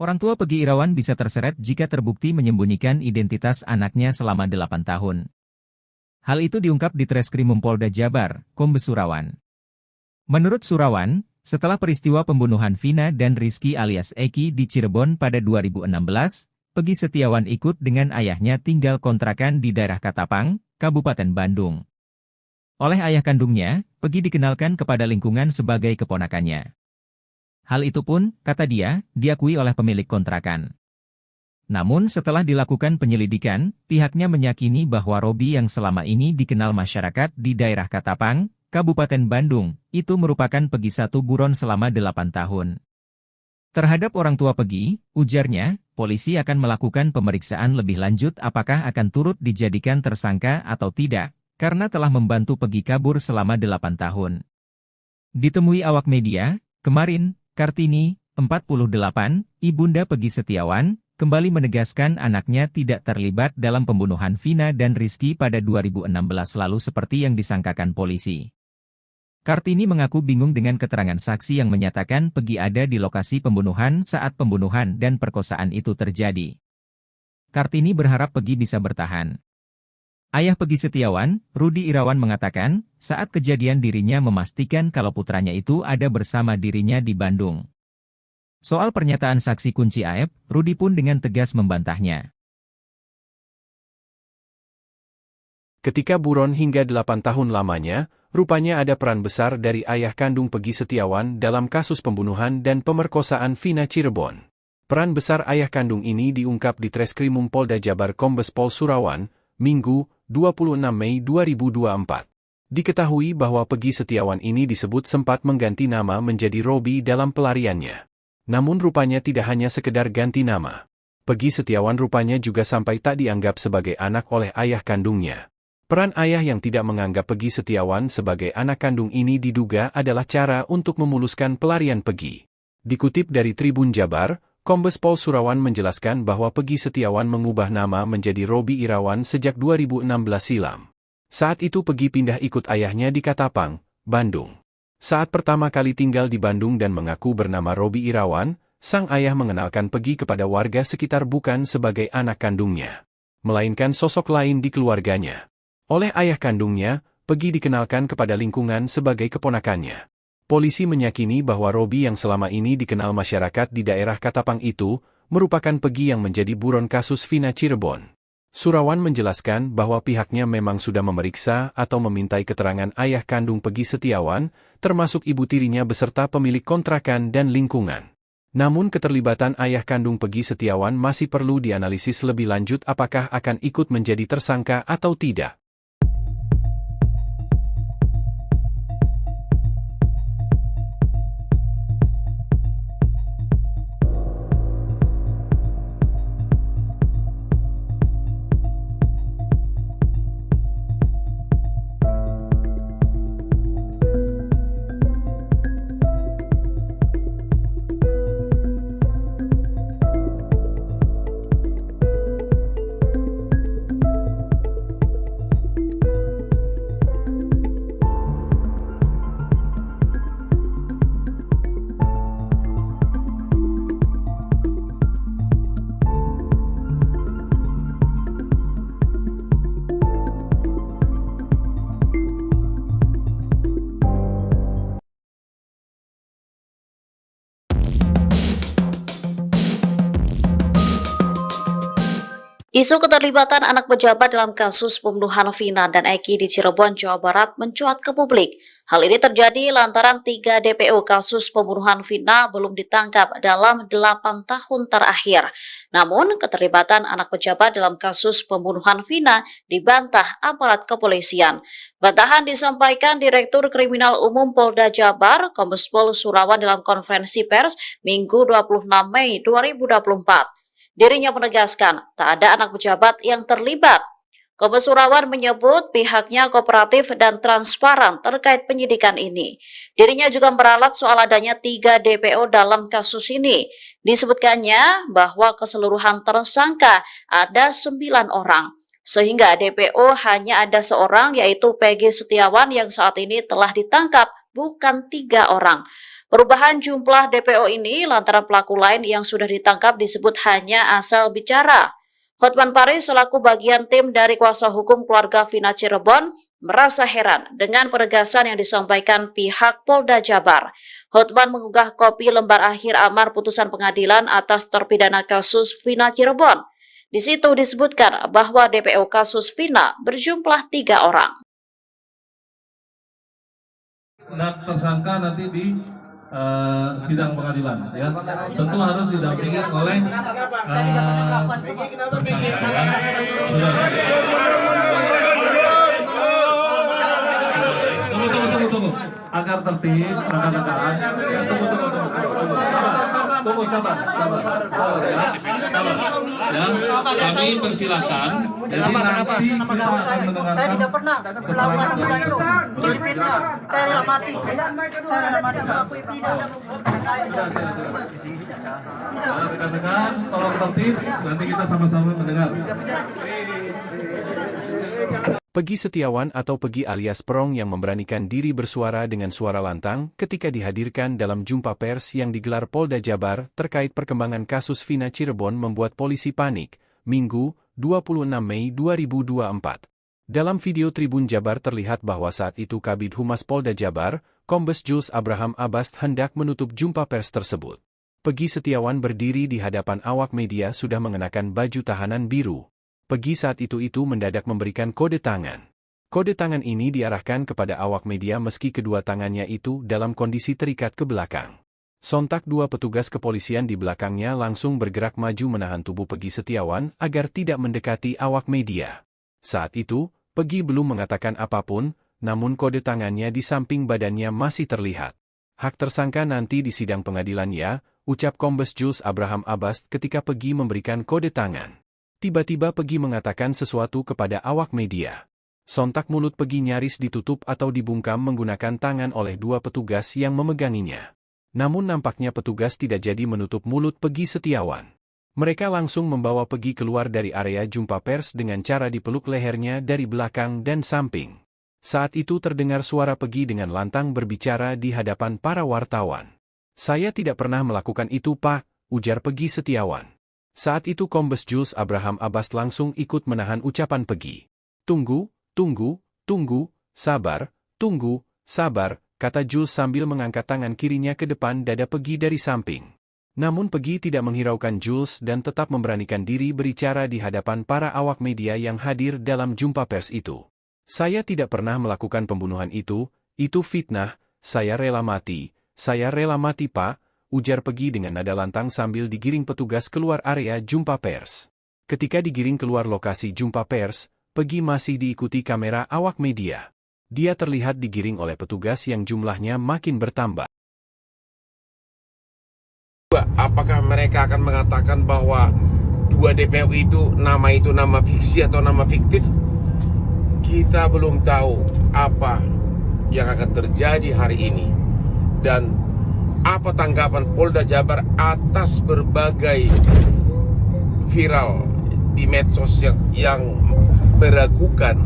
Orang tua Pegi Irawan bisa terseret jika terbukti menyembunyikan identitas anaknya selama 8 tahun. Hal itu diungkap di Treskrimum Polda Jabar, Kombes Surawan. Menurut Surawan, setelah peristiwa pembunuhan Vina dan Rizky alias Eki di Cirebon pada 2016, Pegi Setiawan ikut dengan ayahnya tinggal kontrakan di daerah Katapang, Kabupaten Bandung. Oleh ayah kandungnya, Pegi dikenalkan kepada lingkungan sebagai keponakannya. Hal itu pun, kata dia, diakui oleh pemilik kontrakan. Namun setelah dilakukan penyelidikan, pihaknya meyakini bahwa Robi yang selama ini dikenal masyarakat di daerah Katapang, Kabupaten Bandung, itu merupakan Pegi satu buron selama 8 tahun. Terhadap orang tua Pegi, ujarnya, polisi akan melakukan pemeriksaan lebih lanjut apakah akan turut dijadikan tersangka atau tidak, karena telah membantu Pegi kabur selama 8 tahun. Ditemui awak media, kemarin, Kartini, 48, ibunda Pegi Setiawan, kembali menegaskan anaknya tidak terlibat dalam pembunuhan Vina dan Rizky pada 2016 lalu seperti yang disangkakan polisi. Kartini mengaku bingung dengan keterangan saksi yang menyatakan Pegi ada di lokasi pembunuhan saat pembunuhan dan perkosaan itu terjadi. Kartini berharap Pegi bisa bertahan. Ayah Pegi Setiawan, Rudi Irawan mengatakan, saat kejadian dirinya memastikan kalau putranya itu ada bersama dirinya di Bandung. Soal pernyataan saksi kunci Aep, Rudi pun dengan tegas membantahnya. Ketika buron hingga 8 tahun lamanya, rupanya ada peran besar dari ayah kandung Pegi Setiawan dalam kasus pembunuhan dan pemerkosaan Vina Cirebon. Peran besar ayah kandung ini diungkap di Treskrimum Polda Jabar Kombes Pol Surawan, Minggu, 26 Mei 2024. Diketahui bahwa Pegi Setiawan ini disebut sempat mengganti nama menjadi Robi dalam pelariannya. Namun rupanya tidak hanya sekedar ganti nama. Pegi Setiawan rupanya juga sampai tak dianggap sebagai anak oleh ayah kandungnya. Peran ayah yang tidak menganggap Pegi Setiawan sebagai anak kandung ini diduga adalah cara untuk memuluskan pelarian Pegi. Dikutip dari Tribun Jabar, Kombes Pol Surawan menjelaskan bahwa Pegi Setiawan mengubah nama menjadi Robi Irawan sejak 2016 silam. Saat itu Pegi pindah ikut ayahnya di Katapang, Bandung. Saat pertama kali tinggal di Bandung dan mengaku bernama Robi Irawan, sang ayah mengenalkan Pegi kepada warga sekitar bukan sebagai anak kandungnya, melainkan sosok lain di keluarganya. Oleh ayah kandungnya, Pegi dikenalkan kepada lingkungan sebagai keponakannya. Polisi meyakini bahwa Robi yang selama ini dikenal masyarakat di daerah Katapang itu, merupakan Pegi yang menjadi buron kasus Vina Cirebon. Surawan menjelaskan bahwa pihaknya memang sudah memeriksa atau memintai keterangan ayah kandung Pegi Setiawan, termasuk ibu tirinya beserta pemilik kontrakan dan lingkungan. Namun keterlibatan ayah kandung Pegi Setiawan masih perlu dianalisis lebih lanjut apakah akan ikut menjadi tersangka atau tidak. Isu keterlibatan anak pejabat dalam kasus pembunuhan Vina dan Eki di Cirebon, Jawa Barat mencuat ke publik. Hal ini terjadi lantaran 3 DPO kasus pembunuhan Vina belum ditangkap dalam 8 tahun terakhir. Namun, keterlibatan anak pejabat dalam kasus pembunuhan Vina dibantah aparat kepolisian. Bantahan disampaikan Direktur Kriminal Umum Polda Jabar, Kombes Pol Surawan dalam konferensi pers Minggu 26 Mei 2024. Dirinya menegaskan tak ada anak pejabat yang terlibat. Kombes Surawan menyebut pihaknya kooperatif dan transparan terkait penyidikan ini. Dirinya juga meralat soal adanya 3 DPO dalam kasus ini. Disebutkannya bahwa keseluruhan tersangka ada 9 orang. Sehingga DPO hanya ada seorang yaitu Pegi Setiawan yang saat ini telah ditangkap, bukan 3 orang. Perubahan jumlah DPO ini lantaran pelaku lain yang sudah ditangkap disebut hanya asal bicara. Hotman Paris selaku bagian tim dari kuasa hukum keluarga Vina Cirebon merasa heran dengan penegasan yang disampaikan pihak Polda Jabar. Hotman mengunggah kopi lembar akhir amar putusan pengadilan atas terpidana kasus Vina Cirebon. Di situ disebutkan bahwa DPO kasus Vina berjumlah 3 orang. Tersangka nanti di sidang pengadilan, ya tentu harus didampingi oleh tersangka, ya. Tunggu, agar tertib rekan-rekan. Tunggu, sabar, ya. Kami persilakan. Jadi nanti kita akan mendengarkan. Saya tidak pernah melakukan apa itu. Terus fitnah. Saya rela mati. Rekan-rekan, tolong tertib. Nanti kita sama-sama mendengar. Peggy Setiawan atau Peggy alias Perong yang memberanikan diri bersuara dengan suara lantang ketika dihadirkan dalam jumpa pers yang digelar Polda Jabar terkait perkembangan kasus Vina Cirebon membuat polisi panik, Minggu, 26 Mei 2024. Dalam video Tribun Jabar terlihat bahwa saat itu Kabid Humas Polda Jabar, Kombes Jules Abraham Abbas hendak menutup jumpa pers tersebut. Peggy Setiawan berdiri di hadapan awak media sudah mengenakan baju tahanan biru. Peggy saat itu mendadak memberikan kode tangan. Kode tangan ini diarahkan kepada awak media meski kedua tangannya itu dalam kondisi terikat ke belakang. Sontak dua petugas kepolisian di belakangnya langsung bergerak maju menahan tubuh Peggy Setiawan agar tidak mendekati awak media. Saat itu, Peggy belum mengatakan apapun, namun kode tangannya di samping badannya masih terlihat. Hak tersangka nanti di sidang pengadilan ya, ucap Kombes Jules Abraham Abbas ketika Peggy memberikan kode tangan. Tiba-tiba Peggy mengatakan sesuatu kepada awak media. Sontak mulut Peggy nyaris ditutup atau dibungkam menggunakan tangan oleh dua petugas yang memeganginya. Namun nampaknya petugas tidak jadi menutup mulut Peggy Setiawan. Mereka langsung membawa Peggy keluar dari area jumpa pers dengan cara dipeluk lehernya dari belakang dan samping. Saat itu terdengar suara Peggy dengan lantang berbicara di hadapan para wartawan. "Saya tidak pernah melakukan itu, Pak," ujar Peggy Setiawan. Saat itu Kombes Jules Abraham Abbas langsung ikut menahan ucapan Peggy. Tunggu, sabar, kata Jules sambil mengangkat tangan kirinya ke depan dada Peggy dari samping. Namun Peggy tidak menghiraukan Jules dan tetap memberanikan diri berbicara di hadapan para awak media yang hadir dalam jumpa pers itu. "Saya tidak pernah melakukan pembunuhan itu fitnah, saya rela mati, Pak," ujar Peggy dengan nada lantang sambil digiring petugas keluar area jumpa pers. Ketika digiring keluar lokasi jumpa pers, Peggy masih diikuti kamera awak media. Dia terlihat digiring oleh petugas yang jumlahnya makin bertambah. Apakah mereka akan mengatakan bahwa 2 DPO itu nama fiksi atau nama fiktif? Kita belum tahu apa yang akan terjadi hari ini. Dan apa tanggapan Polda Jabar atas berbagai viral di medsos yang meragukan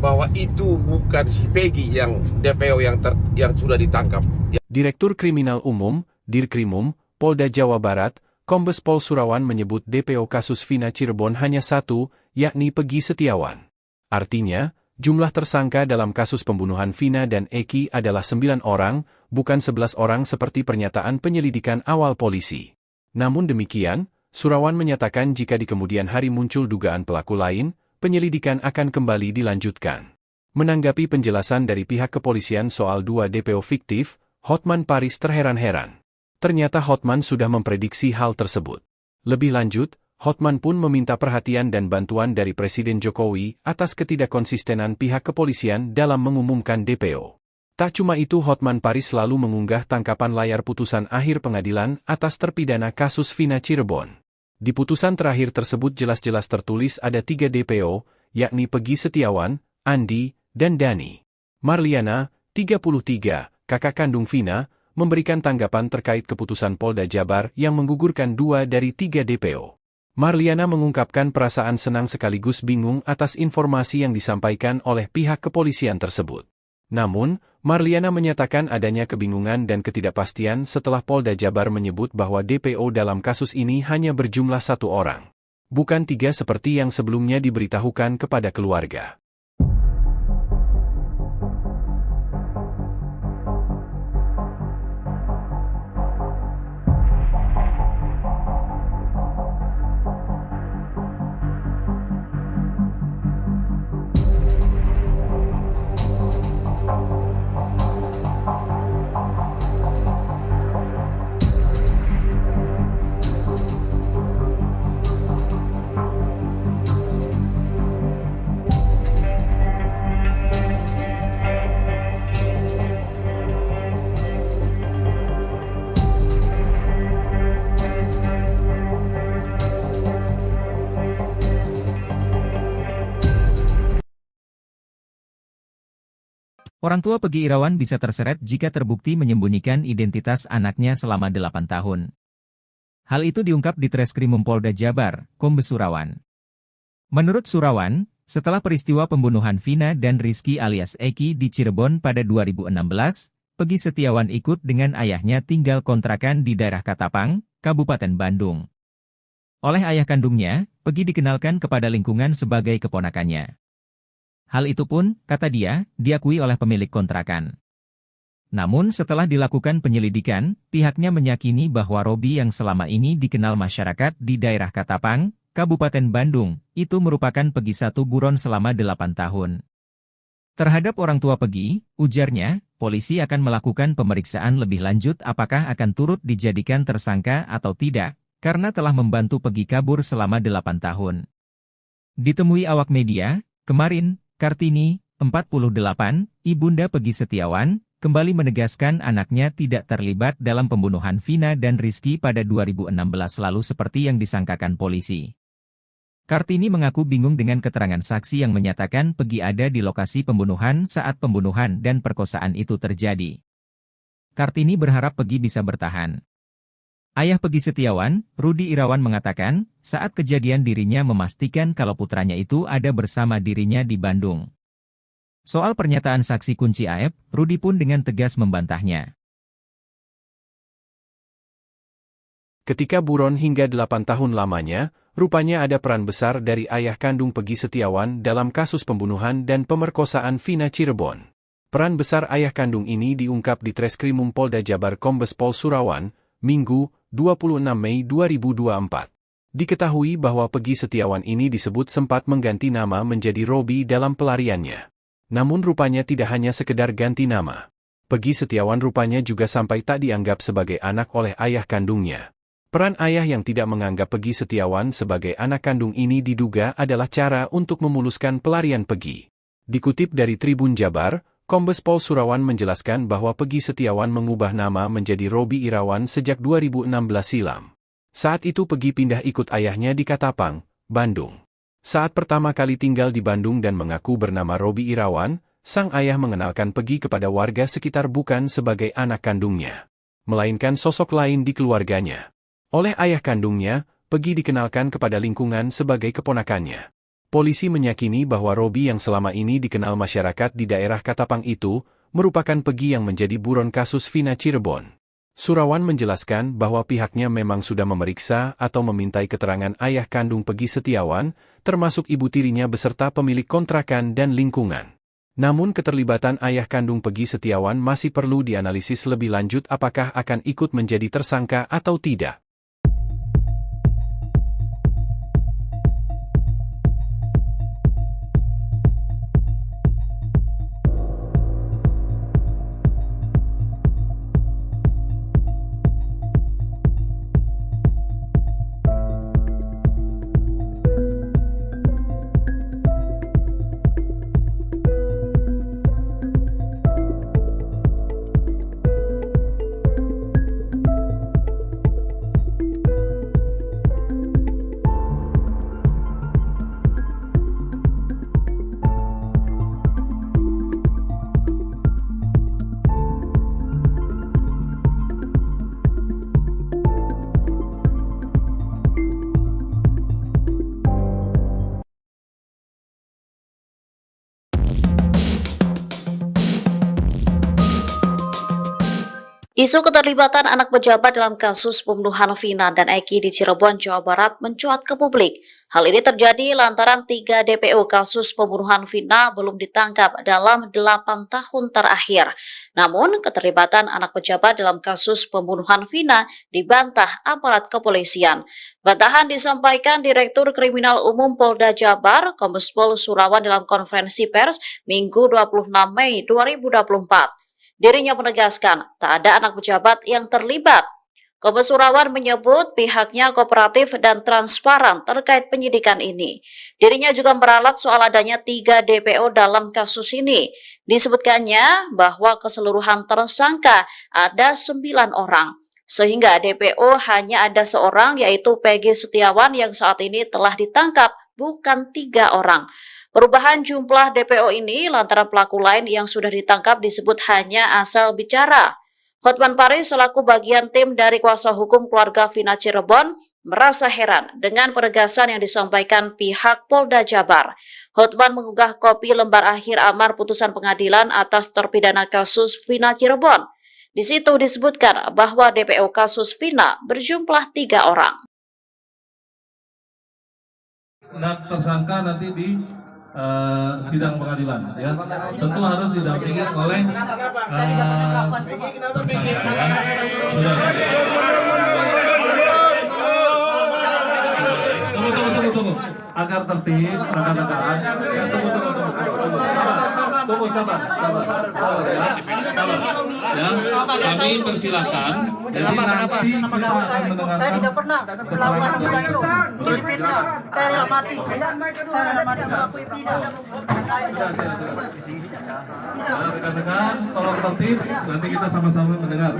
bahwa itu bukan si Peggy yang DPO yang sudah ditangkap. Direktur Kriminal Umum, Dirkrimum, Polda Jawa Barat, Kombes Pol Surawan menyebut DPO kasus Vina Cirebon hanya satu, yakni Peggy Setiawan. Artinya, jumlah tersangka dalam kasus pembunuhan Vina dan Eki adalah 9 orang, bukan 11 orang seperti pernyataan penyelidikan awal polisi. Namun demikian, Surawan menyatakan jika di kemudian hari muncul dugaan pelaku lain, penyelidikan akan kembali dilanjutkan. Menanggapi penjelasan dari pihak kepolisian soal 2 DPO fiktif, Hotman Paris terheran-heran. Ternyata Hotman sudah memprediksi hal tersebut. Lebih lanjut, Hotman pun meminta perhatian dan bantuan dari Presiden Jokowi atas ketidakkonsistenan pihak kepolisian dalam mengumumkan DPO. Tak cuma itu, Hotman Paris selalu mengunggah tangkapan layar putusan akhir pengadilan atas terpidana kasus Vina Cirebon. Di putusan terakhir tersebut jelas-jelas tertulis ada 3 DPO, yakni Peggy Setiawan, Andi, dan Dani. Marliana, 33, kakak kandung Vina, memberikan tanggapan terkait keputusan Polda Jabar yang menggugurkan 2 dari 3 DPO. Marliana mengungkapkan perasaan senang sekaligus bingung atas informasi yang disampaikan oleh pihak kepolisian tersebut. Namun, Marliana menyatakan adanya kebingungan dan ketidakpastian setelah Polda Jabar menyebut bahwa DPO dalam kasus ini hanya berjumlah 1 orang. Bukan 3 seperti yang sebelumnya diberitahukan kepada keluarga. Orang tua Pegi Irawan bisa terseret jika terbukti menyembunyikan identitas anaknya selama 8 tahun. Hal itu diungkap di Treskrimum Polda Jabar, Kombes Surawan. Menurut Surawan, setelah peristiwa pembunuhan Vina dan Rizky alias Eki di Cirebon pada 2016, Pegi Setiawan ikut dengan ayahnya tinggal kontrakan di daerah Katapang, Kabupaten Bandung. Oleh ayah kandungnya, Pegi dikenalkan kepada lingkungan sebagai keponakannya. Hal itu pun, kata dia, diakui oleh pemilik kontrakan. Namun setelah dilakukan penyelidikan, pihaknya meyakini bahwa Robi yang selama ini dikenal masyarakat di daerah Katapang, Kabupaten Bandung, itu merupakan Pegi satu buron selama 8 tahun. Terhadap orang tua Pegi, ujarnya, polisi akan melakukan pemeriksaan lebih lanjut apakah akan turut dijadikan tersangka atau tidak, karena telah membantu Pegi kabur selama 8 tahun. Ditemui awak media, kemarin, Kartini, 48, ibunda Pegi Setiawan, kembali menegaskan anaknya tidak terlibat dalam pembunuhan Vina dan Rizky pada 2016 lalu seperti yang disangkakan polisi. Kartini mengaku bingung dengan keterangan saksi yang menyatakan Pegi ada di lokasi pembunuhan saat pembunuhan dan perkosaan itu terjadi. Kartini berharap Pegi bisa bertahan. Ayah Pegi Setiawan, Rudi Irawan mengatakan, saat kejadian dirinya memastikan kalau putranya itu ada bersama dirinya di Bandung. Soal pernyataan saksi kunci Aep, Rudi pun dengan tegas membantahnya. Ketika buron hingga 8 tahun lamanya, rupanya ada peran besar dari ayah kandung Pegi Setiawan dalam kasus pembunuhan dan pemerkosaan Vina Cirebon. Peran besar ayah kandung ini diungkap di Treskrimum Polda Jabar Kombes Pol Surawan, Minggu, 26 Mei 2024. Diketahui bahwa Pegi Setiawan ini disebut sempat mengganti nama menjadi Robi dalam pelariannya. Namun rupanya tidak hanya sekedar ganti nama. Pegi Setiawan rupanya juga sampai tak dianggap sebagai anak oleh ayah kandungnya. Peran ayah yang tidak menganggap Pegi Setiawan sebagai anak kandung ini diduga adalah cara untuk memuluskan pelarian Pegi. Dikutip dari Tribun Jabar, Kombes Pol Surawan menjelaskan bahwa Pegi Setiawan mengubah nama menjadi Robi Irawan sejak 2016 silam. Saat itu Pegi pindah ikut ayahnya di Katapang, Bandung. Saat pertama kali tinggal di Bandung dan mengaku bernama Robi Irawan, sang ayah mengenalkan Pegi kepada warga sekitar bukan sebagai anak kandungnya, melainkan sosok lain di keluarganya. Oleh ayah kandungnya, Pegi dikenalkan kepada lingkungan sebagai keponakannya. Polisi meyakini bahwa Robi yang selama ini dikenal masyarakat di daerah Katapang itu, merupakan Pegi yang menjadi buron kasus Vina Cirebon. Surawan menjelaskan bahwa pihaknya memang sudah memeriksa atau memintai keterangan ayah kandung Pegi Setiawan, termasuk ibu tirinya beserta pemilik kontrakan dan lingkungan. Namun keterlibatan ayah kandung Pegi Setiawan masih perlu dianalisis lebih lanjut apakah akan ikut menjadi tersangka atau tidak. Isu keterlibatan anak pejabat dalam kasus pembunuhan Vina dan Eki di Cirebon, Jawa Barat mencuat ke publik. Hal ini terjadi lantaran 3 DPO kasus pembunuhan Vina belum ditangkap dalam 8 tahun terakhir. Namun, keterlibatan anak pejabat dalam kasus pembunuhan Vina dibantah aparat kepolisian. Bantahan disampaikan Direktur Kriminal Umum Polda Jabar, Kombes Pol Surawan dalam konferensi pers Minggu 26 Mei 2024. Dirinya menegaskan tak ada anak pejabat yang terlibat. Kombes Surawan menyebut pihaknya kooperatif dan transparan terkait penyidikan ini. Dirinya juga meralat soal adanya 3 DPO dalam kasus ini. Disebutkannya bahwa keseluruhan tersangka ada 9 orang. Sehingga DPO hanya ada seorang yaitu Peggy Setiawan yang saat ini telah ditangkap, bukan 3 orang. Perubahan jumlah DPO ini lantaran pelaku lain yang sudah ditangkap disebut hanya asal bicara. Hotman Paris selaku bagian tim dari kuasa hukum keluarga Vina Cirebon merasa heran dengan penegasan yang disampaikan pihak Polda Jabar. Hotman mengunggah kopi lembar akhir amar putusan pengadilan atas terpidana kasus Vina Cirebon. Di situ disebutkan bahwa DPO kasus Vina berjumlah 3 orang. Anak tersangka nanti di sidang pengadilan, ya. Tentu harus didampingi oleh tersangka, ya. Sudah. Tunggu. Agar tertib, rekan-rekan. Ya, tunggu, sabar, ya. Ya, kami persilahkan. Jadi nanti kita akan mendengarkan. Saya tidak pernah melakukan hal itu. Terus fitnah. Saya rela mati. Rekan-rekan, tolong tertib. Nanti kita sama-sama mendengar.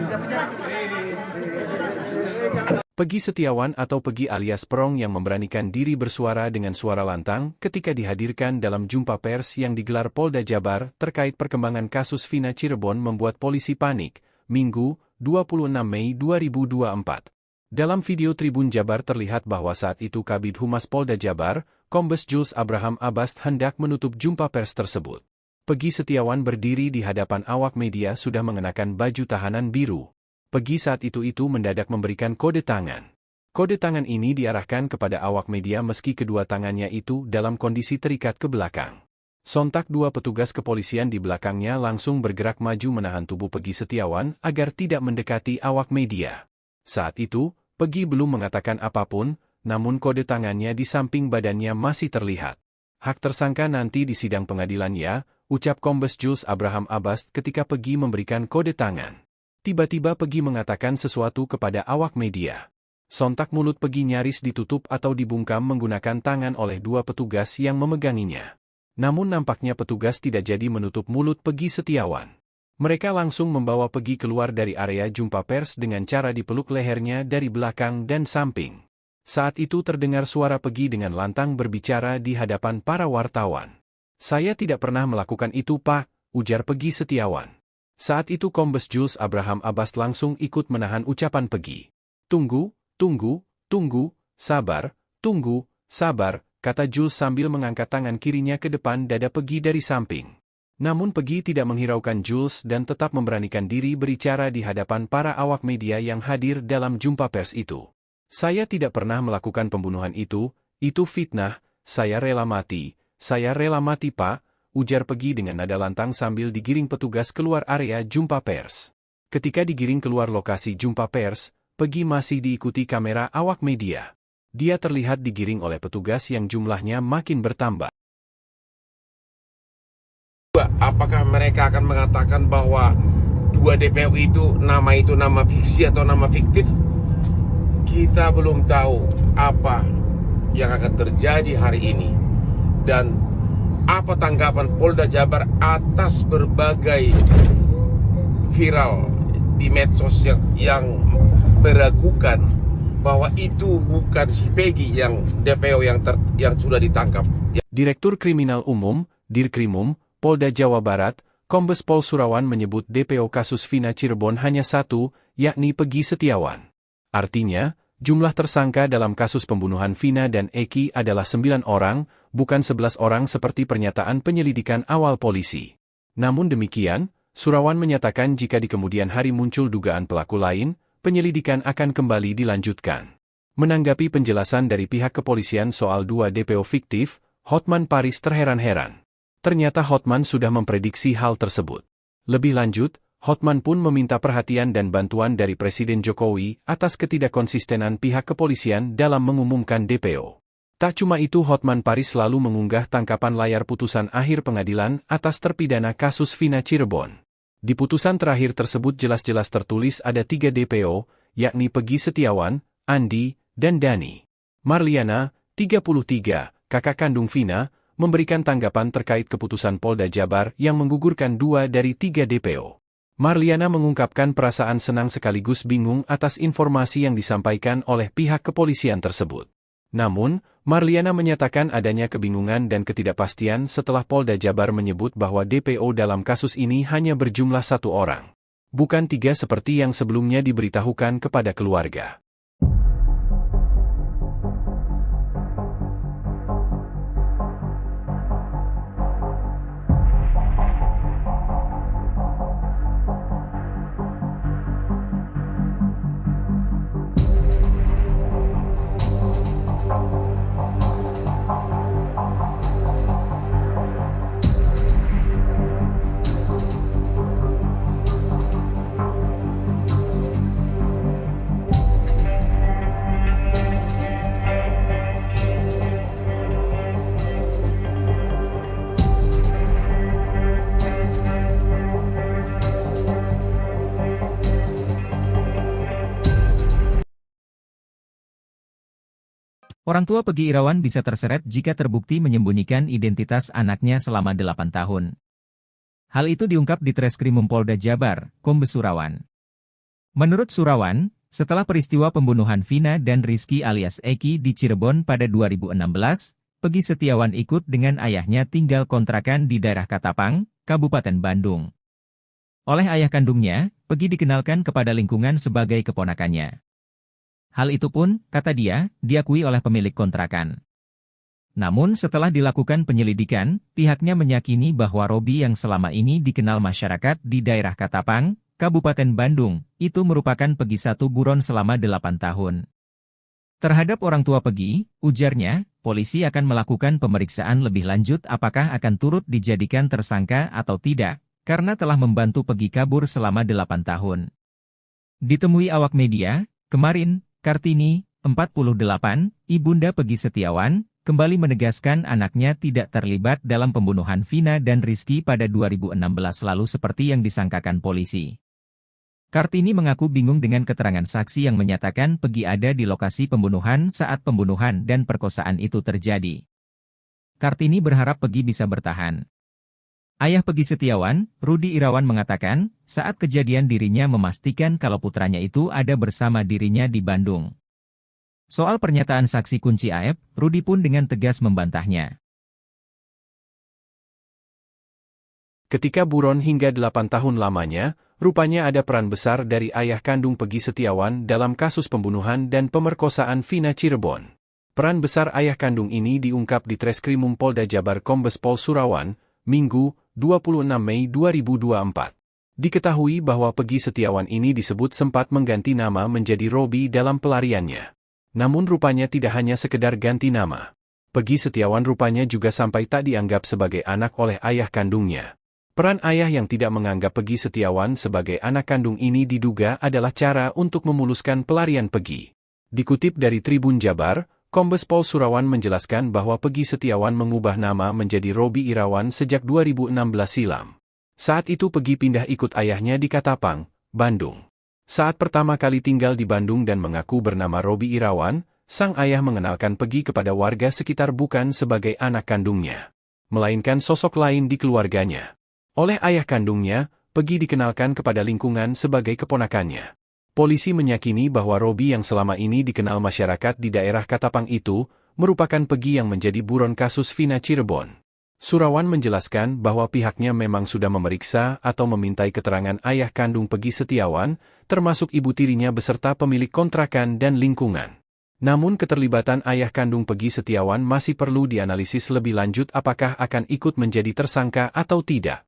Peggy Setiawan atau Peggy alias Perong yang memberanikan diri bersuara dengan suara lantang ketika dihadirkan dalam jumpa pers yang digelar Polda Jabar terkait perkembangan kasus Vina Cirebon membuat polisi panik, Minggu, 26 Mei 2024. Dalam video Tribun Jabar terlihat bahwa saat itu Kabid Humas Polda Jabar, Kombes Jules Abraham Abbas hendak menutup jumpa pers tersebut. Peggy Setiawan berdiri di hadapan awak media sudah mengenakan baju tahanan biru. Peggy saat itu mendadak memberikan kode tangan. Kode tangan ini diarahkan kepada awak media meski kedua tangannya itu dalam kondisi terikat ke belakang. Sontak 2 petugas kepolisian di belakangnya langsung bergerak maju menahan tubuh Peggy Setiawan agar tidak mendekati awak media. Saat itu, Peggy belum mengatakan apapun, namun kode tangannya di samping badannya masih terlihat. Hak tersangka nanti di sidang pengadilan ya, ucap Kombes Jules Abraham Abbas ketika Peggy memberikan kode tangan. Tiba-tiba Peggy mengatakan sesuatu kepada awak media. Sontak mulut Peggy nyaris ditutup atau dibungkam menggunakan tangan oleh 2 petugas yang memeganginya. Namun nampaknya petugas tidak jadi menutup mulut Peggy Setiawan. Mereka langsung membawa Peggy keluar dari area jumpa pers dengan cara dipeluk lehernya dari belakang dan samping. Saat itu terdengar suara Peggy dengan lantang berbicara di hadapan para wartawan. "Saya tidak pernah melakukan itu, Pak," ujar Peggy Setiawan. Saat itu Kombes Jules Abraham Abbas langsung ikut menahan ucapan Peggy. Tunggu, sabar, kata Jules sambil mengangkat tangan kirinya ke depan dada Peggy dari samping. Namun Peggy tidak menghiraukan Jules dan tetap memberanikan diri berbicara di hadapan para awak media yang hadir dalam jumpa pers itu. "Saya tidak pernah melakukan pembunuhan itu fitnah, saya rela mati, Pak," ujar Peggy dengan nada lantang sambil digiring petugas keluar area jumpa pers. Ketika digiring keluar lokasi jumpa pers, Peggy masih diikuti kamera awak media. Dia terlihat digiring oleh petugas yang jumlahnya makin bertambah. Apakah mereka akan mengatakan bahwa 2 DPO itu nama fiksi atau nama fiktif? Kita belum tahu apa yang akan terjadi hari ini. Dan apa tanggapan Polda Jabar atas berbagai viral di medsos yang meragukan bahwa itu bukan si Peggy yang DPO yang sudah ditangkap. Direktur Kriminal Umum, Dirkrimum, Polda Jawa Barat, Kombes Pol Surawan menyebut DPO kasus Vina Cirebon hanya 1, yakni Peggy Setiawan. Artinya, jumlah tersangka dalam kasus pembunuhan Vina dan Eki adalah 9 orang, bukan 11 orang seperti pernyataan penyelidikan awal polisi. Namun demikian, Surawan menyatakan jika di kemudian hari muncul dugaan pelaku lain, penyelidikan akan kembali dilanjutkan. Menanggapi penjelasan dari pihak kepolisian soal 2 DPO fiktif, Hotman Paris terheran-heran. Ternyata Hotman sudah memprediksi hal tersebut. Lebih lanjut, Hotman pun meminta perhatian dan bantuan dari Presiden Jokowi atas ketidakkonsistenan pihak kepolisian dalam mengumumkan DPO. Tak cuma itu, Hotman Paris selalu mengunggah tangkapan layar putusan akhir pengadilan atas terpidana kasus Vina Cirebon. Di putusan terakhir tersebut jelas-jelas tertulis ada 3 DPO, yakni Peggy Setiawan, Andi, dan Dani. Marliana, 33, kakak kandung Vina, memberikan tanggapan terkait keputusan Polda Jabar yang menggugurkan 2 dari 3 DPO. Marliana mengungkapkan perasaan senang sekaligus bingung atas informasi yang disampaikan oleh pihak kepolisian tersebut. Namun, Marliana menyatakan adanya kebingungan dan ketidakpastian setelah Polda Jabar menyebut bahwa DPO dalam kasus ini hanya berjumlah 1 orang. Bukan 3 seperti yang sebelumnya diberitahukan kepada keluarga. Orang tua Peggy Irawan bisa terseret jika terbukti menyembunyikan identitas anaknya selama 8 tahun. Hal itu diungkap di Treskrimum Polda Jabar, Kombes Surawan. Menurut Surawan, setelah peristiwa pembunuhan Vina dan Rizky alias Eki di Cirebon pada 2016, Peggy Setiawan ikut dengan ayahnya tinggal kontrakan di daerah Katapang, Kabupaten Bandung. Oleh ayah kandungnya, Peggy dikenalkan kepada lingkungan sebagai keponakannya. Hal itu pun, kata dia, diakui oleh pemilik kontrakan. Namun setelah dilakukan penyelidikan, pihaknya meyakini bahwa Robi yang selama ini dikenal masyarakat di daerah Katapang, Kabupaten Bandung, itu merupakan Peggy satu buron selama 8 tahun. Terhadap orang tua Peggy, ujarnya, polisi akan melakukan pemeriksaan lebih lanjut apakah akan turut dijadikan tersangka atau tidak, karena telah membantu Peggy kabur selama 8 tahun. Ditemui awak media, kemarin, Kartini, 48, ibunda Peggy Setiawan, kembali menegaskan anaknya tidak terlibat dalam pembunuhan Vina dan Rizky pada 2016 lalu seperti yang disangkakan polisi. Kartini mengaku bingung dengan keterangan saksi yang menyatakan Peggy ada di lokasi pembunuhan saat pembunuhan dan perkosaan itu terjadi. Kartini berharap Peggy bisa bertahan. Ayah Peggy Setiawan, Rudi Irawan mengatakan, saat kejadian dirinya memastikan kalau putranya itu ada bersama dirinya di Bandung. Soal pernyataan saksi kunci Aep, Rudi pun dengan tegas membantahnya. Ketika buron hingga 8 tahun lamanya, rupanya ada peran besar dari ayah kandung Peggy Setiawan dalam kasus pembunuhan dan pemerkosaan Vina Cirebon. Peran besar ayah kandung ini diungkap di Treskrimum Polda Jabar Kombes Pol Surawan, Minggu, 26 Mei 2024. Diketahui bahwa Peggy Setiawan ini disebut sempat mengganti nama menjadi Robi dalam pelariannya. Namun rupanya tidak hanya sekedar ganti nama. Peggy Setiawan rupanya juga sampai tak dianggap sebagai anak oleh ayah kandungnya. Peran ayah yang tidak menganggap Peggy Setiawan sebagai anak kandung ini diduga adalah cara untuk memuluskan pelarian Peggy. Dikutip dari Tribun Jabar, Kombes Pol Surawan menjelaskan bahwa Peggy Setiawan mengubah nama menjadi Robi Irawan sejak 2016 silam. Saat itu Peggy pindah ikut ayahnya di Katapang, Bandung. Saat pertama kali tinggal di Bandung dan mengaku bernama Robi Irawan, sang ayah mengenalkan Peggy kepada warga sekitar bukan sebagai anak kandungnya, melainkan sosok lain di keluarganya. Oleh ayah kandungnya, Peggy dikenalkan kepada lingkungan sebagai keponakannya. Polisi meyakini bahwa Robi yang selama ini dikenal masyarakat di daerah Katapang itu, merupakan Peggy yang menjadi buron kasus Vina Cirebon. Surawan menjelaskan bahwa pihaknya memang sudah memeriksa atau memintai keterangan ayah kandung Peggy Setiawan, termasuk ibu tirinya beserta pemilik kontrakan dan lingkungan. Namun keterlibatan ayah kandung Peggy Setiawan masih perlu dianalisis lebih lanjut apakah akan ikut menjadi tersangka atau tidak.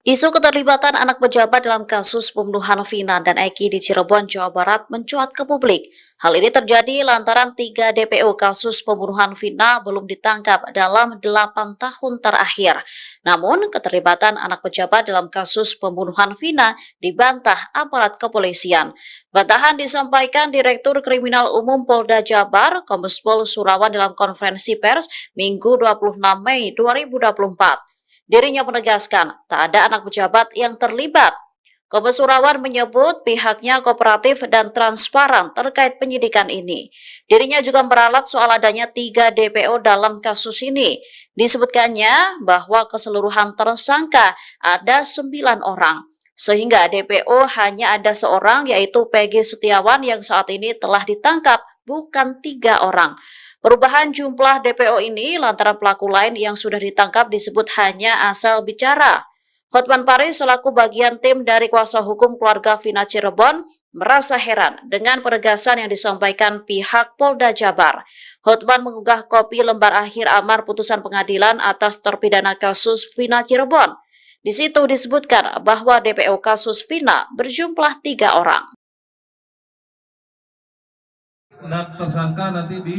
Isu keterlibatan anak pejabat dalam kasus pembunuhan Vina dan Eki di Cirebon, Jawa Barat mencuat ke publik. Hal ini terjadi lantaran 3 DPO kasus pembunuhan Vina belum ditangkap dalam 8 tahun terakhir. Namun, keterlibatan anak pejabat dalam kasus pembunuhan Vina dibantah aparat kepolisian. Bantahan disampaikan Direktur Kriminal Umum Polda Jabar, Kombes Pol Surawan dalam konferensi pers Minggu 26 Mei 2024. Dirinya menegaskan tak ada anak pejabat yang terlibat. Kombes Surawan menyebut pihaknya kooperatif dan transparan terkait penyidikan ini. Dirinya juga meralat soal adanya 3 DPO dalam kasus ini. Disebutkannya bahwa keseluruhan tersangka ada 9 orang. Sehingga DPO hanya ada seorang yaitu Peggy Setiawan yang saat ini telah ditangkap, bukan 3 orang. Perubahan jumlah DPO ini lantaran pelaku lain yang sudah ditangkap disebut hanya asal bicara. Hotman Paris selaku bagian tim dari kuasa hukum keluarga Vina Cirebon merasa heran dengan penegasan yang disampaikan pihak Polda Jabar. Hotman mengunggah kopi lembar akhir amar putusan pengadilan atas terpidana kasus Vina Cirebon. Di situ disebutkan bahwa DPO kasus Vina berjumlah 3 orang. Tersangka nanti di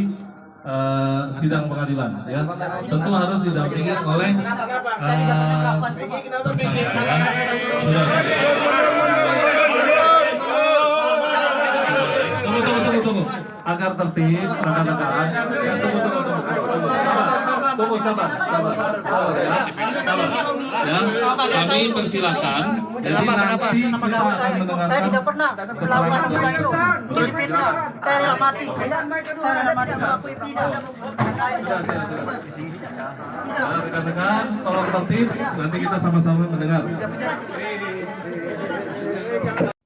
sidang pengadilan, ya tentu harus didampingi oleh tersangka. Ya. Tunggu. Agar tertib, rekan-rekan. Tunggu, sabar. Ya, kami persilahkan. Jadi nanti kita akan mendengarkan. Saya tidak pernah melakukan hal itu. Terus fitnah. Saya rela mati. Rekan-rekan, tolong tertib. Nanti kita sama-sama mendengar.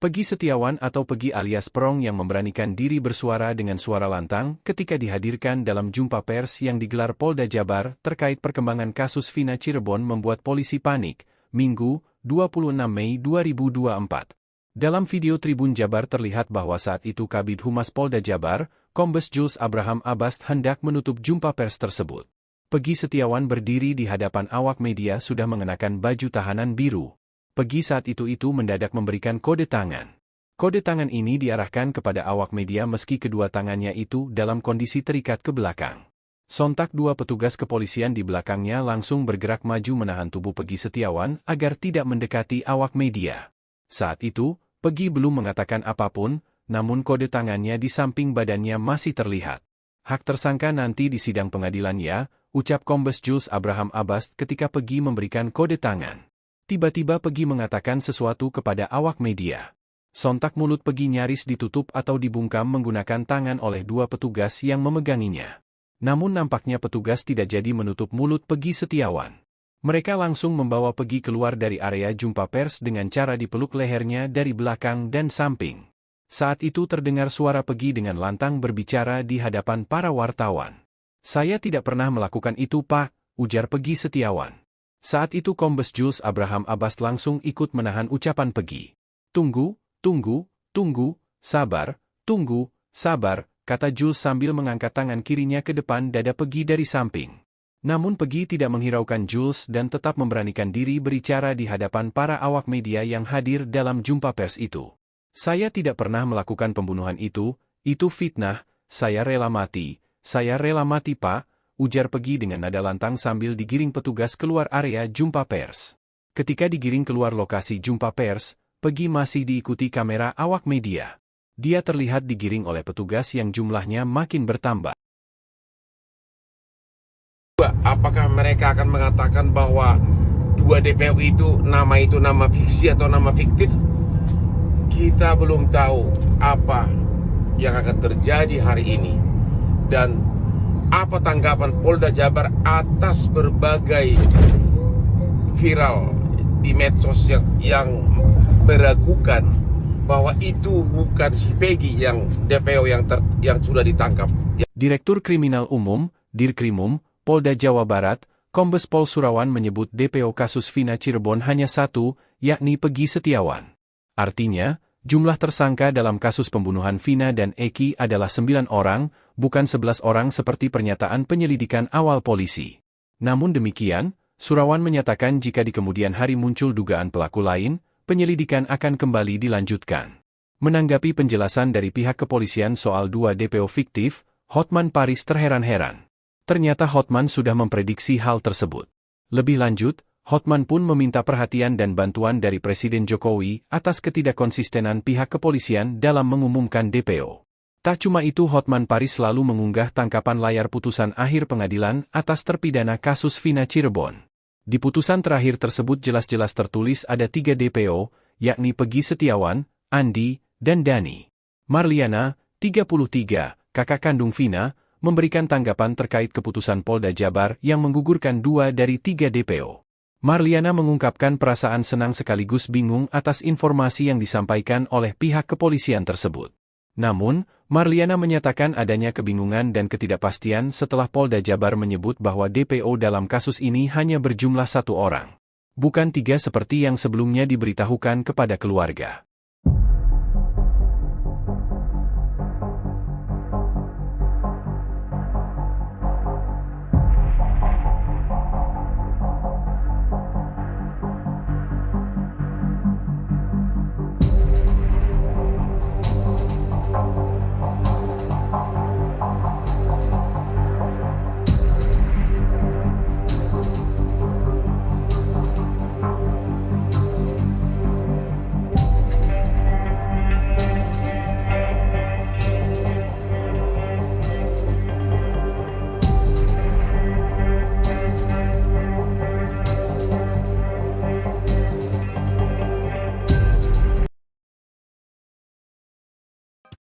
Peggy Setiawan atau Peggy alias Perong yang memberanikan diri bersuara dengan suara lantang ketika dihadirkan dalam jumpa pers yang digelar Polda Jabar terkait perkembangan kasus Vina Cirebon membuat polisi panik, Minggu, 26 Mei 2024. Dalam video Tribun Jabar terlihat bahwa saat itu Kabid Humas Polda Jabar, Kombes Jules Abraham Abbas hendak menutup jumpa pers tersebut. Peggy Setiawan berdiri di hadapan awak media sudah mengenakan baju tahanan biru. Peggy saat itu mendadak memberikan kode tangan. Kode tangan ini diarahkan kepada awak media meski kedua tangannya itu dalam kondisi terikat ke belakang. Sontak 2 petugas kepolisian di belakangnya langsung bergerak maju menahan tubuh Peggy Setiawan agar tidak mendekati awak media. Saat itu, Peggy belum mengatakan apapun, namun kode tangannya di samping badannya masih terlihat. Hak tersangka nanti di sidang pengadilan ya, ucap Kombes Jules Abraham Abbas ketika Peggy memberikan kode tangan. Tiba-tiba Peggy mengatakan sesuatu kepada awak media. Sontak mulut Peggy nyaris ditutup atau dibungkam menggunakan tangan oleh 2 petugas yang memeganginya. Namun nampaknya petugas tidak jadi menutup mulut Peggy Setiawan. Mereka langsung membawa Peggy keluar dari area jumpa pers dengan cara dipeluk lehernya dari belakang dan samping. Saat itu terdengar suara Peggy dengan lantang berbicara di hadapan para wartawan. "Saya tidak pernah melakukan itu, Pak," ujar Peggy Setiawan. Saat itu Kombes Jules Abraham Abbas langsung ikut menahan ucapan Peggy. Tunggu, sabar, kata Jules sambil mengangkat tangan kirinya ke depan dada Peggy dari samping. Namun Peggy tidak menghiraukan Jules dan tetap memberanikan diri berbicara di hadapan para awak media yang hadir dalam jumpa pers itu. "Saya tidak pernah melakukan pembunuhan itu fitnah, saya rela mati, Pak," ujar Peggy dengan nada lantang sambil digiring petugas keluar area jumpa pers. Ketika digiring keluar lokasi jumpa pers, Peggy masih diikuti kamera awak media. Dia terlihat digiring oleh petugas yang jumlahnya makin bertambah. Apakah mereka akan mengatakan bahwa 2 DPO itu nama fiksi atau nama fiktif? Kita belum tahu apa yang akan terjadi hari ini. Dan apa tanggapan Polda Jabar atas berbagai viral di medsos yang meragukan bahwa itu bukan si Peggy yang DPO yang sudah ditangkap. Direktur Kriminal Umum, Dirkrimum, Polda Jawa Barat, Kombes Pol Surawan menyebut DPO kasus Vina Cirebon hanya 1, yakni Peggy Setiawan. Artinya, jumlah tersangka dalam kasus pembunuhan Vina dan Eki adalah 9 orang, bukan 11 orang seperti pernyataan penyelidikan awal polisi. Namun demikian, Surawan menyatakan jika di kemudian hari muncul dugaan pelaku lain, penyelidikan akan kembali dilanjutkan. Menanggapi penjelasan dari pihak kepolisian soal 2 DPO fiktif, Hotman Paris terheran-heran. Ternyata Hotman sudah memprediksi hal tersebut. Lebih lanjut, Hotman pun meminta perhatian dan bantuan dari Presiden Jokowi atas ketidakkonsistenan pihak kepolisian dalam mengumumkan DPO. Tak cuma itu, Hotman Paris selalu mengunggah tangkapan layar putusan akhir pengadilan atas terpidana kasus Vina Cirebon. Di putusan terakhir tersebut jelas-jelas tertulis ada 3 DPO, yakni Peggy Setiawan, Andi, dan Dani. Marliana, 33, kakak kandung Vina, memberikan tanggapan terkait keputusan Polda Jabar yang menggugurkan 2 dari 3 DPO. Marliana mengungkapkan perasaan senang sekaligus bingung atas informasi yang disampaikan oleh pihak kepolisian tersebut. Namun, Marliana menyatakan adanya kebingungan dan ketidakpastian setelah Polda Jabar menyebut bahwa DPO dalam kasus ini hanya berjumlah 1 orang. Bukan 3 seperti yang sebelumnya diberitahukan kepada keluarga.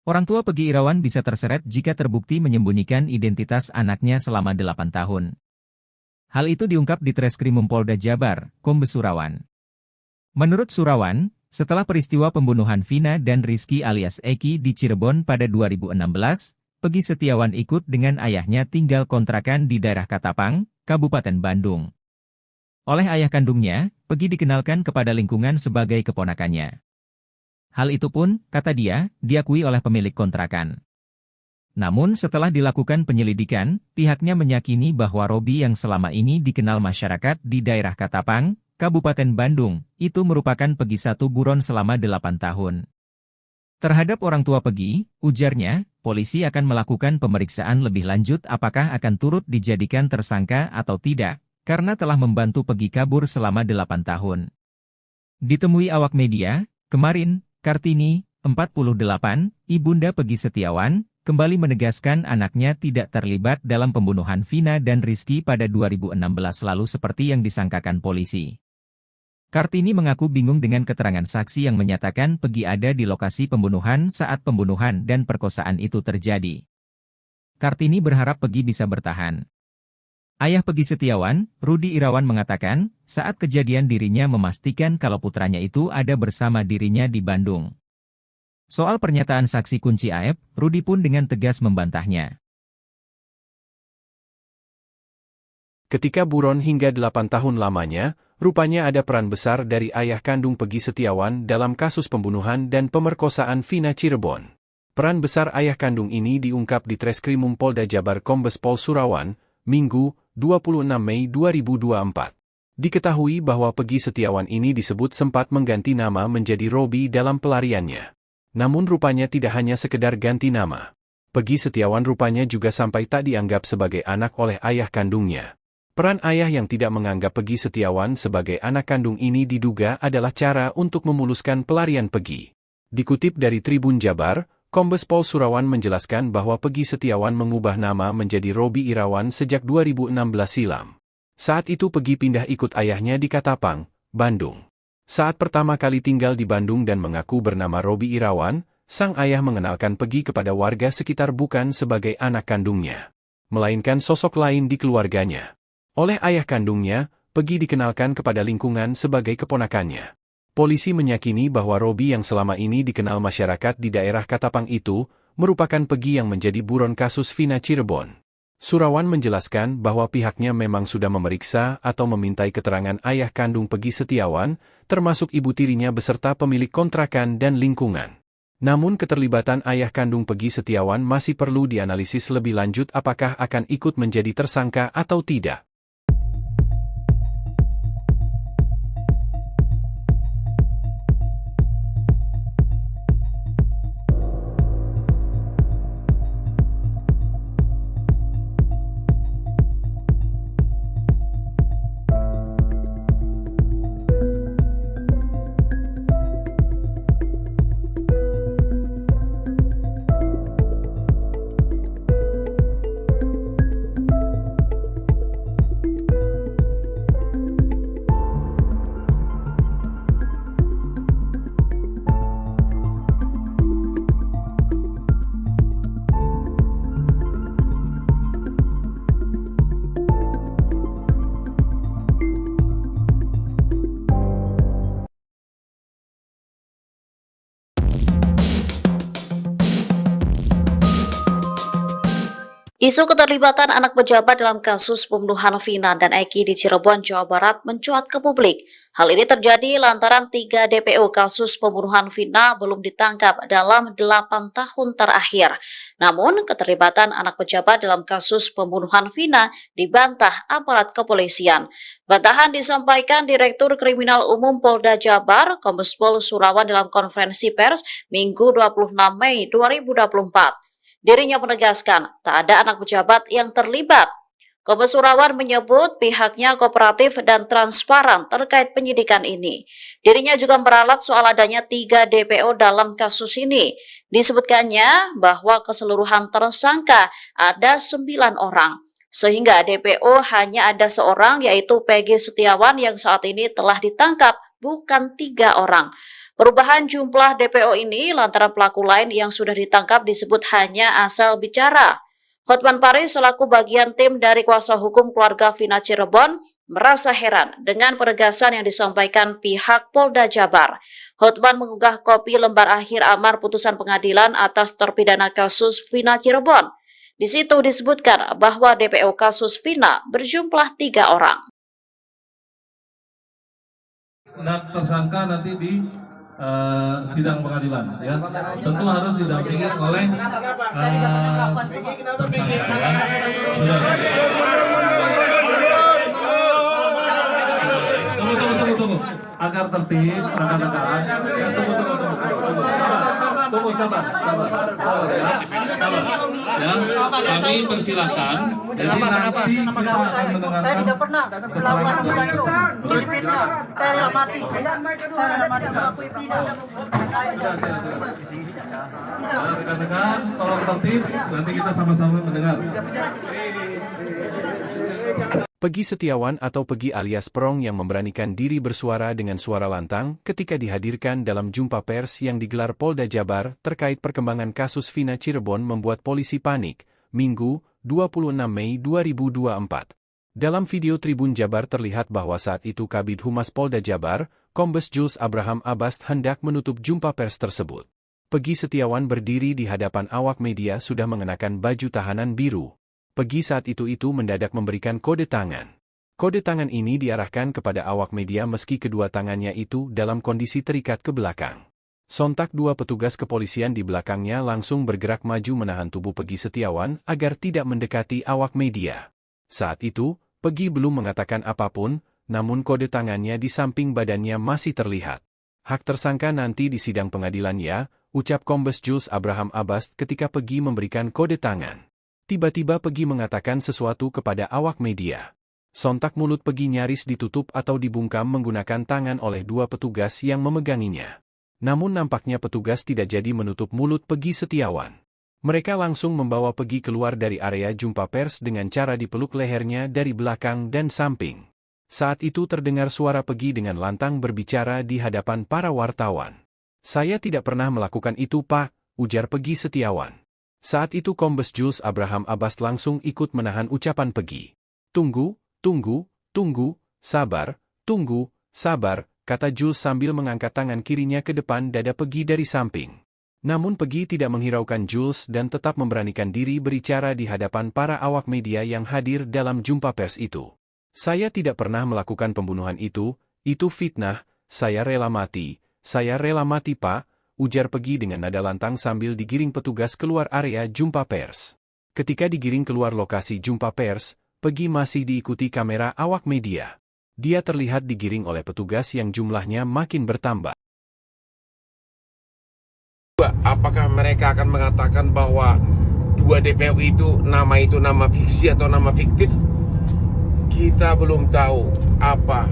Orang tua Peggy Irawan bisa terseret jika terbukti menyembunyikan identitas anaknya selama 8 tahun. Hal itu diungkap di Treskrimum Polda Jabar, Kombes Surawan. Menurut Surawan, setelah peristiwa pembunuhan Vina dan Rizky alias Eki di Cirebon pada 2016, Peggy Setiawan ikut dengan ayahnya tinggal kontrakan di daerah Katapang, Kabupaten Bandung. Oleh ayah kandungnya, Peggy dikenalkan kepada lingkungan sebagai keponakannya. Hal itu pun, kata dia, diakui oleh pemilik kontrakan. Namun setelah dilakukan penyelidikan, pihaknya meyakini bahwa Robi yang selama ini dikenal masyarakat di daerah Katapang, Kabupaten Bandung, itu merupakan Peggy satu buron selama 8 tahun. Terhadap orang tua Peggy, ujarnya, polisi akan melakukan pemeriksaan lebih lanjut apakah akan turut dijadikan tersangka atau tidak, karena telah membantu Peggy kabur selama 8 tahun. Ditemui awak media, kemarin, Kartini, 48, ibunda Peggy Setiawan, kembali menegaskan anaknya tidak terlibat dalam pembunuhan Vina dan Rizky pada 2016 lalu seperti yang disangkakan polisi. Kartini mengaku bingung dengan keterangan saksi yang menyatakan Peggy ada di lokasi pembunuhan saat pembunuhan dan perkosaan itu terjadi. Kartini berharap Peggy bisa bertahan. Ayah Peggy Setiawan, Rudi Irawan mengatakan, saat kejadian dirinya memastikan kalau putranya itu ada bersama dirinya di Bandung. Soal pernyataan saksi kunci Aep, Rudi pun dengan tegas membantahnya. Ketika buron hingga 8 tahun lamanya, rupanya ada peran besar dari ayah kandung Peggy Setiawan dalam kasus pembunuhan dan pemerkosaan Vina Cirebon. Peran besar ayah kandung ini diungkap di Treskrimum Polda Jabar Kombes Pol Surawan, Minggu, 26 Mei 2024. Diketahui bahwa Peggy Setiawan ini disebut sempat mengganti nama menjadi Robi dalam pelariannya. Namun rupanya tidak hanya sekedar ganti nama. Peggy Setiawan rupanya juga sampai tak dianggap sebagai anak oleh ayah kandungnya. Peran ayah yang tidak menganggap Peggy Setiawan sebagai anak kandung ini diduga adalah cara untuk memuluskan pelarian Peggy. Dikutip dari Tribun Jabar, Kombes Pol Surawan menjelaskan bahwa Peggy Setiawan mengubah nama menjadi Robi Irawan sejak 2016 silam. Saat itu Peggy pindah ikut ayahnya di Katapang, Bandung. Saat pertama kali tinggal di Bandung dan mengaku bernama Robi Irawan, sang ayah mengenalkan Peggy kepada warga sekitar bukan sebagai anak kandungnya, melainkan sosok lain di keluarganya. Oleh ayah kandungnya, Peggy dikenalkan kepada lingkungan sebagai keponakannya. Polisi meyakini bahwa Robi yang selama ini dikenal masyarakat di daerah Katapang itu, merupakan Peggy yang menjadi buron kasus Vina Cirebon. Surawan menjelaskan bahwa pihaknya memang sudah memeriksa atau memintai keterangan ayah kandung Peggy Setiawan, termasuk ibu tirinya beserta pemilik kontrakan dan lingkungan. Namun keterlibatan ayah kandung Peggy Setiawan masih perlu dianalisis lebih lanjut apakah akan ikut menjadi tersangka atau tidak. Isu keterlibatan anak pejabat dalam kasus pembunuhan Vina dan Eki di Cirebon, Jawa Barat mencuat ke publik. Hal ini terjadi lantaran 3 DPO kasus pembunuhan Vina belum ditangkap dalam 8 tahun terakhir. Namun, keterlibatan anak pejabat dalam kasus pembunuhan Vina dibantah aparat kepolisian. Bantahan disampaikan Direktur Kriminal Umum Polda Jabar, Kombes Pol Surawan dalam konferensi pers Minggu 26 Mei 2024. Dirinya menegaskan tak ada anak pejabat yang terlibat. Kombes Surawan menyebut pihaknya kooperatif dan transparan terkait penyidikan ini. Dirinya juga meralat soal adanya 3 DPO dalam kasus ini. Disebutkannya bahwa keseluruhan tersangka ada 9 orang. Sehingga DPO hanya ada seorang yaitu PG Setiawan yang saat ini telah ditangkap, bukan 3 orang. Perubahan jumlah DPO ini lantaran pelaku lain yang sudah ditangkap disebut hanya asal bicara. Hotman Paris selaku bagian tim dari kuasa hukum keluarga Vina Cirebon merasa heran dengan penegasan yang disampaikan pihak Polda Jabar. Hotman mengunggah kopi lembar akhir amar putusan pengadilan atas terpidana kasus Vina Cirebon. Di situ disebutkan bahwa DPO kasus Vina berjumlah 3 orang. Tersangka nanti di sidang pengadilan, ya tentu harus didampingi oleh tersangka, ya. Tunggu. Agar tertib, rekan-rekan. Tunggu, sabar. Ya, kami persilahkan. Jadi nanti kita akan mendengarkan. Saya tidak pernah melakukan hubungan itu. Terus fitnah. Saya rela mati. Rekan-rekan, tolong tertib. Nanti kita sama-sama mendengar. Peggy Setiawan atau Peggy alias Perong yang memberanikan diri bersuara dengan suara lantang ketika dihadirkan dalam jumpa pers yang digelar Polda Jabar terkait perkembangan kasus Vina Cirebon membuat polisi panik, Minggu, 26 Mei 2024. Dalam video Tribun Jabar terlihat bahwa saat itu Kabid Humas Polda Jabar, Kombes Jules Abraham Abbas hendak menutup jumpa pers tersebut. Peggy Setiawan berdiri di hadapan awak media sudah mengenakan baju tahanan biru. Peggy saat itu mendadak memberikan kode tangan. Kode tangan ini diarahkan kepada awak media meski kedua tangannya itu dalam kondisi terikat ke belakang. Sontak 2 petugas kepolisian di belakangnya langsung bergerak maju menahan tubuh Peggy Setiawan agar tidak mendekati awak media. Saat itu, Peggy belum mengatakan apapun, namun kode tangannya di samping badannya masih terlihat. Hak tersangka nanti di sidang pengadilan ya, ucap Kombes Jules Abraham Abbas ketika Peggy memberikan kode tangan. Tiba-tiba Peggy mengatakan sesuatu kepada awak media. Sontak mulut Peggy nyaris ditutup atau dibungkam menggunakan tangan oleh 2 petugas yang memeganginya. Namun nampaknya petugas tidak jadi menutup mulut Peggy Setiawan. Mereka langsung membawa Peggy keluar dari area jumpa pers dengan cara dipeluk lehernya dari belakang dan samping. Saat itu terdengar suara Peggy dengan lantang berbicara di hadapan para wartawan. "Saya tidak pernah melakukan itu, Pak," ujar Peggy Setiawan. Saat itu Kombes Jules Abraham Abbas langsung ikut menahan ucapan Peggy. Tunggu, sabar, kata Jules sambil mengangkat tangan kirinya ke depan dada Peggy dari samping. Namun Peggy tidak menghiraukan Jules dan tetap memberanikan diri berbicara di hadapan para awak media yang hadir dalam jumpa pers itu. "Saya tidak pernah melakukan pembunuhan itu fitnah, saya rela mati, Pak," ujar Peggy dengan nada lantang sambil digiring petugas keluar area jumpa pers. Ketika digiring keluar lokasi jumpa pers, Peggy masih diikuti kamera awak media. Dia terlihat digiring oleh petugas yang jumlahnya makin bertambah. Apakah mereka akan mengatakan bahwa 2 DPO itu nama fiksi atau nama fiktif? Kita belum tahu apa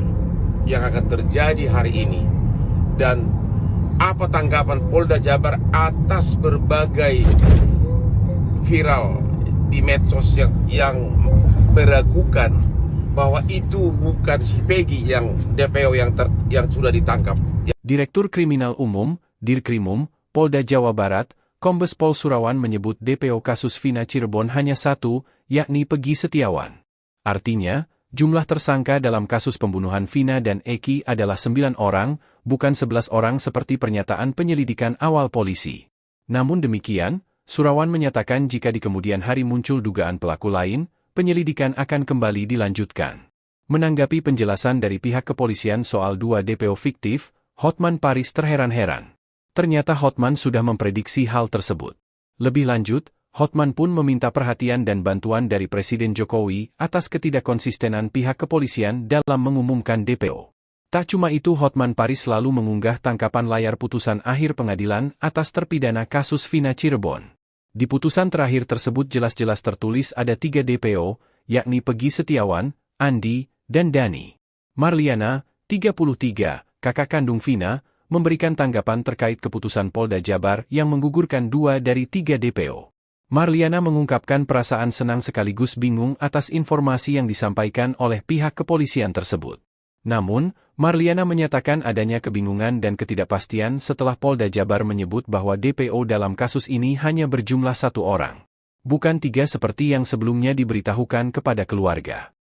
yang akan terjadi hari ini. Dan apa tanggapan Polda Jabar atas berbagai viral di medsos yang meragukan bahwa itu bukan si Peggy yang DPO yang sudah ditangkap. Direktur Kriminal Umum, Dirkrimum, Polda Jawa Barat, Kombes Pol Surawan menyebut DPO kasus Vina Cirebon hanya 1, yakni Peggy Setiawan. Artinya, jumlah tersangka dalam kasus pembunuhan Vina dan Eki adalah 9 orang, bukan 11 orang seperti pernyataan penyelidikan awal polisi. Namun demikian, Surawan menyatakan jika di kemudian hari muncul dugaan pelaku lain, penyelidikan akan kembali dilanjutkan. Menanggapi penjelasan dari pihak kepolisian soal 2 DPO fiktif, Hotman Paris terheran-heran. Ternyata Hotman sudah memprediksi hal tersebut. Lebih lanjut, Hotman pun meminta perhatian dan bantuan dari Presiden Jokowi atas ketidakkonsistenan pihak kepolisian dalam mengumumkan DPO. Tak cuma itu, Hotman Paris selalu mengunggah tangkapan layar putusan akhir pengadilan atas terpidana kasus Vina Cirebon. Di putusan terakhir tersebut jelas-jelas tertulis ada 3 DPO, yakni Peggy Setiawan, Andi, dan Dani. Marliana, 33, kakak kandung Vina, memberikan tanggapan terkait keputusan Polda Jabar yang menggugurkan 2 dari 3 DPO. Marliana mengungkapkan perasaan senang sekaligus bingung atas informasi yang disampaikan oleh pihak kepolisian tersebut. Namun, Marliana menyatakan adanya kebingungan dan ketidakpastian setelah Polda Jabar menyebut bahwa DPO dalam kasus ini hanya berjumlah 1 orang. Bukan 3 seperti yang sebelumnya diberitahukan kepada keluarga.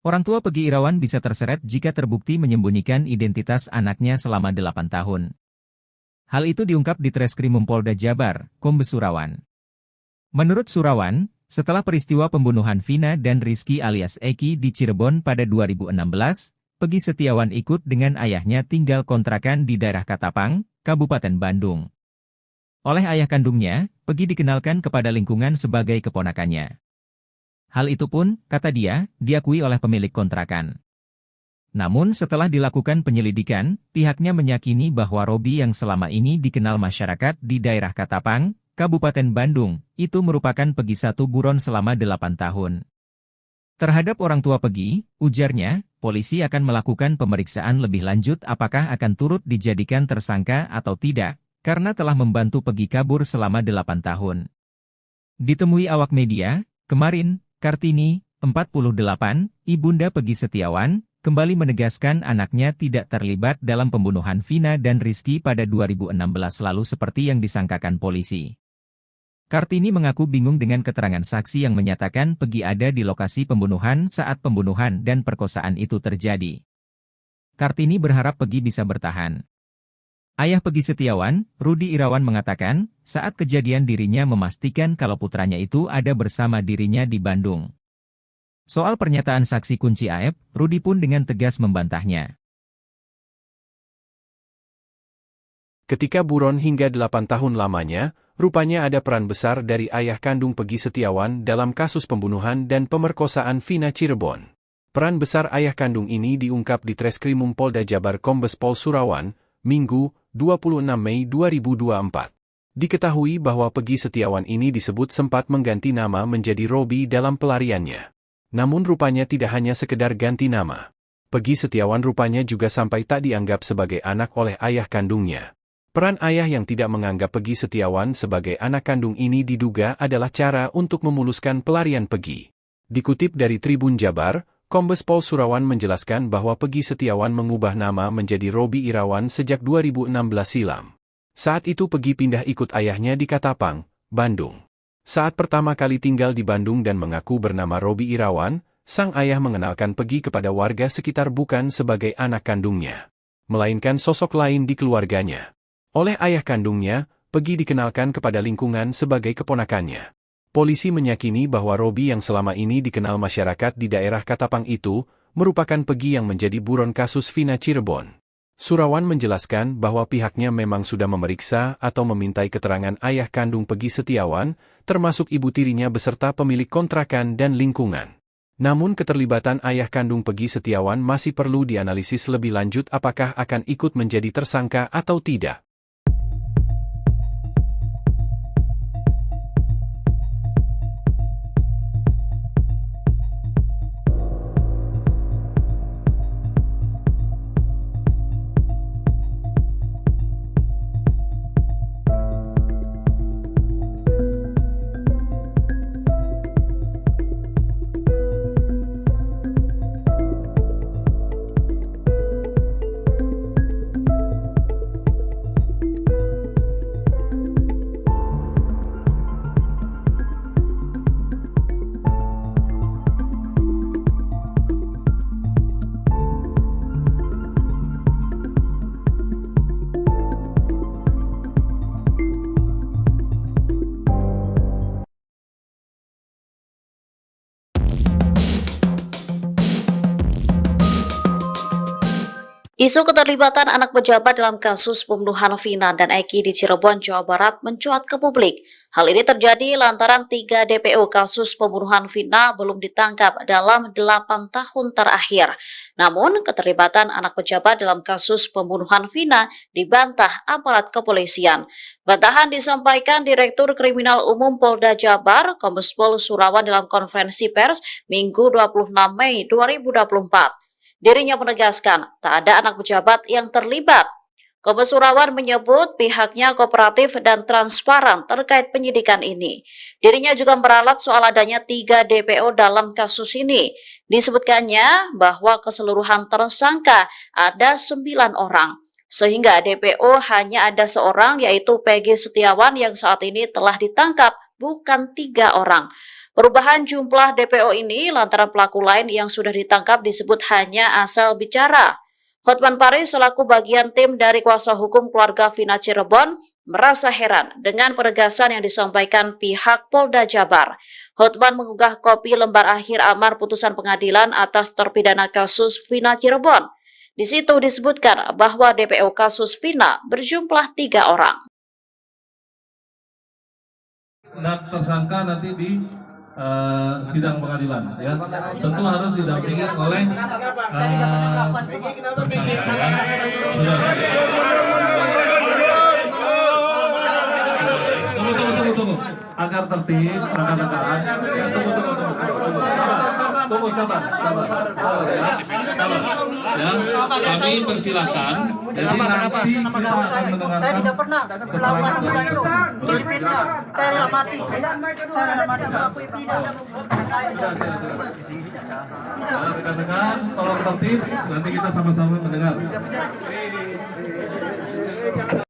Orang tua Peggy Irawan bisa terseret jika terbukti menyembunyikan identitas anaknya selama 8 tahun. Hal itu diungkap di Treskrimum Polda Jabar, Kombes Surawan. Menurut Surawan, setelah peristiwa pembunuhan Vina dan Rizky alias Eki di Cirebon pada 2016, Peggy Setiawan ikut dengan ayahnya tinggal kontrakan di daerah Katapang, Kabupaten Bandung. Oleh ayah kandungnya, Peggy dikenalkan kepada lingkungan sebagai keponakannya. Hal itu pun, kata dia, diakui oleh pemilik kontrakan. Namun setelah dilakukan penyelidikan, pihaknya meyakini bahwa Robi yang selama ini dikenal masyarakat di daerah Katapang, Kabupaten Bandung, itu merupakan Peggy satu buron selama 8 tahun. Terhadap orang tua Peggy, ujarnya, polisi akan melakukan pemeriksaan lebih lanjut apakah akan turut dijadikan tersangka atau tidak, karena telah membantu Peggy kabur selama 8 tahun. Ditemui awak media, kemarin, Kartini, 48, ibunda Peggy Setiawan, kembali menegaskan anaknya tidak terlibat dalam pembunuhan Vina dan Rizky pada 2016 lalu seperti yang disangkakan polisi. Kartini mengaku bingung dengan keterangan saksi yang menyatakan Peggy ada di lokasi pembunuhan saat pembunuhan dan perkosaan itu terjadi. Kartini berharap Peggy bisa bertahan. Ayah Peggy Setiawan, Rudi Irawan mengatakan, saat kejadian dirinya memastikan kalau putranya itu ada bersama dirinya di Bandung. Soal pernyataan saksi kunci Aep, Rudi pun dengan tegas membantahnya. Ketika buron hingga 8 tahun lamanya, rupanya ada peran besar dari ayah kandung Peggy Setiawan dalam kasus pembunuhan dan pemerkosaan Vina Cirebon. Peran besar ayah kandung ini diungkap di Treskrimum Polda Jabar Kombes Pol Surawan, Minggu, 26 Mei 2024. Diketahui bahwa Peggy Setiawan ini disebut sempat mengganti nama menjadi Robi dalam pelariannya. Namun rupanya tidak hanya sekedar ganti nama. Peggy Setiawan rupanya juga sampai tak dianggap sebagai anak oleh ayah kandungnya. Peran ayah yang tidak menganggap Peggy Setiawan sebagai anak kandung ini diduga adalah cara untuk memuluskan pelarian Peggy. Dikutip dari Tribun Jabar, Kombes Pol Surawan menjelaskan bahwa Peggy Setiawan mengubah nama menjadi Robi Irawan sejak 2016 silam. Saat itu Peggy pindah ikut ayahnya di Katapang, Bandung. Saat pertama kali tinggal di Bandung dan mengaku bernama Robi Irawan, sang ayah mengenalkan Peggy kepada warga sekitar bukan sebagai anak kandungnya, melainkan sosok lain di keluarganya. Oleh ayah kandungnya, Peggy dikenalkan kepada lingkungan sebagai keponakannya. Polisi meyakini bahwa Robi yang selama ini dikenal masyarakat di daerah Katapang itu, merupakan Peggy yang menjadi buron kasus Vina Cirebon. Surawan menjelaskan bahwa pihaknya memang sudah memeriksa atau memintai keterangan ayah kandung Peggy Setiawan, termasuk ibu tirinya beserta pemilik kontrakan dan lingkungan. Namun keterlibatan ayah kandung Peggy Setiawan masih perlu dianalisis lebih lanjut apakah akan ikut menjadi tersangka atau tidak. Isu keterlibatan anak pejabat dalam kasus pembunuhan Vina dan Eki di Cirebon, Jawa Barat mencuat ke publik. Hal ini terjadi lantaran 3 DPO kasus pembunuhan Vina belum ditangkap dalam 8 tahun terakhir. Namun, keterlibatan anak pejabat dalam kasus pembunuhan Vina dibantah aparat kepolisian. Bantahan disampaikan Direktur Kriminal Umum Polda Jabar, Kombes Pol Surawan dalam konferensi pers Minggu 26 Mei 2024. Dirinya menegaskan tak ada anak pejabat yang terlibat. Kombes Surawan menyebut pihaknya kooperatif dan transparan terkait penyidikan ini. Dirinya juga meralat soal adanya 3 DPO dalam kasus ini. Disebutkannya bahwa keseluruhan tersangka ada 9 orang. Sehingga DPO hanya ada seorang yaitu Peggy Setiawan yang saat ini telah ditangkap, bukan 3 orang. Perubahan jumlah DPO ini lantaran pelaku lain yang sudah ditangkap disebut hanya asal bicara. Hotman Paris selaku bagian tim dari kuasa hukum keluarga Vina Cirebon merasa heran dengan penegasan yang disampaikan pihak Polda Jabar. Hotman mengunggah kopi lembar akhir amar putusan pengadilan atas terpidana kasus Vina Cirebon. Di situ disebutkan bahwa DPO kasus Vina berjumlah 3 orang. Dan tersangka nanti di sidang pengadilan, ya tentu harus didampingi oleh tersangka, ya. Sudah. Tunggu. Agar tertib, rekan-rekan. Ya, tunggu, sabar. Ya, kami persilahkan. Jadi nanti kita akan mendengarkan. Saya tidak pernah melakukan hal itu. Terus fitnah. Saya rela mati. Rekan-rekan, tolong tertib. Nanti kita sama-sama mendengar.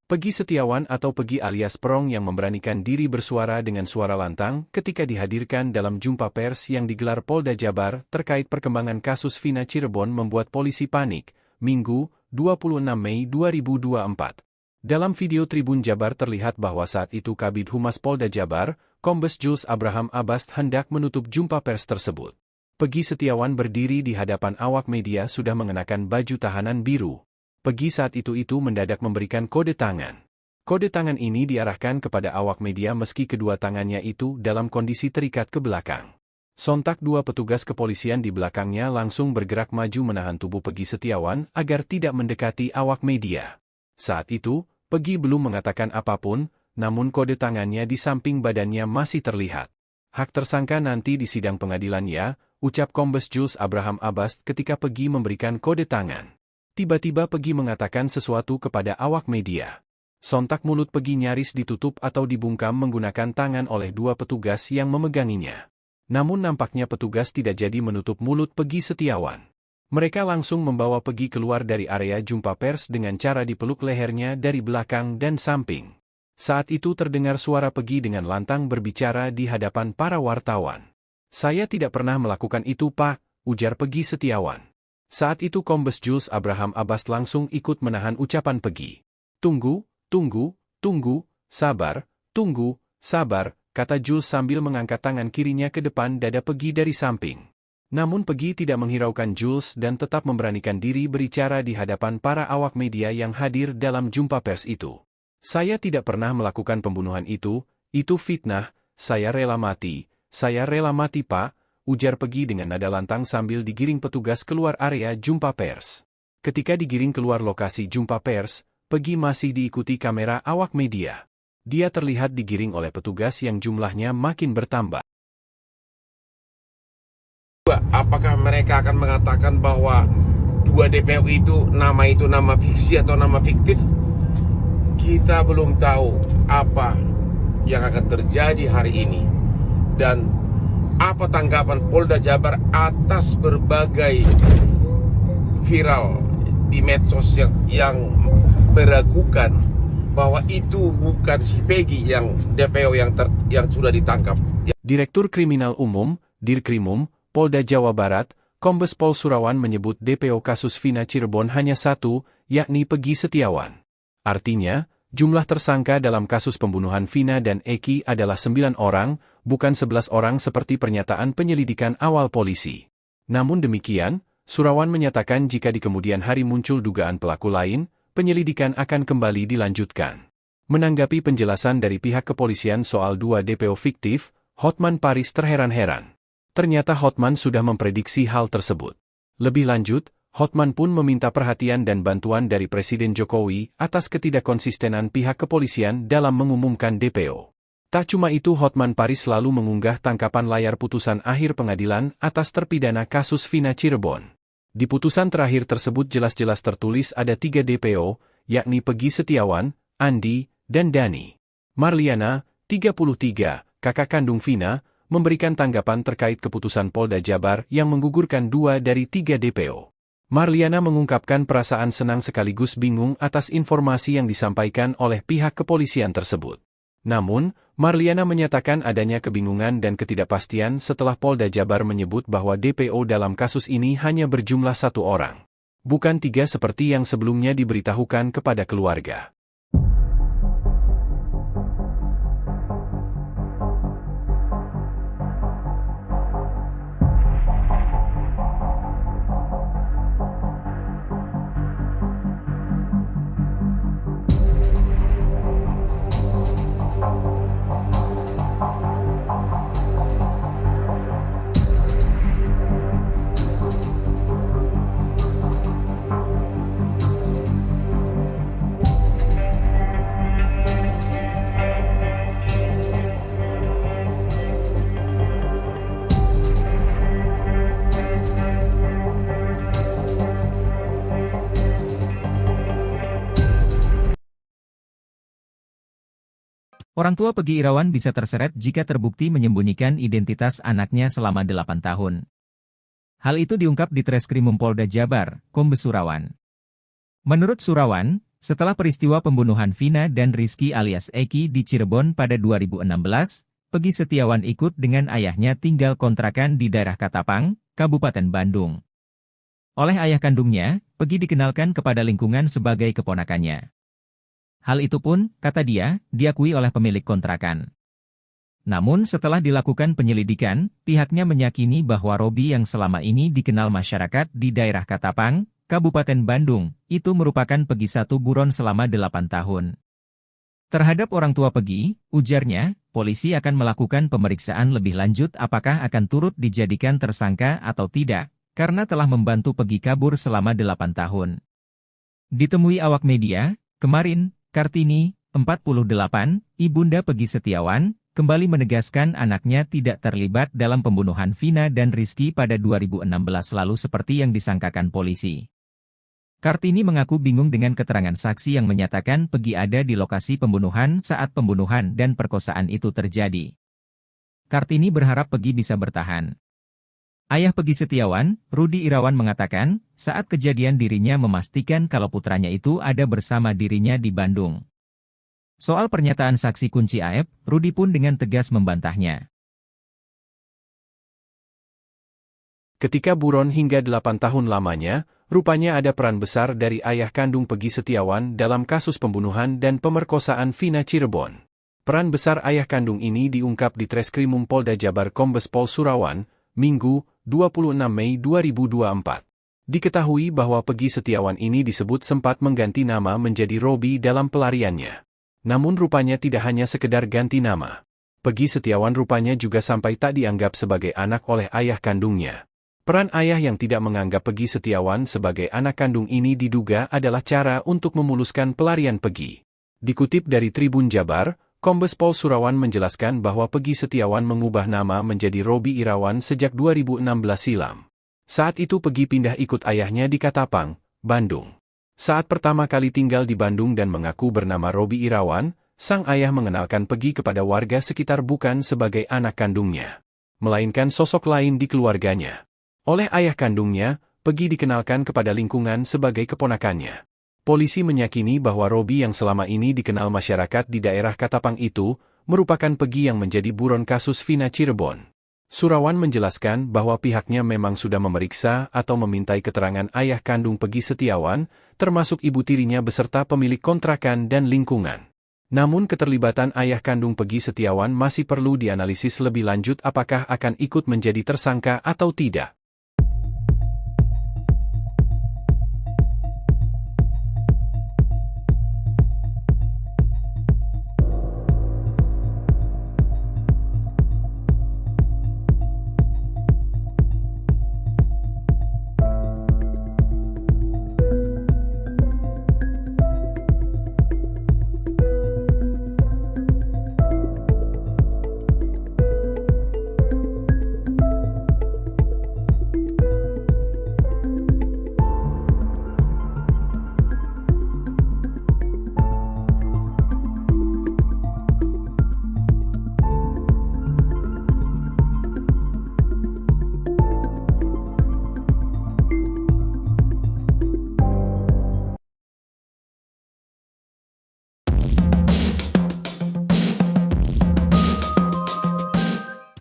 Peggy Setiawan atau Peggy alias Perong yang memberanikan diri bersuara dengan suara lantang ketika dihadirkan dalam jumpa pers yang digelar Polda Jabar terkait perkembangan kasus Vina Cirebon membuat polisi panik, Minggu, 26 Mei 2024. Dalam video Tribun Jabar terlihat bahwa saat itu Kabid Humas Polda Jabar, Kombes Jules Abraham Abbas hendak menutup jumpa pers tersebut. Peggy Setiawan berdiri di hadapan awak media sudah mengenakan baju tahanan biru. Peggy saat itu mendadak memberikan kode tangan. Kode tangan ini diarahkan kepada awak media meski kedua tangannya itu dalam kondisi terikat ke belakang. Sontak 2 petugas kepolisian di belakangnya langsung bergerak maju menahan tubuh Peggy Setiawan agar tidak mendekati awak media. Saat itu, Peggy belum mengatakan apapun, namun kode tangannya di samping badannya masih terlihat. Hak tersangka nanti di sidang pengadilan ya, ucap Kombes Jules Abraham Abbas ketika Peggy memberikan kode tangan. Tiba-tiba Peggy mengatakan sesuatu kepada awak media. Sontak mulut Peggy nyaris ditutup atau dibungkam menggunakan tangan oleh 2 petugas yang memeganginya. Namun nampaknya petugas tidak jadi menutup mulut Peggy Setiawan. Mereka langsung membawa Peggy keluar dari area jumpa pers dengan cara dipeluk lehernya dari belakang dan samping. Saat itu terdengar suara Peggy dengan lantang berbicara di hadapan para wartawan. "Saya tidak pernah melakukan itu, Pak," ujar Peggy Setiawan. Saat itu Kombes Jules Abraham Abbas langsung ikut menahan ucapan Peggy. Tunggu, sabar, kata Jules sambil mengangkat tangan kirinya ke depan dada Peggy dari samping. Namun Peggy tidak menghiraukan Jules dan tetap memberanikan diri berbicara di hadapan para awak media yang hadir dalam jumpa pers itu. "Saya tidak pernah melakukan pembunuhan itu fitnah, saya rela mati, Pak," ujar Peggy dengan nada lantang sambil digiring petugas keluar area jumpa pers. Ketika digiring keluar lokasi jumpa pers, Peggy masih diikuti kamera awak media. Dia terlihat digiring oleh petugas yang jumlahnya makin bertambah. Apakah mereka akan mengatakan bahwa 2 DPO itu nama fiksi atau nama fiktif? Kita belum tahu apa yang akan terjadi hari ini. Dan apa tanggapan Polda Jabar atas berbagai viral di medsos yang meragukan bahwa itu bukan si Peggy yang DPO yang sudah ditangkap. Direktur Kriminal Umum, Dirkrimum, Polda Jawa Barat, Kombes Pol Surawan menyebut DPO kasus Vina Cirebon hanya 1, yakni Peggy Setiawan. Artinya, jumlah tersangka dalam kasus pembunuhan Vina dan Eki adalah 9 orang, bukan 11 orang seperti pernyataan penyelidikan awal polisi. Namun demikian, Surawan menyatakan jika di kemudian hari muncul dugaan pelaku lain, penyelidikan akan kembali dilanjutkan. Menanggapi penjelasan dari pihak kepolisian soal 2 DPO fiktif, Hotman Paris terheran-heran. Ternyata Hotman sudah memprediksi hal tersebut. Lebih lanjut, Hotman pun meminta perhatian dan bantuan dari Presiden Jokowi atas ketidakkonsistenan pihak kepolisian dalam mengumumkan DPO. Tak cuma itu, Hotman Paris selalu mengunggah tangkapan layar putusan akhir pengadilan atas terpidana kasus Vina Cirebon. Di putusan terakhir tersebut jelas-jelas tertulis ada 3 DPO, yakni Peggy Setiawan, Andi, dan Dani. Marliana, 33, kakak kandung Vina, memberikan tanggapan terkait keputusan Polda Jabar yang menggugurkan 2 dari 3 DPO. Marliana mengungkapkan perasaan senang sekaligus bingung atas informasi yang disampaikan oleh pihak kepolisian tersebut. Namun, Marliana menyatakan adanya kebingungan dan ketidakpastian setelah Polda Jabar menyebut bahwa DPO dalam kasus ini hanya berjumlah 1 orang. Bukan 3 seperti yang sebelumnya diberitahukan kepada keluarga. Orang tua Peggy Irawan bisa terseret jika terbukti menyembunyikan identitas anaknya selama 8 tahun. Hal itu diungkap di Treskrimum Polda Jabar, Kombes Surawan. Menurut Surawan, setelah peristiwa pembunuhan Vina dan Rizky alias Eki di Cirebon pada 2016, Peggy Setiawan ikut dengan ayahnya tinggal kontrakan di daerah Katapang, Kabupaten Bandung. Oleh ayah kandungnya, Peggy dikenalkan kepada lingkungan sebagai keponakannya. Hal itu pun, kata dia, diakui oleh pemilik kontrakan. Namun setelah dilakukan penyelidikan, pihaknya meyakini bahwa Robi yang selama ini dikenal masyarakat di daerah Katapang, Kabupaten Bandung, itu merupakan Peggy satu buron selama 8 tahun. Terhadap orang tua Peggy, ujarnya, polisi akan melakukan pemeriksaan lebih lanjut apakah akan turut dijadikan tersangka atau tidak, karena telah membantu Peggy kabur selama 8 tahun. Ditemui awak media, kemarin, Kartini, 48, ibunda Peggy Setiawan, kembali menegaskan anaknya tidak terlibat dalam pembunuhan Vina dan Rizky pada 2016 lalu seperti yang disangkakan polisi. Kartini mengaku bingung dengan keterangan saksi yang menyatakan Peggy ada di lokasi pembunuhan saat pembunuhan dan perkosaan itu terjadi. Kartini berharap Peggy bisa bertahan. Ayah Peggy Setiawan, Rudi Irawan mengatakan, saat kejadian dirinya memastikan kalau putranya itu ada bersama dirinya di Bandung. Soal pernyataan saksi kunci AF, Rudi pun dengan tegas membantahnya. Ketika buron hingga 8 tahun lamanya, rupanya ada peran besar dari ayah kandung Peggy Setiawan dalam kasus pembunuhan dan pemerkosaan Vina Cirebon. Peran besar ayah kandung ini diungkap di Treskrimum Polda Jabar Kombes Pol Surawan, Minggu, 26 Mei 2024. Diketahui bahwa Peggy Setiawan ini disebut sempat mengganti nama menjadi Robi dalam pelariannya. Namun rupanya tidak hanya sekedar ganti nama. Peggy Setiawan rupanya juga sampai tak dianggap sebagai anak oleh ayah kandungnya. Peran ayah yang tidak menganggap Peggy Setiawan sebagai anak kandung ini diduga adalah cara untuk memuluskan pelarian Peggy. Dikutip dari Tribun Jabar, Kombes Pol Surawan menjelaskan bahwa Peggy Setiawan mengubah nama menjadi Robi Irawan sejak 2016 silam. Saat itu Peggy pindah ikut ayahnya di Katapang, Bandung. Saat pertama kali tinggal di Bandung dan mengaku bernama Robi Irawan, sang ayah mengenalkan Peggy kepada warga sekitar bukan sebagai anak kandungnya, melainkan sosok lain di keluarganya. Oleh ayah kandungnya, Peggy dikenalkan kepada lingkungan sebagai keponakannya. Polisi meyakini bahwa Robi yang selama ini dikenal masyarakat di daerah Katapang itu, merupakan Peggy yang menjadi buron kasus Vina Cirebon. Surawan menjelaskan bahwa pihaknya memang sudah memeriksa atau memintai keterangan ayah kandung Peggy Setiawan, termasuk ibu tirinya beserta pemilik kontrakan dan lingkungan. Namun keterlibatan ayah kandung Peggy Setiawan masih perlu dianalisis lebih lanjut apakah akan ikut menjadi tersangka atau tidak.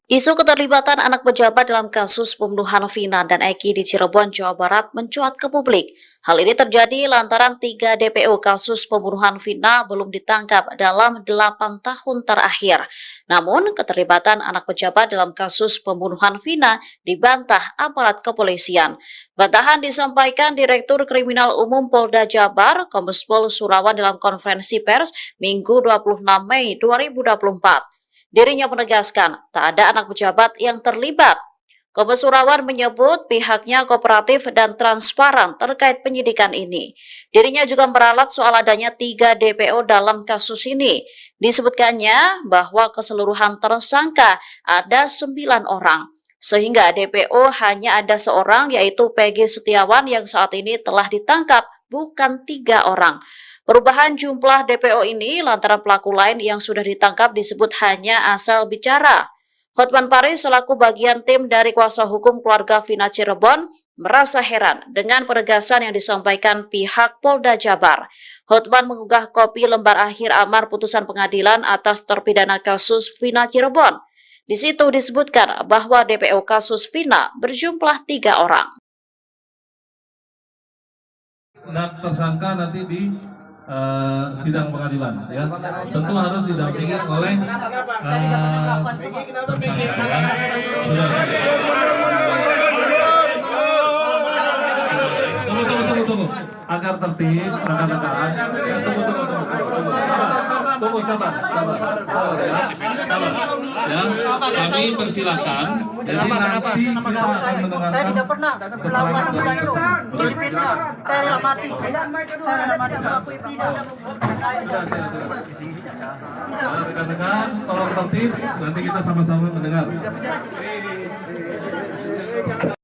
Isu keterlibatan anak pejabat dalam kasus pembunuhan Vina dan Eki di Cirebon, Jawa Barat mencuat ke publik. Hal ini terjadi lantaran 3 DPO kasus pembunuhan Vina belum ditangkap dalam 8 tahun terakhir. Namun, keterlibatan anak pejabat dalam kasus pembunuhan Vina dibantah aparat kepolisian. Bantahan disampaikan Direktur Kriminal Umum Polda Jabar, Kombes Pol Surawan dalam konferensi pers Minggu 26 Mei 2024. Dirinya menegaskan tak ada anak pejabat yang terlibat. Kombes Surawan menyebut pihaknya kooperatif dan transparan terkait penyidikan ini. Dirinya juga meralat soal adanya 3 DPO dalam kasus ini. Disebutkannya bahwa keseluruhan tersangka ada 9 orang. Sehingga DPO hanya ada seorang yaitu Peggy Setiawan yang saat ini telah ditangkap, bukan 3 orang. Perubahan jumlah DPO ini lantaran pelaku lain yang sudah ditangkap disebut hanya asal bicara. Hotman Paris selaku bagian tim dari kuasa hukum keluarga Vina Cirebon merasa heran dengan penegasan yang disampaikan pihak Polda Jabar. Hotman mengunggah kopi lembar akhir amar putusan pengadilan atas terpidana kasus Vina Cirebon. Di situ disebutkan bahwa DPO kasus Vina berjumlah 3 orang. Tersangka nanti di sidang pengadilan, ya tentu harus didampingi oleh tersangka, ya. Sudah. Tunggu. Agar tertib, rekan-rekan. Tunggu, sabar. Ya, kami persilahkan. Jadi nanti kita akan mendengarkan. Saya tidak pernah melakukan hal itu. Terus fitnah. Saya rela mati. Rekan-rekan, tolong tertib. Nanti kita sama-sama mendengar.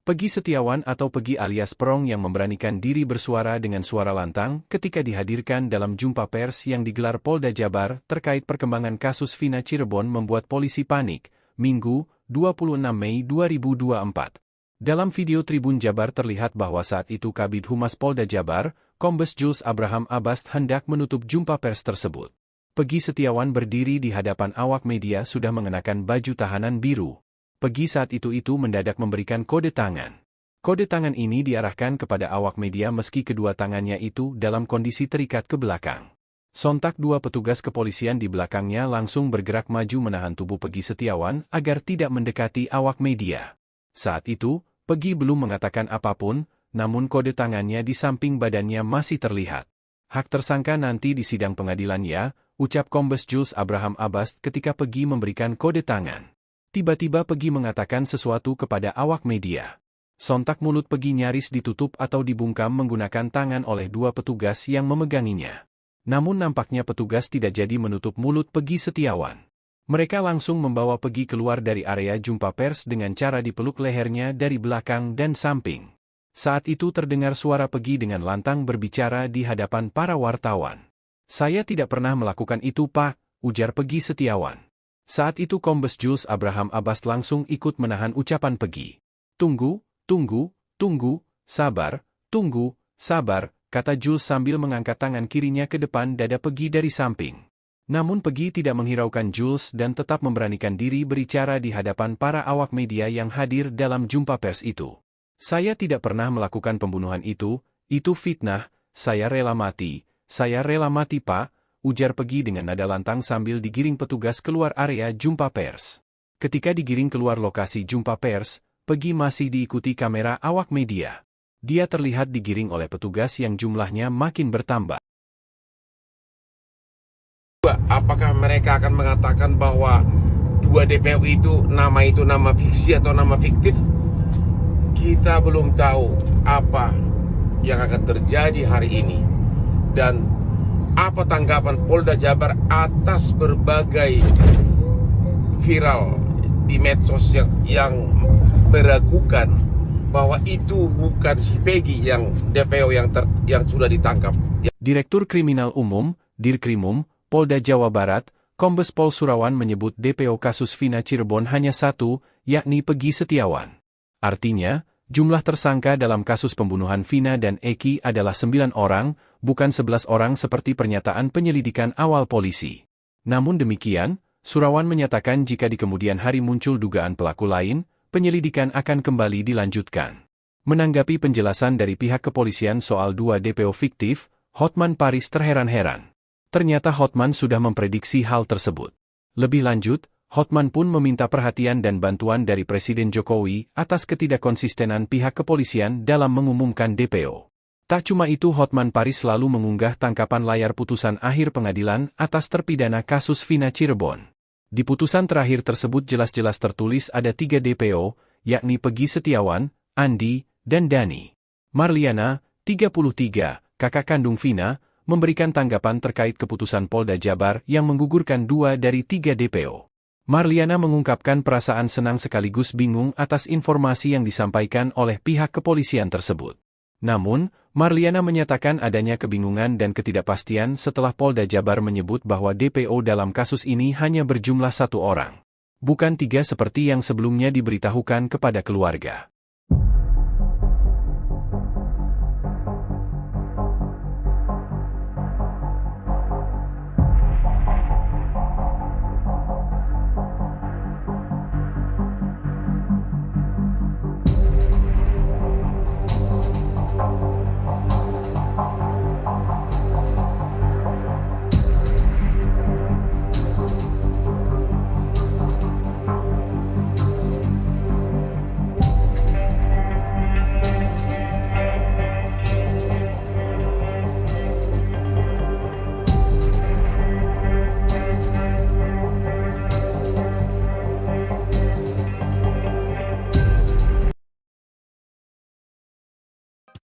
Peggy Setiawan atau Peggy alias Perong yang memberanikan diri bersuara dengan suara lantang ketika dihadirkan dalam jumpa pers yang digelar Polda Jabar terkait perkembangan kasus Vina Cirebon membuat polisi panik, Minggu, 26 Mei 2024. Dalam video Tribun Jabar terlihat bahwa saat itu Kabid Humas Polda Jabar, Kombes Jules Abraham Abbas hendak menutup jumpa pers tersebut. Peggy Setiawan berdiri di hadapan awak media sudah mengenakan baju tahanan biru. Peggy saat itu mendadak memberikan kode tangan. Kode tangan ini diarahkan kepada awak media meski kedua tangannya itu dalam kondisi terikat ke belakang. Sontak 2 petugas kepolisian di belakangnya langsung bergerak maju menahan tubuh Peggy Setiawan agar tidak mendekati awak media. Saat itu, Peggy belum mengatakan apapun, namun kode tangannya di samping badannya masih terlihat. Hak tersangka nanti di sidang pengadilan ya, ucap Kombes Jules Abraham Abbas ketika Peggy memberikan kode tangan. Tiba-tiba Peggy mengatakan sesuatu kepada awak media. Sontak mulut Peggy nyaris ditutup atau dibungkam menggunakan tangan oleh 2 petugas yang memeganginya. Namun nampaknya petugas tidak jadi menutup mulut Peggy Setiawan. Mereka langsung membawa Peggy keluar dari area jumpa pers dengan cara dipeluk lehernya dari belakang dan samping. Saat itu terdengar suara Peggy dengan lantang berbicara di hadapan para wartawan. "Saya tidak pernah melakukan itu, Pak," ujar Peggy Setiawan. Saat itu Kombes Jules Abraham Abbas langsung ikut menahan ucapan Peggy. Tunggu, sabar, kata Jules sambil mengangkat tangan kirinya ke depan dada Peggy dari samping. Namun Peggy tidak menghiraukan Jules dan tetap memberanikan diri berbicara di hadapan para awak media yang hadir dalam jumpa pers itu. "Saya tidak pernah melakukan pembunuhan itu fitnah, saya rela mati, Pak," ujar Peggy dengan nada lantang sambil digiring petugas keluar area jumpa pers. Ketika digiring keluar lokasi jumpa pers, Peggy masih diikuti kamera awak media. Dia terlihat digiring oleh petugas yang jumlahnya makin bertambah. Apakah mereka akan mengatakan bahwa 2 DPO itu nama fiksi atau nama fiktif? Kita belum tahu apa yang akan terjadi hari ini. Dan apa tanggapan Polda Jabar atas berbagai viral di medsos yang meragukan bahwa itu bukan si Peggy yang DPO yang sudah ditangkap. Direktur Kriminal Umum, Dirkrimum, Polda Jawa Barat, Kombes Pol Surawan menyebut DPO kasus Vina Cirebon hanya 1, yakni Peggy Setiawan. Artinya, jumlah tersangka dalam kasus pembunuhan Vina dan Eki adalah 9 orang, bukan 11 orang seperti pernyataan penyelidikan awal polisi. Namun demikian, Surawan menyatakan jika di kemudian hari muncul dugaan pelaku lain, penyelidikan akan kembali dilanjutkan. Menanggapi penjelasan dari pihak kepolisian soal 2 DPO fiktif, Hotman Paris terheran-heran. Ternyata Hotman sudah memprediksi hal tersebut. Lebih lanjut, Hotman pun meminta perhatian dan bantuan dari Presiden Jokowi atas ketidakkonsistenan pihak kepolisian dalam mengumumkan DPO. Tak cuma itu, Hotman Paris selalu mengunggah tangkapan layar putusan akhir pengadilan atas terpidana kasus Vina Cirebon. Di putusan terakhir tersebut jelas-jelas tertulis ada 3 DPO, yakni Peggy Setiawan, Andi, dan Dani. Marliana, 33, kakak kandung Vina, memberikan tanggapan terkait keputusan Polda Jabar yang menggugurkan 2 dari 3 DPO. Marliana mengungkapkan perasaan senang sekaligus bingung atas informasi yang disampaikan oleh pihak kepolisian tersebut. Namun, Marliana menyatakan adanya kebingungan dan ketidakpastian setelah Polda Jabar menyebut bahwa DPO dalam kasus ini hanya berjumlah 1 orang. Bukan 3 seperti yang sebelumnya diberitahukan kepada keluarga.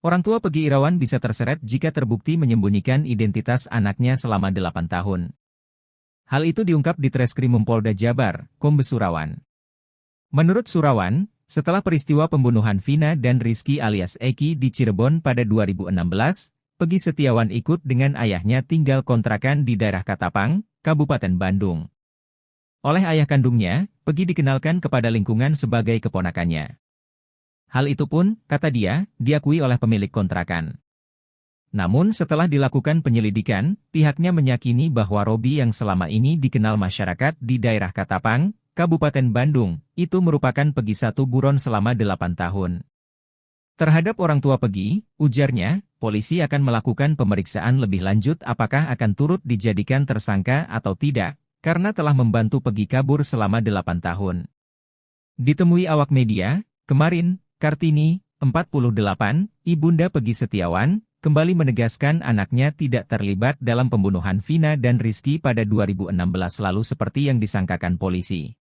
Orang tua Peggy Irawan bisa terseret jika terbukti menyembunyikan identitas anaknya selama 8 tahun. Hal itu diungkap di Treskrimum Polda Jabar, Kombes Surawan. Menurut Surawan, setelah peristiwa pembunuhan Vina dan Rizky alias Eki di Cirebon pada 2016, Peggy Setiawan ikut dengan ayahnya tinggal kontrakan di daerah Katapang, Kabupaten Bandung. Oleh ayah kandungnya, Peggy dikenalkan kepada lingkungan sebagai keponakannya. Hal itu pun, kata dia, diakui oleh pemilik kontrakan. Namun setelah dilakukan penyelidikan, pihaknya meyakini bahwa Robi yang selama ini dikenal masyarakat di daerah Katapang, Kabupaten Bandung, itu merupakan Peggy satu buron selama 8 tahun. Terhadap orang tua Peggy, ujarnya, polisi akan melakukan pemeriksaan lebih lanjut apakah akan turut dijadikan tersangka atau tidak, karena telah membantu Peggy kabur selama 8 tahun. Ditemui awak media, kemarin, Kartini, 48, ibunda Peggy Setiawan, kembali menegaskan anaknya tidak terlibat dalam pembunuhan Vina dan Rizky pada 2016 lalu seperti yang disangkakan polisi.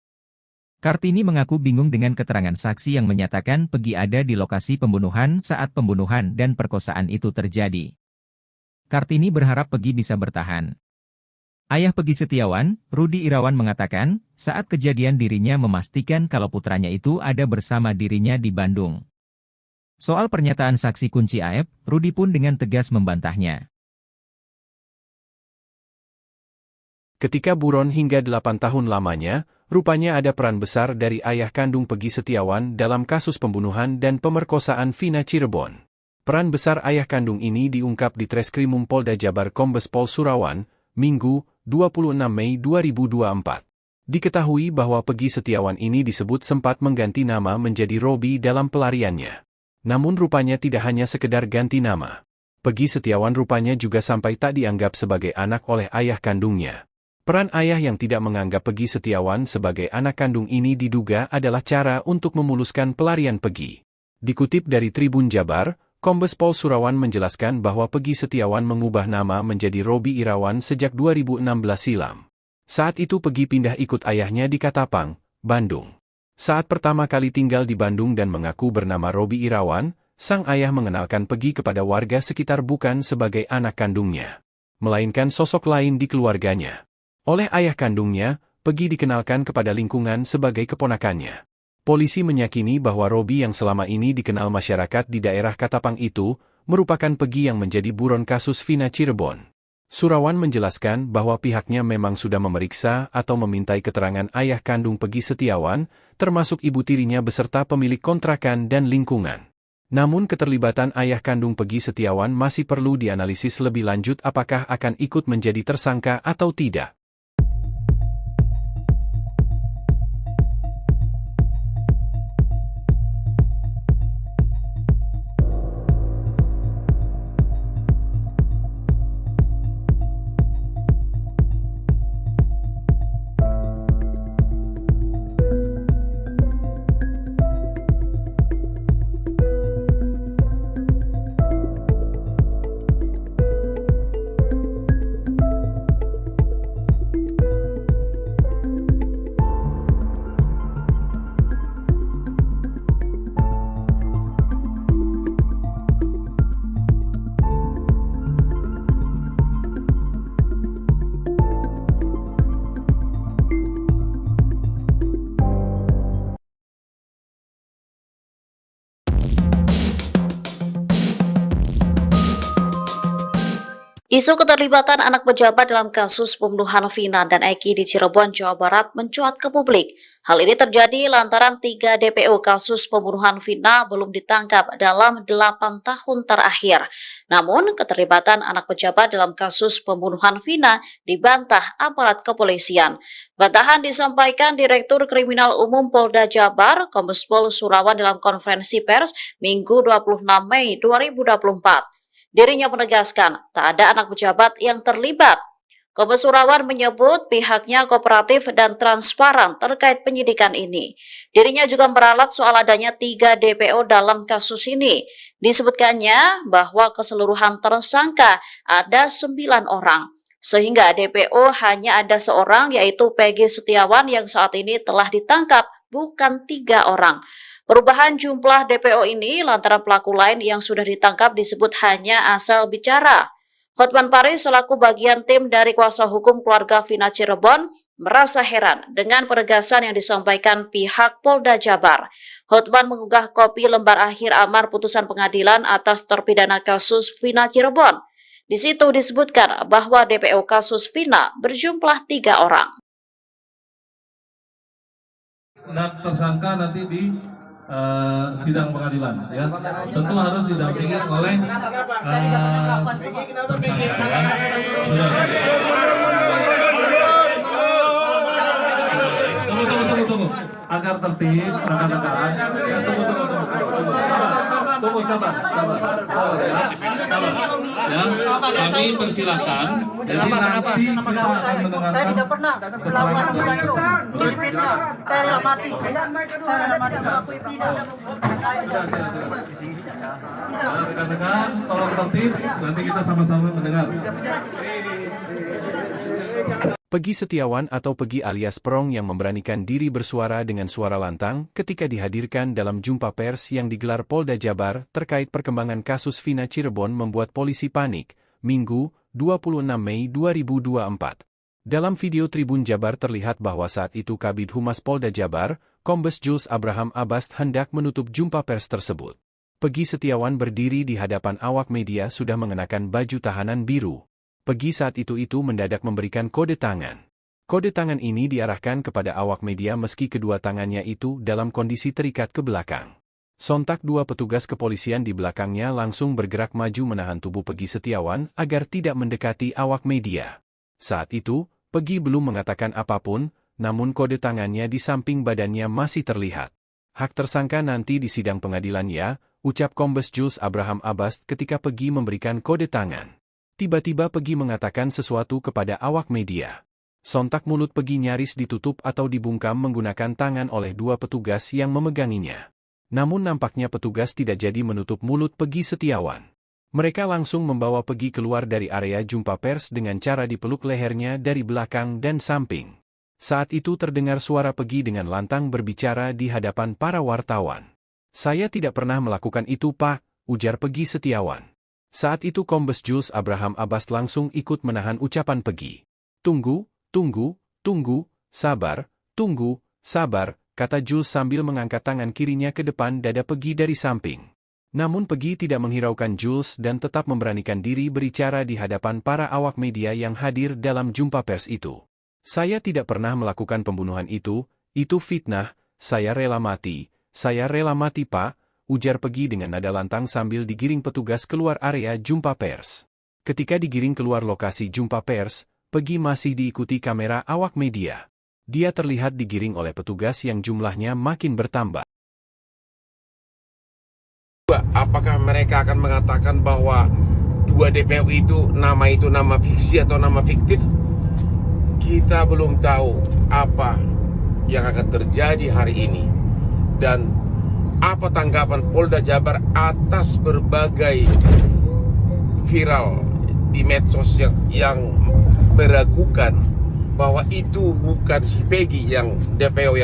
Kartini mengaku bingung dengan keterangan saksi yang menyatakan Peggy ada di lokasi pembunuhan saat pembunuhan dan perkosaan itu terjadi. Kartini berharap Peggy bisa bertahan. Ayah Peggy Setiawan, Rudi Irawan mengatakan, saat kejadian dirinya memastikan kalau putranya itu ada bersama dirinya di Bandung. Soal pernyataan saksi kunci Aep, Rudi pun dengan tegas membantahnya. Ketika buron hingga 8 tahun lamanya, rupanya ada peran besar dari ayah kandung Peggy Setiawan dalam kasus pembunuhan dan pemerkosaan Vina Cirebon. Peran besar ayah kandung ini diungkap di Treskrimum Polda Jabar Kombes Pol Surawan, Minggu, 26 Mei 2024. Diketahui bahwa Peggy Setiawan ini disebut sempat mengganti nama menjadi Robi dalam pelariannya. Namun rupanya tidak hanya sekedar ganti nama. Peggy Setiawan rupanya juga sampai tak dianggap sebagai anak oleh ayah kandungnya. Peran ayah yang tidak menganggap Peggy Setiawan sebagai anak kandung ini diduga adalah cara untuk memuluskan pelarian Peggy. Dikutip dari Tribun Jabar, Kombes Pol Surawan menjelaskan bahwa Peggy Setiawan mengubah nama menjadi Robi Irawan sejak 2016 silam. Saat itu Peggy pindah ikut ayahnya di Katapang, Bandung. Saat pertama kali tinggal di Bandung dan mengaku bernama Robi Irawan, sang ayah mengenalkan Peggy kepada warga sekitar bukan sebagai anak kandungnya, melainkan sosok lain di keluarganya. Oleh ayah kandungnya, Peggy dikenalkan kepada lingkungan sebagai keponakannya. Polisi meyakini bahwa Robi yang selama ini dikenal masyarakat di daerah Katapang itu, merupakan Peggy yang menjadi buron kasus Vina Cirebon. Surawan menjelaskan bahwa pihaknya memang sudah memeriksa atau memintai keterangan ayah kandung Peggy Setiawan, termasuk ibu tirinya beserta pemilik kontrakan dan lingkungan. Namun keterlibatan ayah kandung Peggy Setiawan masih perlu dianalisis lebih lanjut apakah akan ikut menjadi tersangka atau tidak. Isu keterlibatan anak pejabat dalam kasus pembunuhan Vina dan Eki di Cirebon, Jawa Barat mencuat ke publik. Hal ini terjadi lantaran 3 DPO kasus pembunuhan Vina belum ditangkap dalam 8 tahun terakhir. Namun, keterlibatan anak pejabat dalam kasus pembunuhan Vina dibantah aparat kepolisian. Bantahan disampaikan Direktur Kriminal Umum Polda Jabar, Kombes Pol Surawan dalam konferensi pers Minggu 26 Mei 2024. Dirinya menegaskan tak ada anak pejabat yang terlibat. Kombes Surawan menyebut pihaknya kooperatif dan transparan terkait penyidikan ini. Dirinya juga meralat soal adanya 3 DPO dalam kasus ini. Disebutkannya bahwa keseluruhan tersangka ada 9 orang. Sehingga DPO hanya ada seorang yaitu Peggy Setiawan yang saat ini telah ditangkap, bukan 3 orang. Perubahan jumlah DPO ini lantaran pelaku lain yang sudah ditangkap disebut hanya asal bicara. Hotman Paris selaku bagian tim dari kuasa hukum keluarga Vina Cirebon merasa heran dengan penegasan yang disampaikan pihak Polda Jabar. Hotman mengunggah kopi lembar akhir amar putusan pengadilan atas terpidana kasus Vina Cirebon. Di situ disebutkan bahwa DPO kasus Vina berjumlah 3 orang. Tersangka nanti di sidang pengadilan, ya tentu harus didampingi oleh tersangka, ya. Sudah. Tunggu. Agar tertib, rekan-rekan. Ya, tunggu, sabar. Ya, kami persilahkan. Jadi nanti kita akan mendengarkan. Saya tidak pernah melakukan hubungan itu. Terus fitnah. Saya rela mati. Rekan-rekan, tolong tertib. Nanti kita sama-sama mendengar. Peggy Setiawan atau Peggy alias Perong yang memberanikan diri bersuara dengan suara lantang ketika dihadirkan dalam jumpa pers yang digelar Polda Jabar terkait perkembangan kasus Vina Cirebon membuat polisi panik, Minggu, 26 Mei 2024. Dalam video Tribun Jabar terlihat bahwa saat itu Kabid Humas Polda Jabar, Kombes Jules Abraham Abbas hendak menutup jumpa pers tersebut. Peggy Setiawan berdiri di hadapan awak media sudah mengenakan baju tahanan biru. Peggy saat itu mendadak memberikan kode tangan. Kode tangan ini diarahkan kepada awak media meski kedua tangannya itu dalam kondisi terikat ke belakang. Sontak 2 petugas kepolisian di belakangnya langsung bergerak maju menahan tubuh Peggy Setiawan agar tidak mendekati awak media. Saat itu, Peggy belum mengatakan apapun, namun kode tangannya di samping badannya masih terlihat. Hak tersangka nanti di sidang pengadilan ya, ucap Kombes Jules Abraham Abbas ketika Peggy memberikan kode tangan. Tiba-tiba Peggy mengatakan sesuatu kepada awak media. Sontak mulut Peggy nyaris ditutup atau dibungkam menggunakan tangan oleh 2 petugas yang memeganginya. Namun nampaknya petugas tidak jadi menutup mulut Peggy Setiawan. Mereka langsung membawa Peggy keluar dari area jumpa pers dengan cara dipeluk lehernya dari belakang dan samping. Saat itu terdengar suara Peggy dengan lantang berbicara di hadapan para wartawan. "Saya tidak pernah melakukan itu, Pak," ujar Peggy Setiawan. Saat itu Kombes Jules Abraham Abbas langsung ikut menahan ucapan Peggy. Tunggu, sabar, kata Jules sambil mengangkat tangan kirinya ke depan dada Peggy dari samping. Namun Peggy tidak menghiraukan Jules dan tetap memberanikan diri berbicara di hadapan para awak media yang hadir dalam jumpa pers itu. "Saya tidak pernah melakukan pembunuhan itu fitnah, saya rela mati, Pak," ujar Peggy dengan nada lantang sambil digiring petugas keluar area jumpa pers. Ketika digiring keluar lokasi jumpa pers, Peggy masih diikuti kamera awak media. Dia terlihat digiring oleh petugas yang jumlahnya makin bertambah. Apakah mereka akan mengatakan bahwa 2 DPO itu nama fiksi atau nama fiktif? Kita belum tahu apa yang akan terjadi hari ini. Dan apa tanggapan Polda Jabar atas berbagai viral di medsos yang meragukan bahwa itu bukan si Peggy yang DPO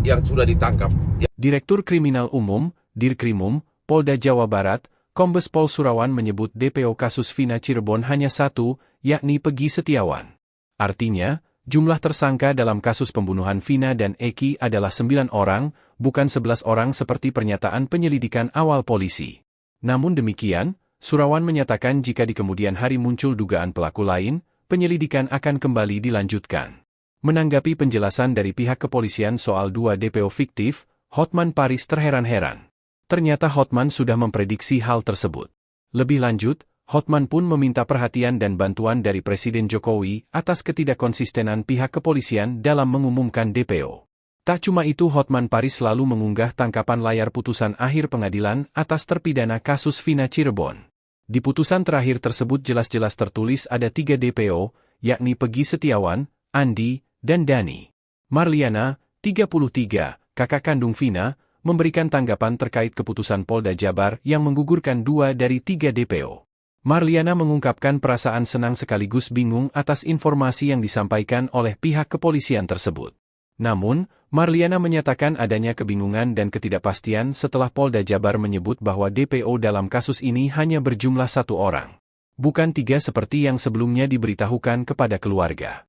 yang sudah ditangkap. Direktur Kriminal Umum, Dirkrimum, Polda Jawa Barat, Kombes Pol Surawan menyebut DPO kasus Vina Cirebon hanya 1, yakni Peggy Setiawan. Artinya, jumlah tersangka dalam kasus pembunuhan Vina dan Eki adalah 9 orang, bukan 11 orang seperti pernyataan penyelidikan awal polisi. Namun demikian, Surawan menyatakan jika di kemudian hari muncul dugaan pelaku lain, penyelidikan akan kembali dilanjutkan. Menanggapi penjelasan dari pihak kepolisian soal 2 DPO fiktif, Hotman Paris terheran-heran. Ternyata Hotman sudah memprediksi hal tersebut. Lebih lanjut, Hotman pun meminta perhatian dan bantuan dari Presiden Jokowi atas ketidakkonsistenan pihak kepolisian dalam mengumumkan DPO. Tak cuma itu, Hotman Paris selalu mengunggah tangkapan layar putusan akhir pengadilan atas terpidana kasus Vina Cirebon. Di putusan terakhir tersebut jelas-jelas tertulis ada 3 DPO, yakni Peggy Setiawan, Andi, dan Dani. Marliana, 33, kakak kandung Vina, memberikan tanggapan terkait keputusan Polda Jabar yang menggugurkan 2 dari 3 DPO. Marliana mengungkapkan perasaan senang sekaligus bingung atas informasi yang disampaikan oleh pihak kepolisian tersebut. Namun, Marliana menyatakan adanya kebingungan dan ketidakpastian setelah Polda Jabar menyebut bahwa DPO dalam kasus ini hanya berjumlah 1 orang. Bukan 3 seperti yang sebelumnya diberitahukan kepada keluarga.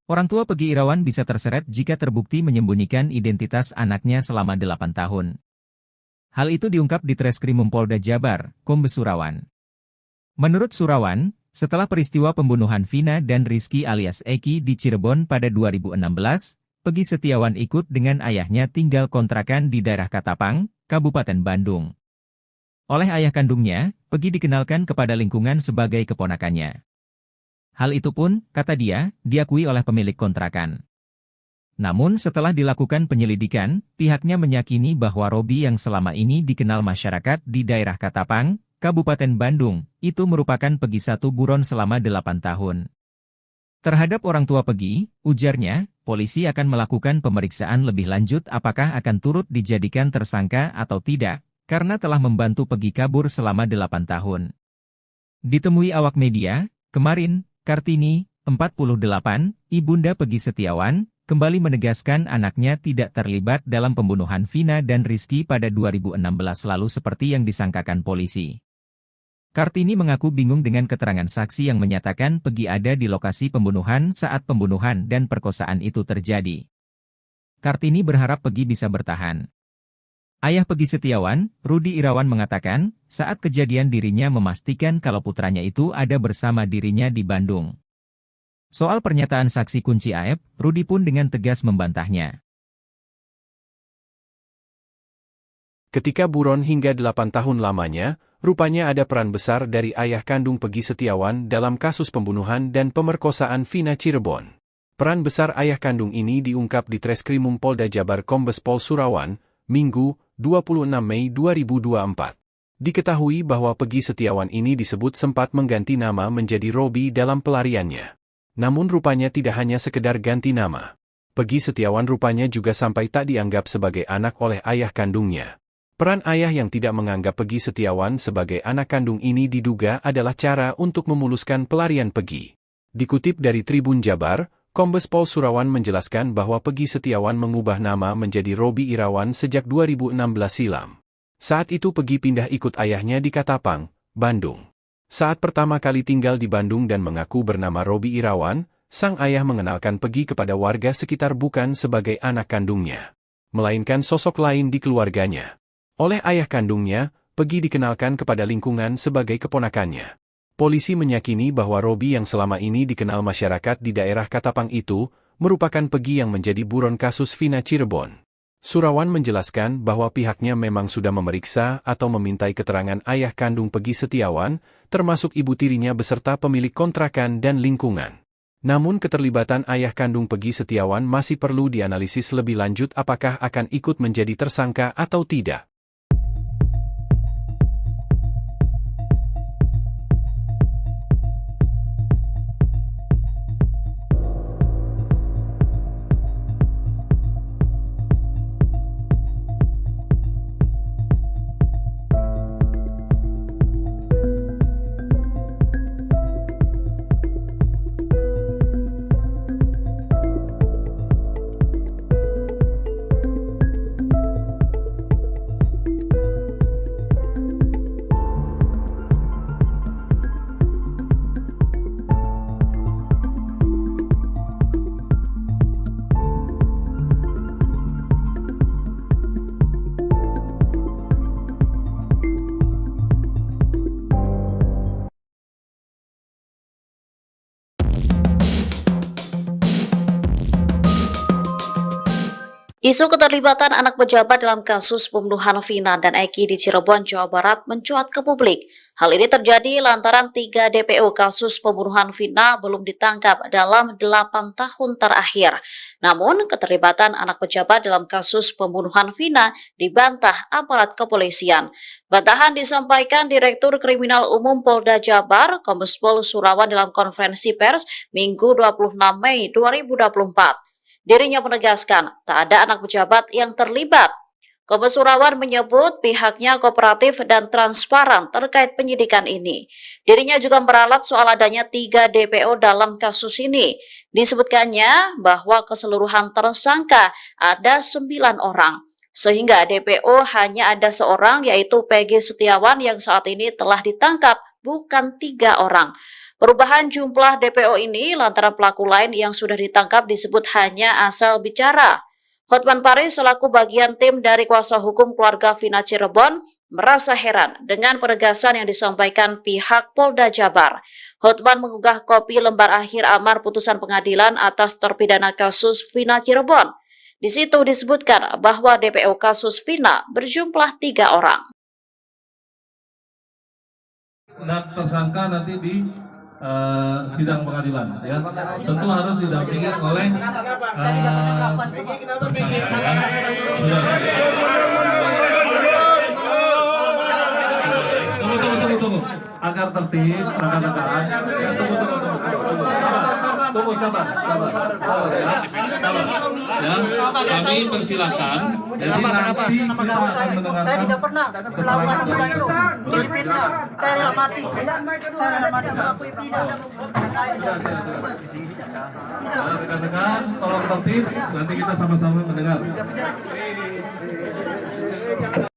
Orang tua Peggy Irawan bisa terseret jika terbukti menyembunyikan identitas anaknya selama 8 tahun. Hal itu diungkap di Treskrimum Polda Jabar, Kombes Surawan. Menurut Surawan, setelah peristiwa pembunuhan Vina dan Rizky alias Eki di Cirebon pada 2016, Peggy Setiawan ikut dengan ayahnya tinggal kontrakan di daerah Katapang, Kabupaten Bandung. Oleh ayah kandungnya, Peggy dikenalkan kepada lingkungan sebagai keponakannya. Hal itu pun, kata dia, diakui oleh pemilik kontrakan. Namun setelah dilakukan penyelidikan, pihaknya meyakini bahwa Robi yang selama ini dikenal masyarakat di daerah Katapang, Kabupaten Bandung, itu merupakan Peggy satu buron selama 8 tahun. Terhadap orang tua Peggy, ujarnya, polisi akan melakukan pemeriksaan lebih lanjut apakah akan turut dijadikan tersangka atau tidak, karena telah membantu Peggy kabur selama 8 tahun. Ditemui awak media, kemarin, Kartini, 48, ibunda Peggy Setiawan, kembali menegaskan anaknya tidak terlibat dalam pembunuhan Vina dan Rizky pada 2016 lalu seperti yang disangkakan polisi. Kartini mengaku bingung dengan keterangan saksi yang menyatakan Peggy ada di lokasi pembunuhan saat pembunuhan dan perkosaan itu terjadi. Kartini berharap Peggy bisa bertahan. Ayah Peggy Setiawan, Rudi Irawan mengatakan, saat kejadian dirinya memastikan kalau putranya itu ada bersama dirinya di Bandung. Soal pernyataan saksi kunci Aep, Rudi pun dengan tegas membantahnya. Ketika buron hingga 8 tahun lamanya, rupanya ada peran besar dari ayah kandung Peggy Setiawan dalam kasus pembunuhan dan pemerkosaan Vina Cirebon. Peran besar ayah kandung ini diungkap di Treskrimum Polda Jabar Kombes Pol Surawan, Minggu, 26 Mei 2024. Diketahui bahwa Peggy Setiawan ini disebut sempat mengganti nama menjadi Robi dalam pelariannya. Namun rupanya tidak hanya sekedar ganti nama. Peggy Setiawan rupanya juga sampai tak dianggap sebagai anak oleh ayah kandungnya. Peran ayah yang tidak menganggap Peggy Setiawan sebagai anak kandung ini diduga adalah cara untuk memuluskan pelarian Peggy. Dikutip dari Tribun Jabar, Kombes Pol Surawan menjelaskan bahwa Peggy Setiawan mengubah nama menjadi Robi Irawan sejak 2016 silam. Saat itu Peggy pindah ikut ayahnya di Katapang, Bandung. Saat pertama kali tinggal di Bandung dan mengaku bernama Robi Irawan, sang ayah mengenalkan Peggy kepada warga sekitar bukan sebagai anak kandungnya, melainkan sosok lain di keluarganya. Oleh ayah kandungnya, Peggy dikenalkan kepada lingkungan sebagai keponakannya. Polisi meyakini bahwa Robi yang selama ini dikenal masyarakat di daerah Katapang itu, merupakan Peggy yang menjadi buron kasus Vina Cirebon. Surawan menjelaskan bahwa pihaknya memang sudah memeriksa atau memintai keterangan ayah kandung Peggy Setiawan, termasuk ibu tirinya beserta pemilik kontrakan dan lingkungan. Namun keterlibatan ayah kandung Peggy Setiawan masih perlu dianalisis lebih lanjut apakah akan ikut menjadi tersangka atau tidak. Isu keterlibatan anak pejabat dalam kasus pembunuhan Vina dan Eki di Cirebon, Jawa Barat mencuat ke publik. Hal ini terjadi lantaran 3 DPO kasus pembunuhan Vina belum ditangkap dalam 8 tahun terakhir. Namun, keterlibatan anak pejabat dalam kasus pembunuhan Vina dibantah aparat kepolisian. Bantahan disampaikan Direktur Kriminal Umum Polda Jabar, Kombes Pol Surawan dalam konferensi pers Minggu 26 Mei 2024. Dirinya menegaskan tak ada anak pejabat yang terlibat. Kombes Surawan menyebut pihaknya kooperatif dan transparan terkait penyidikan ini. Dirinya juga meralat soal adanya 3 DPO dalam kasus ini. Disebutkannya bahwa keseluruhan tersangka ada 9 orang. Sehingga DPO hanya ada seorang yaitu Peggy Setiawan yang saat ini telah ditangkap, bukan 3 orang. Perubahan jumlah DPO ini lantaran pelaku lain yang sudah ditangkap disebut hanya asal bicara. Hotman Paris selaku bagian tim dari kuasa hukum keluarga Vina Cirebon merasa heran dengan penegasan yang disampaikan pihak Polda Jabar. Hotman mengunggah kopi lembar akhir amar putusan pengadilan atas terpidana kasus Vina Cirebon. Di situ disebutkan bahwa DPO kasus Vina berjumlah 3 orang. Nah, tersangka nanti di sidang pengadilan, ya tentu harus didampingi oleh tersangka, ya. Sudah. Tunggu. Agar tertib, rekan-rekan. Ya, tunggu, sabar. Ya, kami persilahkan. Jadi nanti kita akan mendengarkan. Saya tidak pernah melakukan apa itu. Terus fitnah. Saya rela mati. Rekan-rekan, tolong tertib. Nanti kita sama-sama mendengar.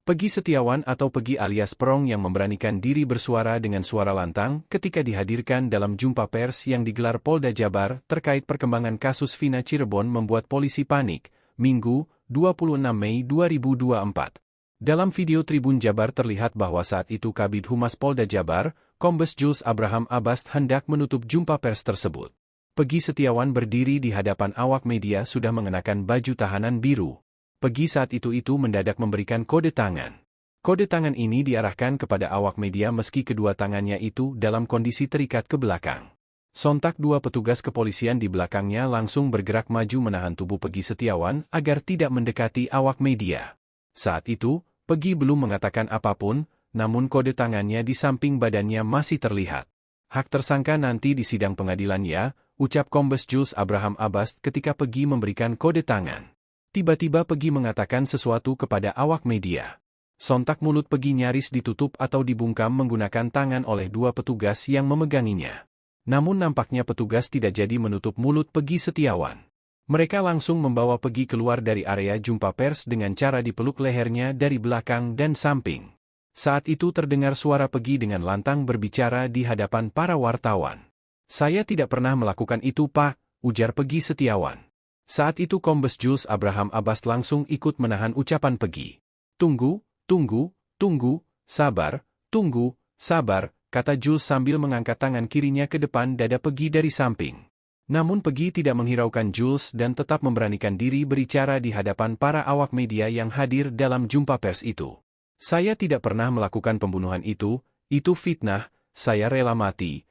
Peggy Setiawan atau Peggy alias Perong yang memberanikan diri bersuara dengan suara lantang ketika dihadirkan dalam jumpa pers yang digelar Polda Jabar terkait perkembangan kasus Vina Cirebon membuat polisi panik, Minggu, 26 Mei 2024. Dalam video Tribun Jabar terlihat bahwa saat itu Kabid Humas Polda Jabar, Kombes Jules Abraham Abbas hendak menutup jumpa pers tersebut. Peggy Setiawan berdiri di hadapan awak media sudah mengenakan baju tahanan biru. Peggy saat itu mendadak memberikan kode tangan. Kode tangan ini diarahkan kepada awak media meski kedua tangannya itu dalam kondisi terikat ke belakang. Sontak 2 petugas kepolisian di belakangnya langsung bergerak maju menahan tubuh Peggy Setiawan agar tidak mendekati awak media. Saat itu, Peggy belum mengatakan apapun, namun kode tangannya di samping badannya masih terlihat. Hak tersangka nanti di sidang pengadilan ya, ucap Kombes Jules Abraham Abbas ketika Peggy memberikan kode tangan. Tiba-tiba Peggy mengatakan sesuatu kepada awak media. Sontak mulut Peggy nyaris ditutup atau dibungkam menggunakan tangan oleh 2 petugas yang memeganginya. Namun nampaknya petugas tidak jadi menutup mulut Peggy Setiawan. Mereka langsung membawa Peggy keluar dari area jumpa pers dengan cara dipeluk lehernya dari belakang dan samping. Saat itu terdengar suara Peggy dengan lantang berbicara di hadapan para wartawan. "Saya tidak pernah melakukan itu, Pak," ujar Peggy Setiawan. Saat itu Kombes Jules Abraham Abbas langsung ikut menahan ucapan Peggy. Tunggu, sabar, kata Jules sambil mengangkat tangan kirinya ke depan dada Peggy dari samping. Namun Peggy tidak menghiraukan Jules dan tetap memberanikan diri berbicara di hadapan para awak media yang hadir dalam jumpa pers itu. "Saya tidak pernah melakukan pembunuhan itu fitnah, saya rela mati,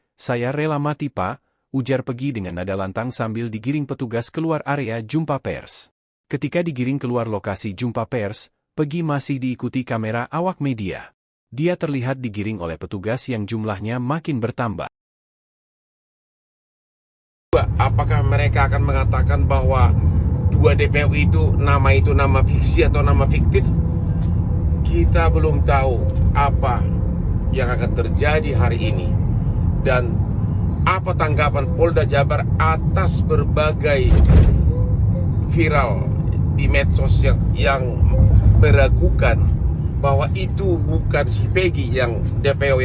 Pak," ujar Peggy dengan nada lantang sambil digiring petugas keluar area jumpa pers. Ketika digiring keluar lokasi jumpa pers, Peggy masih diikuti kamera awak media. Dia terlihat digiring oleh petugas yang jumlahnya makin bertambah. Apakah mereka akan mengatakan bahwa 2 DPO itu nama fiksi atau nama fiktif? Kita belum tahu apa yang akan terjadi hari ini. Dan apa tanggapan Polda Jabar atas berbagai viral di medsos yang meragukan bahwa itu bukan si Peggy yang DPO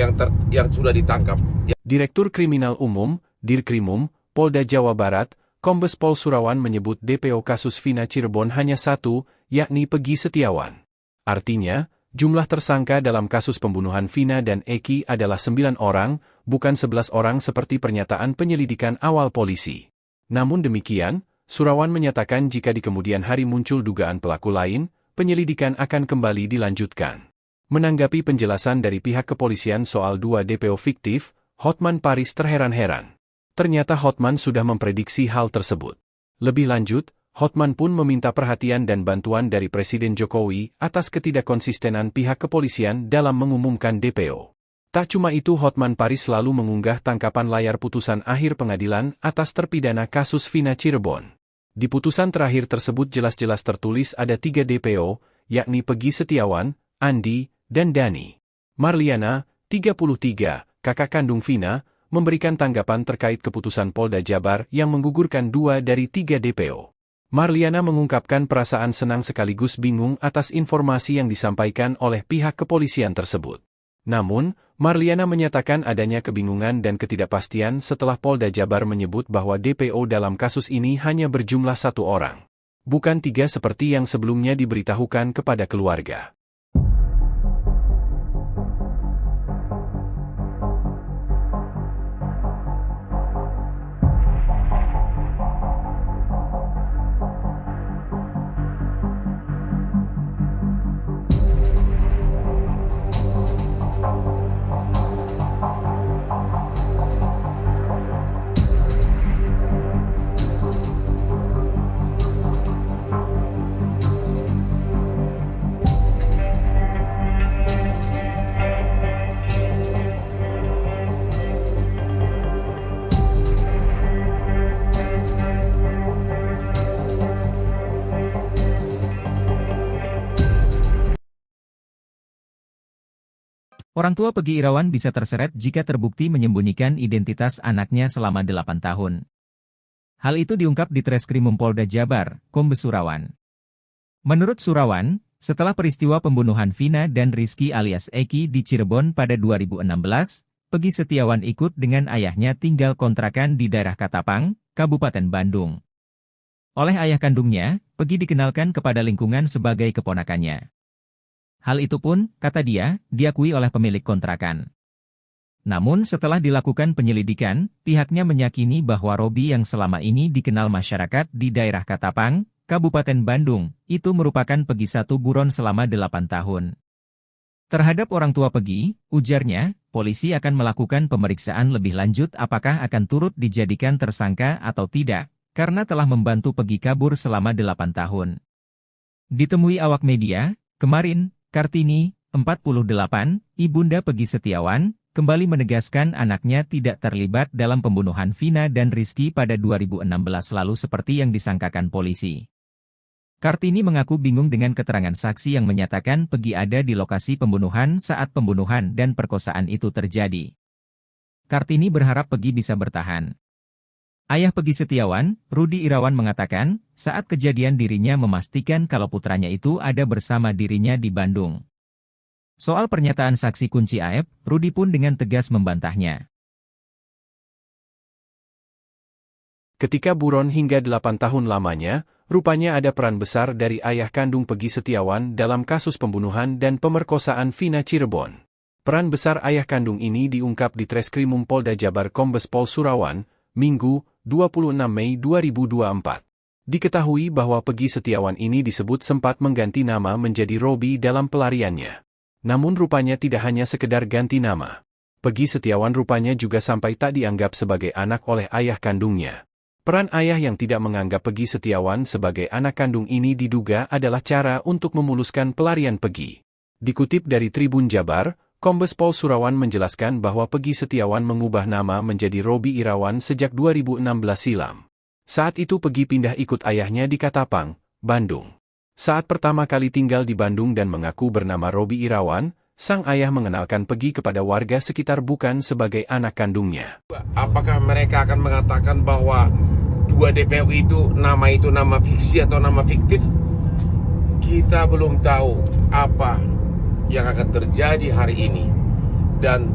yang sudah ditangkap. Direktur Kriminal Umum, Dirkrimum, Polda Jawa Barat, Kombes Pol Surawan menyebut DPO kasus Vina Cirebon hanya 1, yakni Peggy Setiawan. Artinya, jumlah tersangka dalam kasus pembunuhan Vina dan Eki adalah 9 orang, bukan 11 orang seperti pernyataan penyelidikan awal polisi. Namun demikian, Surawan menyatakan jika di kemudian hari muncul dugaan pelaku lain, penyelidikan akan kembali dilanjutkan. Menanggapi penjelasan dari pihak kepolisian soal 2 DPO fiktif, Hotman Paris terheran-heran. Ternyata Hotman sudah memprediksi hal tersebut. Lebih lanjut, Hotman pun meminta perhatian dan bantuan dari Presiden Jokowi atas ketidakkonsistenan pihak kepolisian dalam mengumumkan DPO. Tak cuma itu, Hotman Paris selalu mengunggah tangkapan layar putusan akhir pengadilan atas terpidana kasus Vina Cirebon. Di putusan terakhir tersebut jelas-jelas tertulis ada 3 DPO, yakni Peggy Setiawan, Andi, dan Dani. Marliana, 33, kakak kandung Vina, memberikan tanggapan terkait keputusan Polda Jabar yang menggugurkan 2 dari 3 DPO. Marliana mengungkapkan perasaan senang sekaligus bingung atas informasi yang disampaikan oleh pihak kepolisian tersebut. Namun, Marliana menyatakan adanya kebingungan dan ketidakpastian setelah Polda Jabar menyebut bahwa DPO dalam kasus ini hanya berjumlah 1 orang. Bukan 3 seperti yang sebelumnya diberitahukan kepada keluarga. Orang tua Peggy Irawan bisa terseret jika terbukti menyembunyikan identitas anaknya selama 8 tahun. Hal itu diungkap di Treskrimum Polda Jabar, Kombes Surawan. Menurut Surawan, setelah peristiwa pembunuhan Vina dan Rizky alias Eki di Cirebon pada 2016, Peggy Setiawan ikut dengan ayahnya tinggal kontrakan di daerah Katapang, Kabupaten Bandung. Oleh ayah kandungnya, Peggy dikenalkan kepada lingkungan sebagai keponakannya. Hal itu pun, kata dia, diakui oleh pemilik kontrakan. Namun setelah dilakukan penyelidikan, pihaknya meyakini bahwa Robi yang selama ini dikenal masyarakat di daerah Katapang, Kabupaten Bandung, itu merupakan Peggy satu buron selama 8 tahun. Terhadap orang tua Peggy, ujarnya, polisi akan melakukan pemeriksaan lebih lanjut apakah akan turut dijadikan tersangka atau tidak, karena telah membantu Peggy kabur selama 8 tahun. Ditemui awak media, kemarin, Kartini, 48, ibunda Peggy Setiawan, kembali menegaskan anaknya tidak terlibat dalam pembunuhan Vina dan Rizky pada 2016 lalu seperti yang disangkakan polisi. Kartini mengaku bingung dengan keterangan saksi yang menyatakan Peggy ada di lokasi pembunuhan saat pembunuhan dan perkosaan itu terjadi. Kartini berharap Peggy bisa bertahan. Ayah Peggy Setiawan, Rudi Irawan mengatakan, saat kejadian dirinya memastikan kalau putranya itu ada bersama dirinya di Bandung. Soal pernyataan saksi kunci Aep, Rudi pun dengan tegas membantahnya. Ketika buron hingga 8 tahun lamanya, rupanya ada peran besar dari ayah kandung Peggy Setiawan dalam kasus pembunuhan dan pemerkosaan Vina Cirebon. Peran besar ayah kandung ini diungkap di Treskrimum Polda Jabar Kombes Pol Surawan, Minggu, 26 Mei 2024. Diketahui bahwa Peggy Setiawan ini disebut sempat mengganti nama menjadi Robi dalam pelariannya. Namun rupanya tidak hanya sekedar ganti nama. Peggy Setiawan rupanya juga sampai tak dianggap sebagai anak oleh ayah kandungnya. Peran ayah yang tidak menganggap Peggy Setiawan sebagai anak kandung ini diduga adalah cara untuk memuluskan pelarian Peggy. Dikutip dari Tribun Jabar, Kombes Pol Surawan menjelaskan bahwa Peggy Setiawan mengubah nama menjadi Robi Irawan sejak 2016 silam. Saat itu Peggy pindah ikut ayahnya di Katapang, Bandung. Saat pertama kali tinggal di Bandung dan mengaku bernama Robi Irawan, sang ayah mengenalkan Peggy kepada warga sekitar bukan sebagai anak kandungnya. Apakah mereka akan mengatakan bahwa 2 DPO itu nama fiksi atau nama fiktif? Kita belum tahu apa yang akan terjadi hari ini dan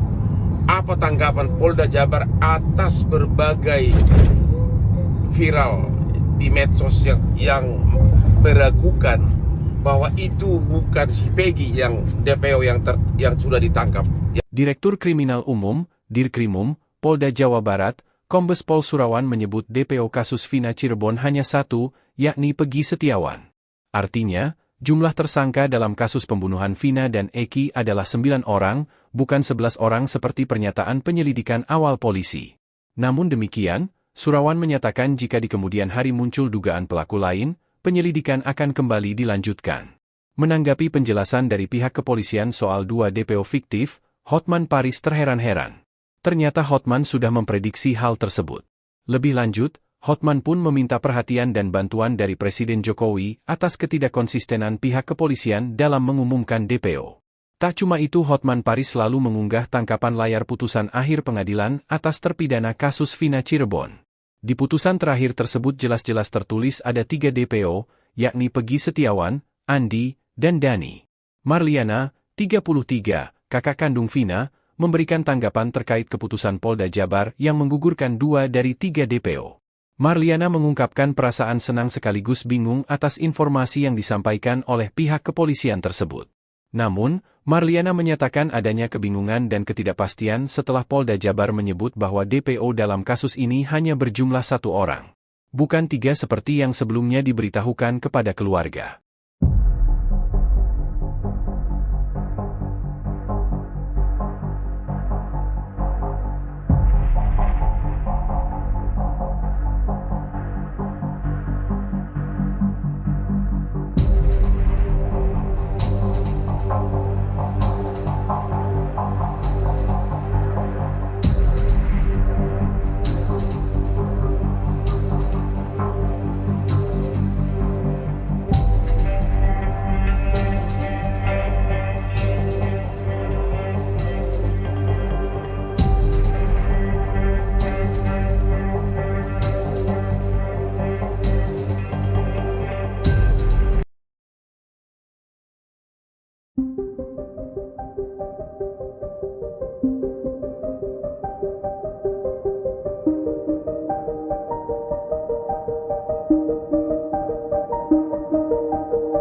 apa tanggapan Polda Jabar atas berbagai viral di medsos yang meragukan bahwa itu bukan si Peggy yang DPO yang sudah ditangkap. Direktur Kriminal Umum, Dirkrimum, Polda Jawa Barat, Kombes Pol Surawan menyebut DPO kasus Vina Cirebon hanya satu, yakni Peggy Setiawan. Artinya, jumlah tersangka dalam kasus pembunuhan Vina dan Eki adalah 9 orang, bukan 11 orang seperti pernyataan penyelidikan awal polisi. Namun demikian, Surawan menyatakan jika di kemudian hari muncul dugaan pelaku lain, penyelidikan akan kembali dilanjutkan. Menanggapi penjelasan dari pihak kepolisian soal 2 DPO fiktif, Hotman Paris terheran-heran. Ternyata Hotman sudah memprediksi hal tersebut. Lebih lanjut, Hotman pun meminta perhatian dan bantuan dari Presiden Jokowi atas ketidakkonsistenan pihak kepolisian dalam mengumumkan DPO. Tak cuma itu, Hotman Paris selalu mengunggah tangkapan layar putusan akhir pengadilan atas terpidana kasus Vina Cirebon. Di putusan terakhir tersebut jelas-jelas tertulis ada 3 DPO, yakni Peggy Setiawan, Andi, dan Dani. Marliana, 33, kakak kandung Vina, memberikan tanggapan terkait keputusan Polda Jabar yang menggugurkan 2 dari 3 DPO. Marliana mengungkapkan perasaan senang sekaligus bingung atas informasi yang disampaikan oleh pihak kepolisian tersebut. Namun, Marliana menyatakan adanya kebingungan dan ketidakpastian setelah Polda Jabar menyebut bahwa DPO dalam kasus ini hanya berjumlah 1 orang. Bukan 3 seperti yang sebelumnya diberitahukan kepada keluarga.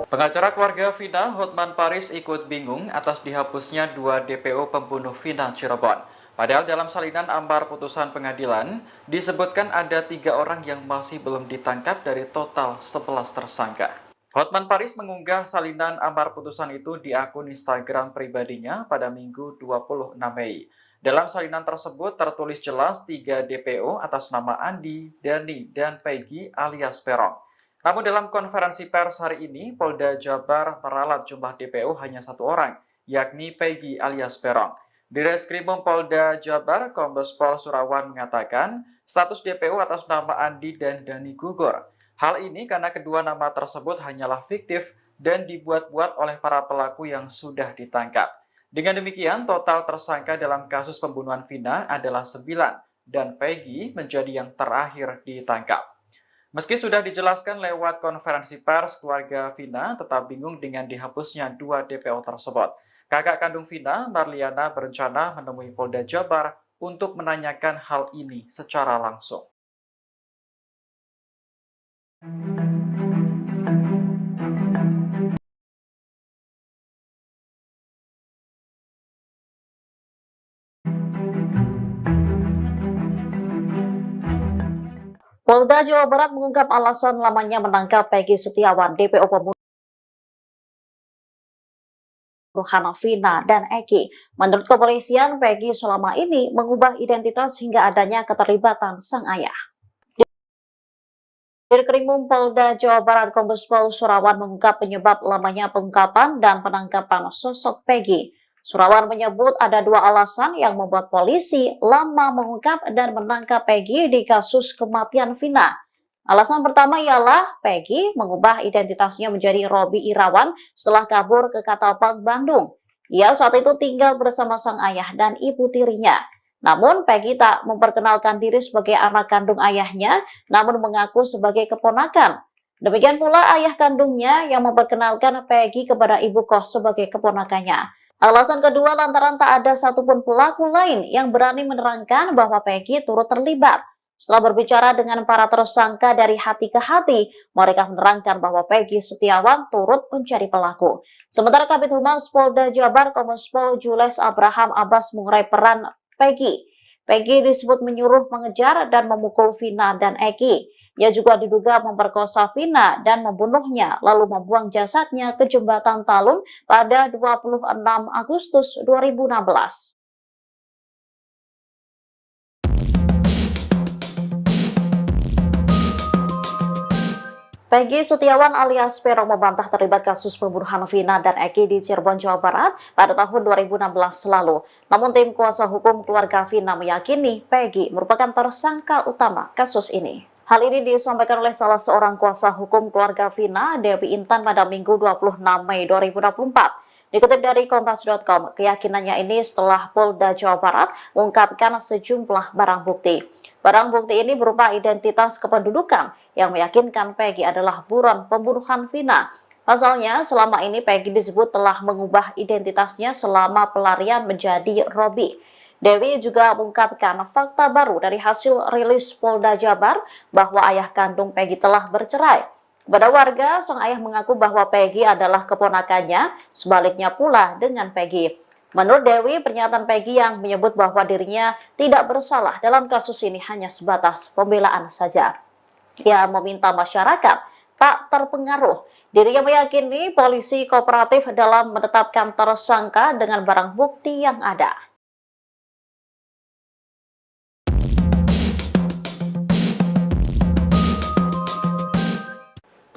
Pengacara keluarga Vina, Hotman Paris, ikut bingung atas dihapusnya 2 DPO pembunuh Vina Cirebon. Padahal dalam salinan amar putusan pengadilan, disebutkan ada 3 orang yang masih belum ditangkap dari total 11 tersangka. Hotman Paris mengunggah salinan amar putusan itu di akun Instagram pribadinya pada Minggu 26 Mei. Dalam salinan tersebut tertulis jelas 3 DPO atas nama Andi, Dani, dan Peggy alias Peron. Namun dalam konferensi pers hari ini, Polda Jabar meralat jumlah DPO hanya 1 orang, yakni Peggy alias Peron. Di Reskrimum Polda Jabar, Kombes Pol Surawan mengatakan status DPO atas nama Andi dan Dani gugur. Hal ini karena kedua nama tersebut hanyalah fiktif dan dibuat-buat oleh para pelaku yang sudah ditangkap. Dengan demikian, total tersangka dalam kasus pembunuhan Vina adalah 9 dan Peggy menjadi yang terakhir ditangkap. Meski sudah dijelaskan lewat konferensi pers, keluarga Vina tetap bingung dengan dihapusnya 2 DPO tersebut. Kakak kandung Vina, Marliana, berencana menemui Polda Jabar untuk menanyakan hal ini secara langsung. Polda Jawa Barat mengungkap alasan lamanya menangkap Peggy Setiawan, DPO pembunuhan Vina dan Eki. Menurut kepolisian, Peggy selama ini mengubah identitas hingga adanya keterlibatan sang ayah. Dirkrimum Polda Jawa Barat, Kombes Pol Surawan mengungkap penyebab lamanya pengungkapan dan penangkapan sosok Peggy. Surawan menyebut ada 2 alasan yang membuat polisi lama mengungkap dan menangkap Peggy di kasus kematian Vina. Alasan pertama ialah Peggy mengubah identitasnya menjadi Robi Irawan setelah kabur ke Katapang, Bandung. Ia saat itu tinggal bersama sang ayah dan ibu tirinya. Namun Peggy tak memperkenalkan diri sebagai anak kandung ayahnya, namun mengaku sebagai keponakan. Demikian pula ayah kandungnya yang memperkenalkan Peggy kepada ibu kos sebagai keponakannya. Alasan kedua lantaran tak ada satupun pelaku lain yang berani menerangkan bahwa Peggy turut terlibat. Setelah berbicara dengan para tersangka dari hati ke hati, mereka menerangkan bahwa Peggy Setiawan turut mencari pelaku. Sementara Kabid Humas Polda Jabar, Kombes Pol Jules Abraham Abbas mengurai peran Peggy. Peggy disebut menyuruh, mengejar, dan memukul Vina dan Eki. Ia juga diduga memperkosa Vina dan membunuhnya, lalu membuang jasadnya ke jembatan Talun pada 26 Agustus 2016. Peggy Setiawan alias Peron membantah terlibat kasus pembunuhan Vina dan Eki di Cirebon, Jawa Barat pada tahun 2016 lalu. Namun tim kuasa hukum keluarga Vina meyakini Peggy merupakan tersangka utama kasus ini. Hal ini disampaikan oleh salah seorang kuasa hukum keluarga Vina, Dewi Intan, pada Minggu 26 Mei 2024. Dikutip dari Kompas.com, keyakinannya ini setelah Polda Jawa Barat mengungkapkan sejumlah barang bukti. Barang bukti ini berupa identitas kependudukan yang meyakinkan Peggy adalah buron pembunuhan Vina. Pasalnya, selama ini Peggy disebut telah mengubah identitasnya selama pelarian menjadi Robi. Dewi juga mengungkapkan fakta baru dari hasil rilis Polda Jabar bahwa ayah kandung Peggy telah bercerai. Pada warga, sang ayah mengaku bahwa Peggy adalah keponakannya, sebaliknya pula dengan Peggy. Menurut Dewi, pernyataan Peggy yang menyebut bahwa dirinya tidak bersalah dalam kasus ini hanya sebatas pembelaan saja. Ia meminta masyarakat tak terpengaruh. Dirinya meyakini polisi kooperatif dalam menetapkan tersangka dengan barang bukti yang ada.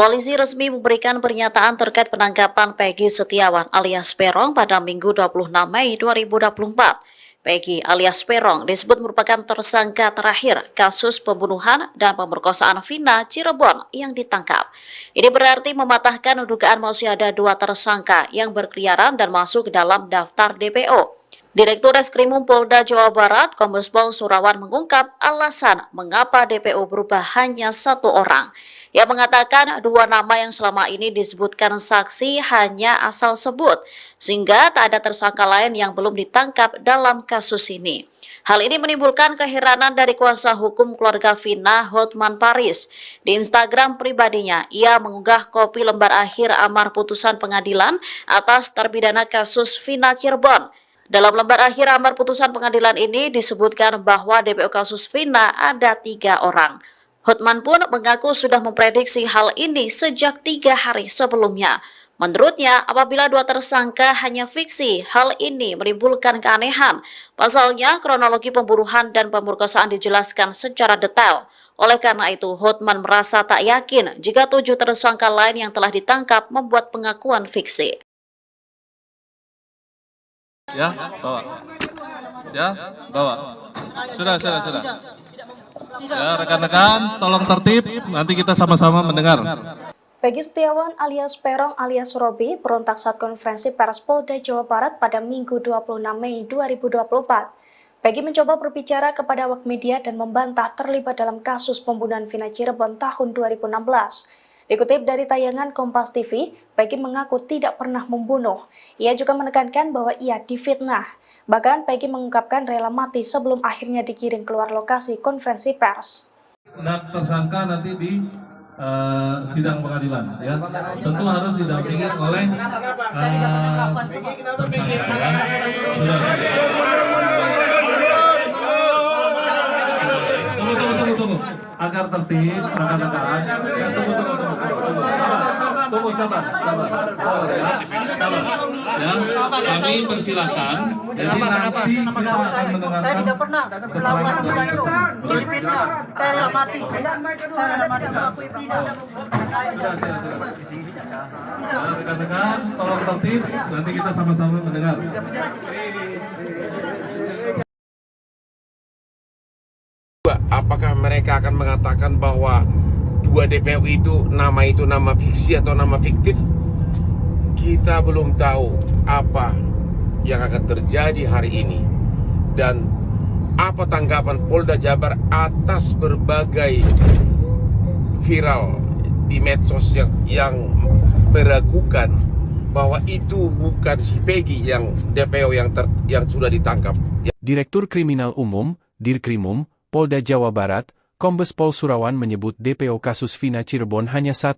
Polisi resmi memberikan pernyataan terkait penangkapan Peggy Setiawan alias Peron pada Minggu 26 Mei 2024. Peggy alias Peron disebut merupakan tersangka terakhir kasus pembunuhan dan pemerkosaan Vina Cirebon yang ditangkap. Ini berarti mematahkan dugaan masih ada 2 tersangka yang berkeliaran dan masuk ke dalam daftar DPO. Direktur Reskrimum Polda Jawa Barat, Kombes Pol Surawan, mengungkap alasan mengapa DPO berubah hanya 1 orang. Ia mengatakan 2 nama yang selama ini disebutkan saksi hanya asal sebut, sehingga tak ada tersangka lain yang belum ditangkap dalam kasus ini. Hal ini menimbulkan keheranan dari kuasa hukum keluarga Vina, Hotman Paris. Di Instagram pribadinya, ia mengunggah kopi lembar akhir amar putusan pengadilan atas terpidana kasus Vina Cirebon. Dalam lembar akhir amar putusan pengadilan ini disebutkan bahwa DPO kasus Vina ada 3 orang. Hotman pun mengaku sudah memprediksi hal ini sejak 3 hari sebelumnya. Menurutnya, apabila 2 tersangka hanya fiksi, hal ini menimbulkan keanehan. Pasalnya, kronologi pembunuhan dan pemerkosaan dijelaskan secara detail. Oleh karena itu, Hotman merasa tak yakin jika 7 tersangka lain yang telah ditangkap membuat pengakuan fiksi. Ya, bawa. Ya, bawa. Sudah. Ya, rekan-rekan, tolong tertib. Nanti kita sama-sama mendengar. Peggy Setiawan alias Peron alias Robi berontak saat konferensi pers Polda Jawa Barat pada Minggu 26 Mei 2024. Peggy mencoba berbicara kepada awak media dan membantah terlibat dalam kasus pembunuhan Vina Cirebon tahun 2016. Dikutip dari tayangan Kompas TV, Peggy mengaku tidak pernah membunuh. Ia juga menekankan bahwa ia difitnah. Bahkan Peggy mengungkapkan rela mati sebelum akhirnya digiring keluar lokasi konferensi pers. Tersangka nanti di sidang pengadilan, ya. Tentu harus didampingi oleh tersangka. Ya. Sudah. Tunggu. Agar tertib, rekan-rekan. Tunggu, sabar. Ya, kami persilahkan. Jadi nanti kita akan mendengarkan. Saya tidak pernah melakukan apa itu. Terus fitnah. Saya rela mati. Sudah. Ya, rekan-rekan, tolong tertib. Nanti kita sama-sama mendengar. Apakah mereka akan mengatakan bahwa 2 DPO itu nama fiksi atau nama fiktif? Kita belum tahu apa yang akan terjadi hari ini dan apa tanggapan Polda Jabar atas berbagai viral di medsos yang meragukan bahwa itu bukan si Peggy yang DPO yang sudah ditangkap. Direktur Kriminal Umum, Dirkrimum, Polda Jawa Barat, Kombes Pol Surawan menyebut DPO kasus Vina Cirebon hanya 1,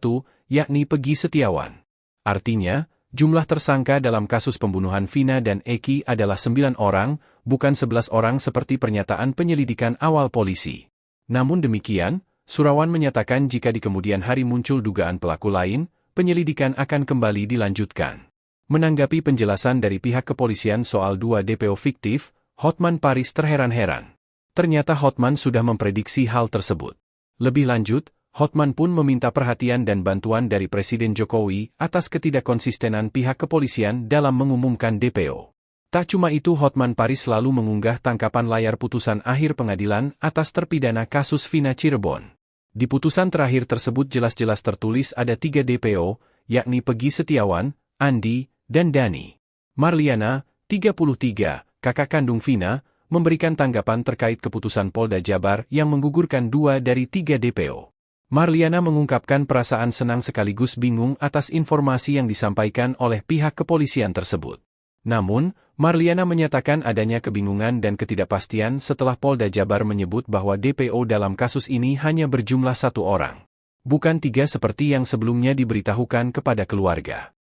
yakni Peggy Setiawan. Artinya, Jumlah tersangka dalam kasus pembunuhan Vina dan Eki adalah 9 orang, bukan 11 orang seperti pernyataan penyelidikan awal polisi. Namun demikian, Surawan menyatakan jika di kemudian hari muncul dugaan pelaku lain, penyelidikan akan kembali dilanjutkan. Menanggapi penjelasan dari pihak kepolisian soal 2 DPO fiktif, Hotman Paris terheran-heran. Ternyata Hotman sudah memprediksi hal tersebut. Lebih lanjut, Hotman pun meminta perhatian dan bantuan dari Presiden Jokowi atas ketidakkonsistenan pihak kepolisian dalam mengumumkan DPO. Tak cuma itu, Hotman Paris selalu mengunggah tangkapan layar putusan akhir pengadilan atas terpidana kasus Vina Cirebon. Di putusan terakhir tersebut jelas-jelas tertulis ada 3 DPO, yakni Peggy Setiawan, Andi, dan Dani. Marliana, 33, kakak kandung Vina, memberikan tanggapan terkait keputusan Polda Jabar yang menggugurkan 2 dari 3 DPO. Marliana mengungkapkan perasaan senang sekaligus bingung atas informasi yang disampaikan oleh pihak kepolisian tersebut. Namun, Marliana menyatakan adanya kebingungan dan ketidakpastian setelah Polda Jabar menyebut bahwa DPO dalam kasus ini hanya berjumlah 1 orang. Bukan 3 seperti yang sebelumnya diberitahukan kepada keluarga.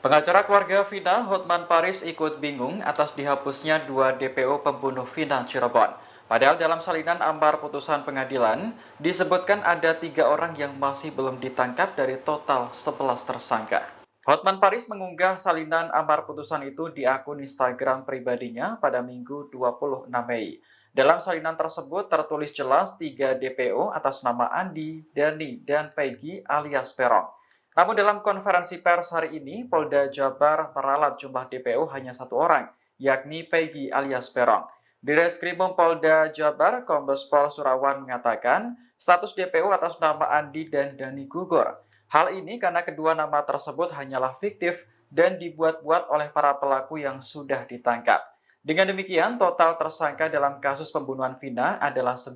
Pengacara keluarga Vina, Hotman Paris, ikut bingung atas dihapusnya 2 DPO pembunuh Vina Cirebon. Padahal dalam salinan amar putusan pengadilan, disebutkan ada 3 orang yang masih belum ditangkap dari total 11 tersangka. Hotman Paris mengunggah salinan amar putusan itu di akun Instagram pribadinya pada Minggu 26 Mei. Dalam salinan tersebut tertulis jelas 3 DPO atas nama Andi, Dani, dan Peggy alias Peron. Namun dalam konferensi pers hari ini, Polda Jabar meralat jumlah DPO hanya 1 orang, yakni Peggy alias Peron. Di Reskrimum Polda Jabar, Kombes Pol Surawan mengatakan status DPO atas nama Andi dan Dani gugur. Hal ini karena kedua nama tersebut hanyalah fiktif dan dibuat-buat oleh para pelaku yang sudah ditangkap. Dengan demikian, total tersangka dalam kasus pembunuhan Vina adalah 9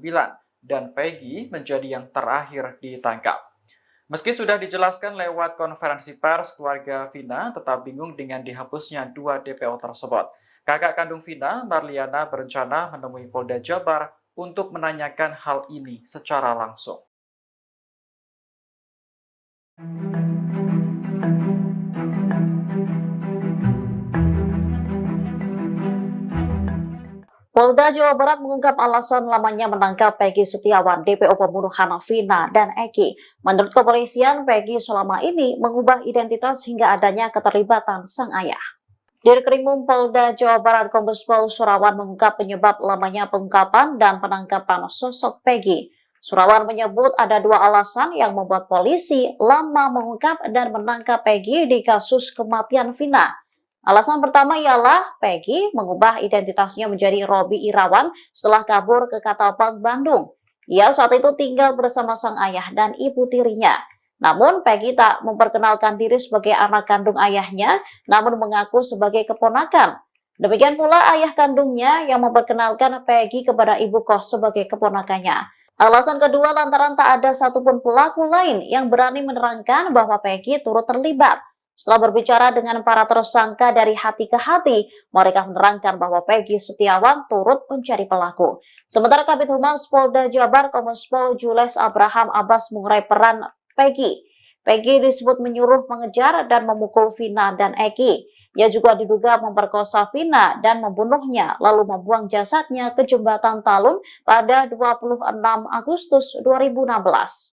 dan Peggy menjadi yang terakhir ditangkap. Meski sudah dijelaskan lewat konferensi pers, keluarga Vina tetap bingung dengan dihapusnya 2 DPO tersebut. Kakak kandung Vina, Marliana, berencana menemui Polda Jabar untuk menanyakan hal ini secara langsung. Polda Jawa Barat mengungkap alasan lamanya menangkap Peggy Setiawan, DPO pembunuhan Vina dan Eki. Menurut kepolisian, Peggy selama ini mengubah identitas hingga adanya keterlibatan sang ayah. Dirkrimum Polda Jawa Barat Kombes Pol Surawan mengungkap penyebab lamanya pengungkapan dan penangkapan sosok Peggy. Surawan menyebut ada 2 alasan yang membuat polisi lama mengungkap dan menangkap Peggy di kasus kematian Vina. Alasan pertama ialah Peggy mengubah identitasnya menjadi Robi Irawan setelah kabur ke Katapang, Bandung. Ia saat itu tinggal bersama sang ayah dan ibu tirinya. Namun Peggy tak memperkenalkan diri sebagai anak kandung ayahnya, namun mengaku sebagai keponakan. Demikian pula ayah kandungnya yang memperkenalkan Peggy kepada ibu kos sebagai keponakannya. Alasan kedua lantaran tak ada satupun pelaku lain yang berani menerangkan bahwa Peggy turut terlibat. Setelah berbicara dengan para tersangka dari hati ke hati, mereka menerangkan bahwa Peggy Setiawan turut mencari pelaku. Sementara Kabid Humas Polda Jabar Kombes Pol Jules Abraham Abbas mengurai peran Peggy. Peggy disebut menyuruh, mengejar, dan memukul Vina dan Eki. Ia juga diduga memperkosa Vina dan membunuhnya, lalu membuang jasadnya ke jembatan Talun pada 26 Agustus 2016.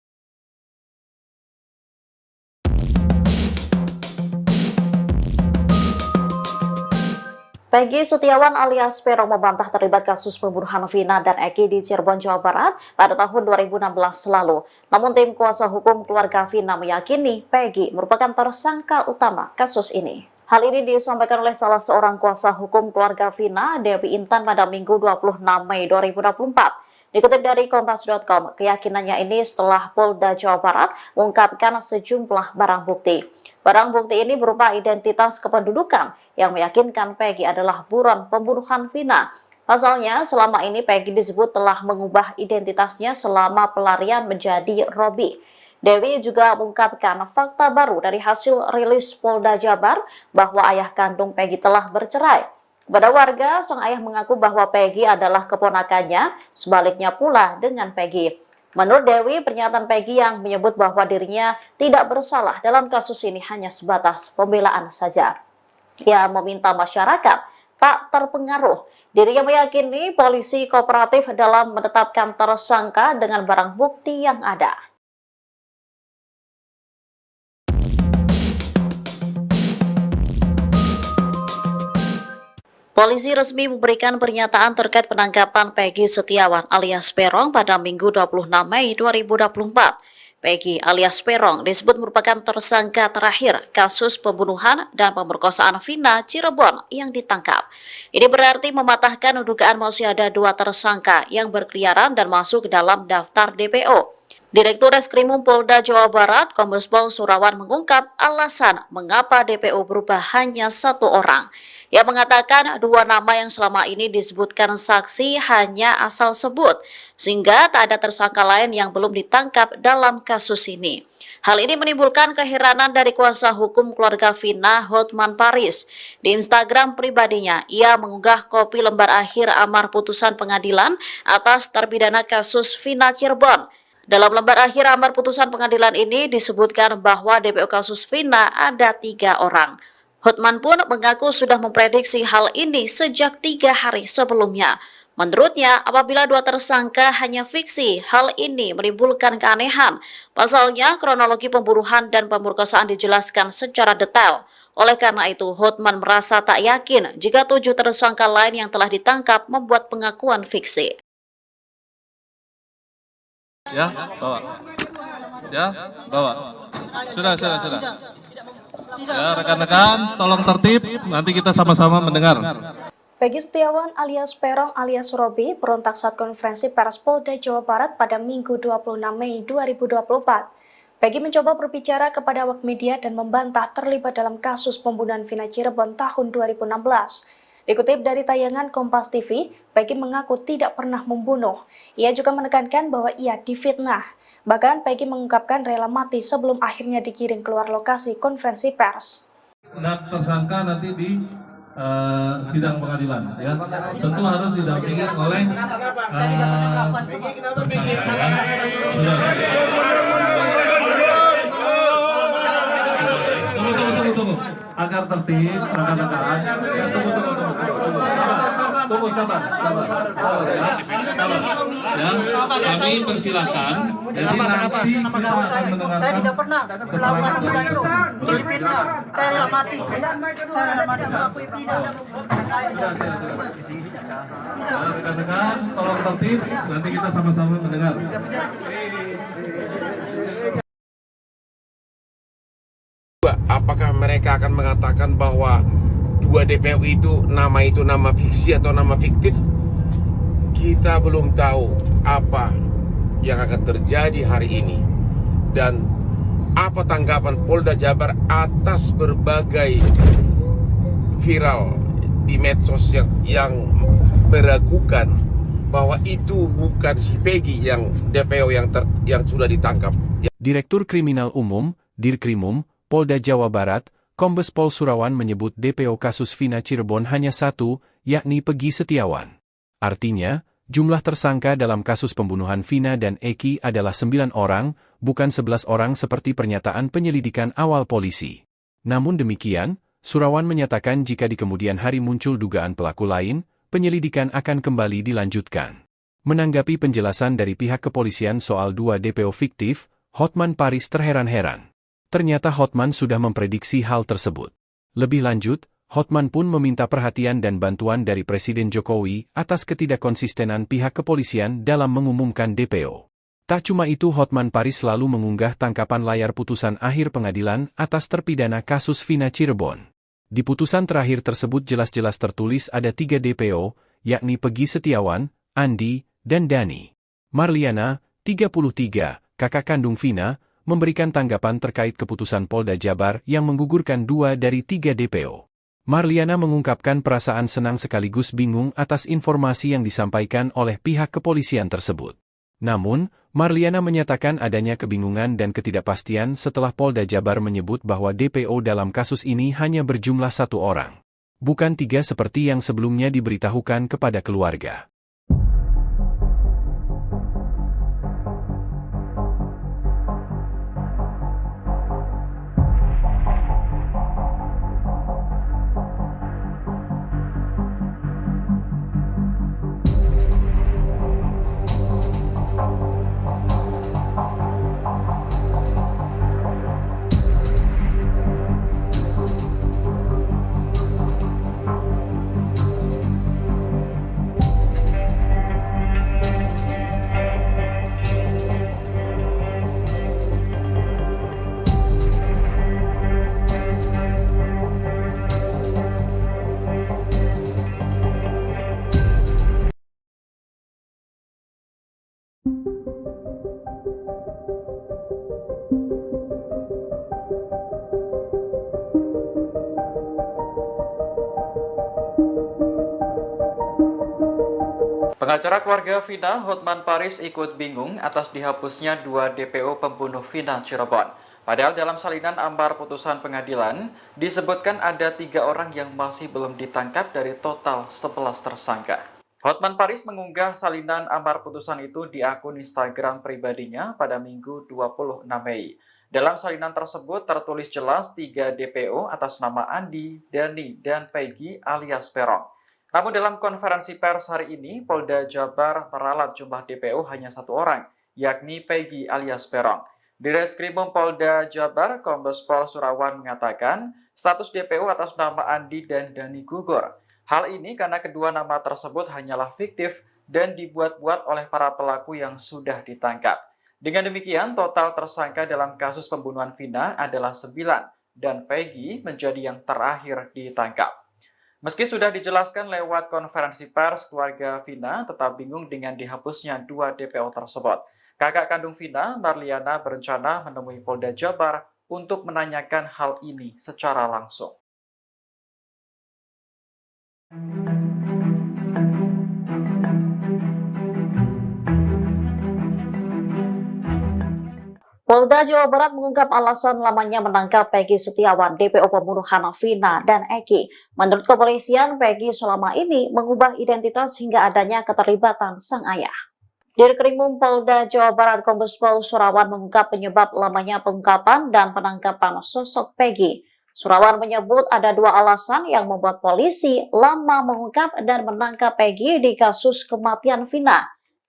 Peggy Setiawan alias Peron membantah terlibat kasus pembunuhan Vina dan Eki di Cirebon, Jawa Barat pada tahun 2016 lalu. Namun tim kuasa hukum keluarga Vina meyakini Peggy merupakan tersangka utama kasus ini. Hal ini disampaikan oleh salah seorang kuasa hukum keluarga Vina, Dewi Intan, pada Minggu 26 Mei 2024. Dikutip dari Kompas.com, keyakinannya ini setelah Polda Jawa Barat mengungkapkan sejumlah barang bukti. Barang bukti ini berupa identitas kependudukan yang meyakinkan Peggy adalah buron pembunuhan Vina. Pasalnya, selama ini Peggy disebut telah mengubah identitasnya selama pelarian menjadi Robi. Dewi juga mengungkapkan fakta baru dari hasil rilis Polda Jabar bahwa ayah kandung Peggy telah bercerai. Pada warga, sang ayah mengaku bahwa Peggy adalah keponakannya, sebaliknya pula dengan Peggy. Menurut Dewi, pernyataan Peggy yang menyebut bahwa dirinya tidak bersalah dalam kasus ini hanya sebatas pembelaan saja. Ia meminta masyarakat tak terpengaruh. Dirinya meyakini polisi kooperatif dalam menetapkan tersangka dengan barang bukti yang ada. Polisi resmi memberikan pernyataan terkait penangkapan Peggy Setiawan alias Peron pada Minggu 26 Mei 2024. Peggy alias Peron disebut merupakan tersangka terakhir kasus pembunuhan dan pemerkosaan Vina Cirebon yang ditangkap. Ini berarti mematahkan dugaan masih ada 2 tersangka yang berkeliaran dan masuk dalam daftar DPO. Direktur Reskrimum Polda Jawa Barat, Kombes Pol Surawan mengungkap alasan mengapa DPO berubah hanya 1 orang. Ia mengatakan 2 nama yang selama ini disebutkan saksi hanya asal sebut, sehingga tak ada tersangka lain yang belum ditangkap dalam kasus ini. Hal ini menimbulkan keheranan dari kuasa hukum keluarga Vina, Hotman Paris. Di Instagram pribadinya, ia mengunggah kopi lembar akhir amar putusan pengadilan atas terpidana kasus Vina Cirebon. Dalam lembar akhir amar putusan pengadilan ini disebutkan bahwa DPO kasus Vina ada 3 orang. Hotman pun mengaku sudah memprediksi hal ini sejak 3 hari sebelumnya. Menurutnya, apabila 2 tersangka hanya fiksi, hal ini menimbulkan keanehan. Pasalnya, kronologi pembunuhan dan pemerkosaan dijelaskan secara detail. Oleh karena itu, Hotman merasa tak yakin jika 7 tersangka lain yang telah ditangkap membuat pengakuan fiksi. Ya, bawa. Ya, bawa. Sudah. Ya, rekan-rekan, tolong tertib. Nanti kita sama-sama mendengar. Peggy Setiawan alias Peron alias Robi berontak saat konferensi pers Polda Jawa Barat pada Minggu 26 Mei 2024. Peggy mencoba berbicara kepada awak media dan membantah terlibat dalam kasus pembunuhan Vina Cirebon tahun 2016. Dikutip dari tayangan Kompas TV, Peggy mengaku tidak pernah membunuh. Ia juga menekankan bahwa ia difitnah. Bahkan Peggy mengungkapkan rela mati sebelum akhirnya digiring keluar lokasi konferensi pers. Tersangka nanti di sidang pengadilan, ya. Tentu harus didampingi oleh tersangka. Ya. Sudah. Tunggu. Agar tertib, rekan-rekan. Tunggu, sabar. Ya, kami persilahkan. Jadi nanti kita akan mendengarkan. Saya tidak pernah melakukan hal itu. Terus fitnah. Saya rela mati. Rekan-rekan, tolong tertib. Nanti kita sama-sama mendengar. Apakah mereka akan mengatakan bahwa 2 DPO itu nama fiksi atau nama fiktif? Kita belum tahu apa yang akan terjadi hari ini dan apa tanggapan Polda Jabar atas berbagai viral di medsos yang meragukan bahwa itu bukan si Peggy yang DPO yang sudah ditangkap. Direktur Kriminal Umum, Dirkrimum, Polda Jawa Barat, Kombes Pol Surawan menyebut DPO kasus Vina Cirebon hanya 1, yakni Peggy Setiawan. Artinya, jumlah tersangka dalam kasus pembunuhan Vina dan Eki adalah 9 orang, bukan 11 orang seperti pernyataan penyelidikan awal polisi. Namun demikian, Surawan menyatakan jika di kemudian hari muncul dugaan pelaku lain, penyelidikan akan kembali dilanjutkan. Menanggapi penjelasan dari pihak kepolisian soal 2 DPO fiktif, Hotman Paris terheran-heran. Ternyata Hotman sudah memprediksi hal tersebut. Lebih lanjut, Hotman pun meminta perhatian dan bantuan dari Presiden Jokowi atas ketidakkonsistenan pihak kepolisian dalam mengumumkan DPO. Tak cuma itu, Hotman Paris selalu mengunggah tangkapan layar putusan akhir pengadilan atas terpidana kasus Vina Cirebon. Di putusan terakhir tersebut jelas-jelas tertulis ada 3 DPO, yakni Peggy Setiawan, Andi, dan Dani. Marliana, 33, kakak kandung Vina, memberikan tanggapan terkait keputusan Polda Jabar yang menggugurkan 2 dari 3 DPO. Marliana mengungkapkan perasaan senang sekaligus bingung atas informasi yang disampaikan oleh pihak kepolisian tersebut. Namun, Marliana menyatakan adanya kebingungan dan ketidakpastian setelah Polda Jabar menyebut bahwa DPO dalam kasus ini hanya berjumlah 1 orang. Bukan 3 seperti yang sebelumnya diberitahukan kepada keluarga. Pengacara keluarga Vina, Hotman Paris, ikut bingung atas dihapusnya 2 DPO pembunuh Vina Cirebon. Padahal dalam salinan amar putusan pengadilan, disebutkan ada 3 orang yang masih belum ditangkap dari total 11 tersangka. Hotman Paris mengunggah salinan amar putusan itu di akun Instagram pribadinya pada Minggu 26 Mei. Dalam salinan tersebut tertulis jelas 3 DPO atas nama Andi, Dani, dan Peggy alias Peron. Namun dalam konferensi pers hari ini, Polda Jabar meralat jumlah DPO hanya 1 orang, yakni Peggy alias Peron. Di Reskrimum Polda Jabar, Kombes Pol Surawan mengatakan status DPO atas nama Andi dan Dani gugur. Hal ini karena kedua nama tersebut hanyalah fiktif dan dibuat-buat oleh para pelaku yang sudah ditangkap. Dengan demikian, total tersangka dalam kasus pembunuhan Vina adalah 9 dan Peggy menjadi yang terakhir ditangkap. Meski sudah dijelaskan lewat konferensi pers, keluarga Vina tetap bingung dengan dihapusnya 2 DPO tersebut. Kakak kandung Vina, Marliana, berencana menemui Polda Jabar untuk menanyakan hal ini secara langsung. Polda Jawa Barat mengungkap alasan lamanya menangkap Peggy Setiawan, DPO pembunuhan Vina dan Eki. Menurut kepolisian, Peggy selama ini mengubah identitas hingga adanya keterlibatan sang ayah. Dirkrimum Polda Jawa Barat, Kombes Pol Surawan mengungkap penyebab lamanya pengungkapan dan penangkapan sosok Peggy. Surawan menyebut ada 2 alasan yang membuat polisi lama mengungkap dan menangkap Peggy di kasus kematian Vina.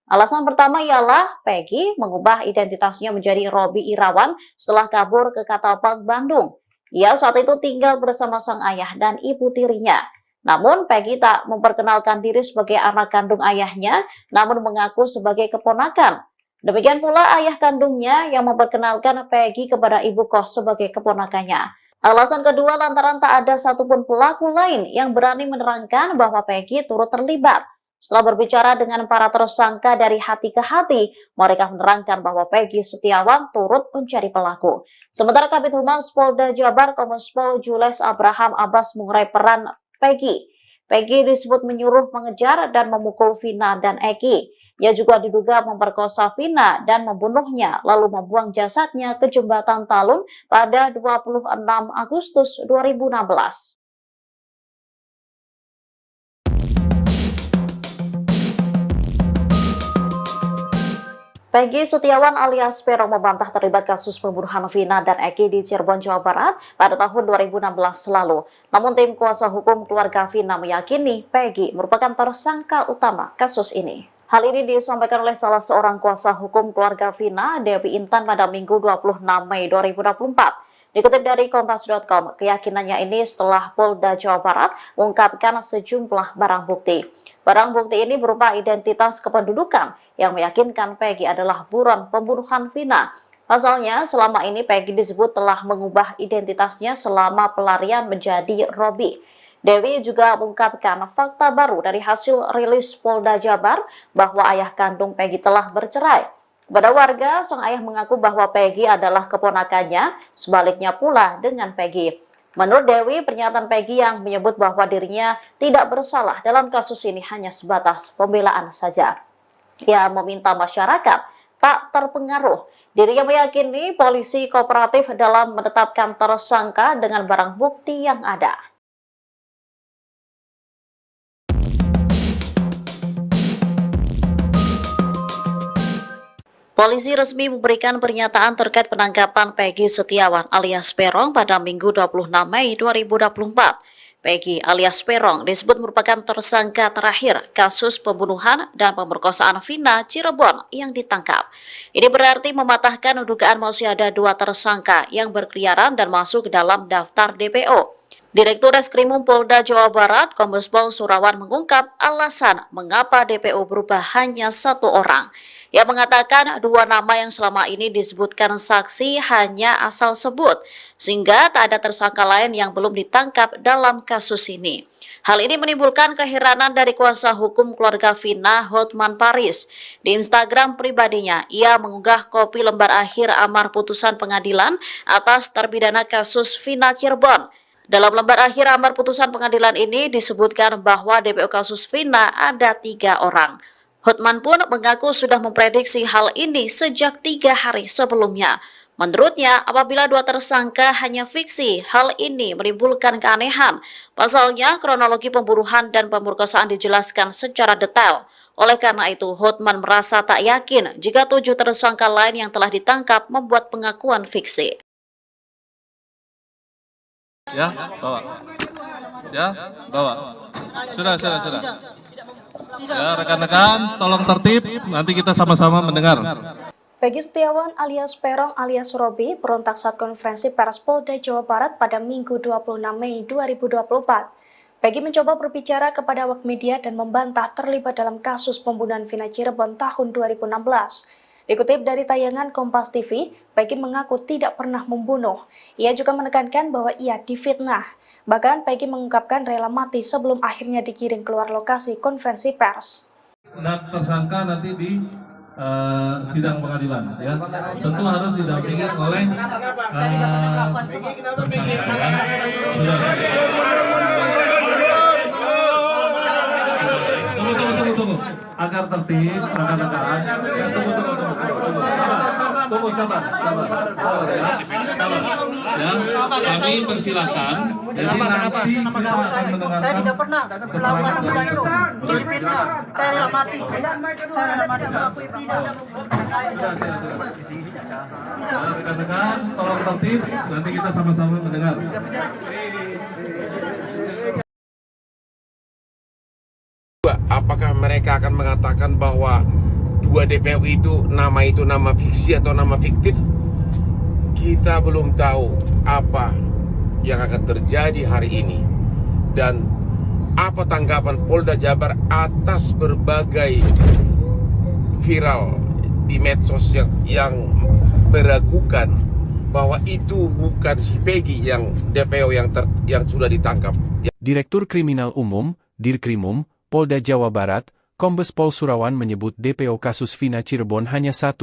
Alasan pertama ialah Peggy mengubah identitasnya menjadi Robi Irawan setelah kabur ke Katapang, Bandung. Ia saat itu tinggal bersama sang ayah dan ibu tirinya. Namun Peggy tak memperkenalkan diri sebagai anak kandung ayahnya, namun mengaku sebagai keponakan. Demikian pula ayah kandungnya yang memperkenalkan Peggy kepada ibu kos sebagai keponakannya. Alasan kedua lantaran tak ada satupun pelaku lain yang berani menerangkan bahwa Peggy turut terlibat. Setelah berbicara dengan para tersangka dari hati ke hati, mereka menerangkan bahwa Peggy Setiawan turut mencari pelaku. Sementara Kabid Humas Polda Jabar, Kombes Pol Jules Abraham Abbas mengurai peran Peggy. Peggy disebut menyuruh, mengejar, dan memukul Vina dan Eki. Ia juga diduga memperkosa Vina dan membunuhnya, lalu membuang jasadnya ke jembatan Talun pada 26 Agustus 2016. Peggy Setiawan alias Peron membantah terlibat kasus pembunuhan Vina dan Eki di Cirebon, Jawa Barat pada tahun 2016 lalu. Namun tim kuasa hukum keluarga Vina meyakini Peggy merupakan tersangka utama kasus ini. Hal ini disampaikan oleh salah seorang kuasa hukum keluarga Vina, Dewi Intan, pada Minggu 26 Mei 2024. Dikutip dari Kompas.com, keyakinannya ini setelah Polda Jawa Barat mengungkapkan sejumlah barang bukti. Barang bukti ini berupa identitas kependudukan yang meyakinkan Peggy adalah buron pembunuhan Vina. Pasalnya, selama ini Peggy disebut telah mengubah identitasnya selama pelarian menjadi Robi. Dewi juga mengungkapkan fakta baru dari hasil rilis Polda Jabar bahwa ayah kandung Peggy telah bercerai. Kepada warga, sang ayah mengaku bahwa Peggy adalah keponakannya, sebaliknya pula dengan Peggy. Menurut Dewi, pernyataan Peggy yang menyebut bahwa dirinya tidak bersalah dalam kasus ini hanya sebatas pembelaan saja. Ia meminta masyarakat tak terpengaruh. Dirinya meyakini polisi kooperatif dalam menetapkan tersangka dengan barang bukti yang ada. Polisi resmi memberikan pernyataan terkait penangkapan Peggy Setiawan alias Peron pada Minggu 26 Mei 2024. Peggy alias Peron disebut merupakan tersangka terakhir kasus pembunuhan dan pemerkosaan Vina Cirebon yang ditangkap. Ini berarti mematahkan dugaan masih ada 2 tersangka yang berkeliaran dan masuk ke dalam daftar DPO. Direktur Reskrimum Polda Jawa Barat, Kombes Pol Surawan mengungkap alasan mengapa DPO berubah hanya 1 orang. Ia mengatakan 2 nama yang selama ini disebutkan saksi hanya asal sebut, sehingga tak ada tersangka lain yang belum ditangkap dalam kasus ini. Hal ini menimbulkan keheranan dari kuasa hukum keluarga Vina, Hotman Paris. Di Instagram pribadinya, ia mengunggah kopi lembar akhir amar putusan pengadilan atas terpidana kasus Vina Cirebon. Dalam lembar akhir amar putusan pengadilan ini disebutkan bahwa DPO kasus Vina ada 3 orang. Hotman pun mengaku sudah memprediksi hal ini sejak 3 hari sebelumnya. Menurutnya, apabila 2 tersangka hanya fiksi, hal ini menimbulkan keanehan. Pasalnya, kronologi pembunuhan dan pemerkosaan dijelaskan secara detail. Oleh karena itu, Hotman merasa tak yakin jika 7 tersangka lain yang telah ditangkap membuat pengakuan fiksi. Ya, bawa. Ya, bawa. Sudah. Ya, rekan-rekan, tolong tertib, nanti kita sama-sama mendengar. Peggy Setiawan alias Peron alias Robi berontak saat konferensi pers Polda Jawa Barat pada Minggu 26 Mei 2024. Peggy mencoba berbicara kepada awak media dan membantah terlibat dalam kasus pembunuhan Vina Cirebon tahun 2016. Dikutip dari tayangan Kompas TV, Peggy mengaku tidak pernah membunuh. Ia juga menekankan bahwa ia difitnah. Bahkan Peggy mengungkapkan rela mati sebelum akhirnya dikirim keluar lokasi konferensi pers. Tersangka nanti di sidang pengadilan, ya. Tentu harus didampingi oleh tersangka. Ya. Sudah. Tunggu. Agar tertib, rekan-rekan. Tunggu, sabar. Ya, kami persilahkan. Jadi nanti kita akan mendengarkan. Saya tidak pernah melakukan hal itu. Terus fitnah. Saya rela mati. Rekan-rekan, tolong tertib. Nanti kita sama-sama mendengar. Apakah mereka akan mengatakan bahwa 2 DPO itu nama fiksi atau nama fiktif? Kita belum tahu apa yang akan terjadi hari ini dan apa tanggapan Polda Jabar atas berbagai viral di medsos yang meragukan bahwa itu bukan si Peggy yang DPO yang sudah ditangkap. Direktur Kriminal Umum, Dirkrimum, Polda Jawa Barat, Kombes Pol Surawan menyebut DPO kasus Vina Cirebon hanya 1,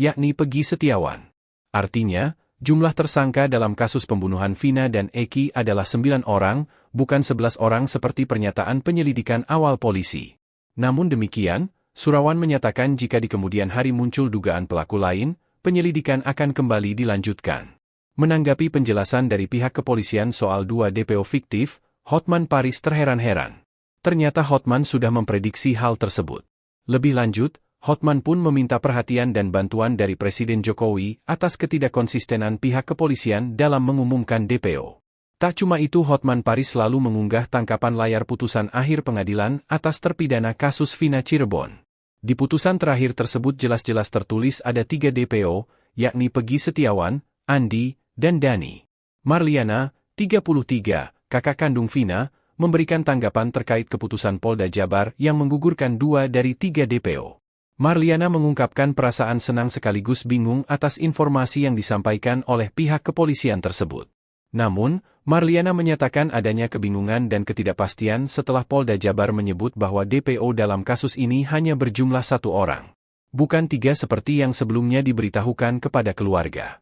yakni Peggy Setiawan. Artinya, jumlah tersangka dalam kasus pembunuhan Vina dan Eki adalah 9 orang, bukan 11 orang seperti pernyataan penyelidikan awal polisi. Namun demikian, Surawan menyatakan jika di kemudian hari muncul dugaan pelaku lain, penyelidikan akan kembali dilanjutkan. Menanggapi penjelasan dari pihak kepolisian soal 2 DPO fiktif, Hotman Paris terheran-heran. Ternyata Hotman sudah memprediksi hal tersebut. Lebih lanjut, Hotman pun meminta perhatian dan bantuan dari Presiden Jokowi atas ketidakkonsistenan pihak kepolisian dalam mengumumkan DPO. Tak cuma itu, Hotman Paris selalu mengunggah tangkapan layar putusan akhir pengadilan atas terpidana kasus Vina Cirebon. Di putusan terakhir tersebut jelas-jelas tertulis ada 3 DPO, yakni Peggy Setiawan, Andi, dan Dani. Marliana, 33, kakak kandung Vina, memberikan tanggapan terkait keputusan Polda Jabar yang menggugurkan 2 dari 3 DPO. Marliana mengungkapkan perasaan senang sekaligus bingung atas informasi yang disampaikan oleh pihak kepolisian tersebut. Namun, Marliana menyatakan adanya kebingungan dan ketidakpastian setelah Polda Jabar menyebut bahwa DPO dalam kasus ini hanya berjumlah 1 orang. Bukan 3 seperti yang sebelumnya diberitahukan kepada keluarga.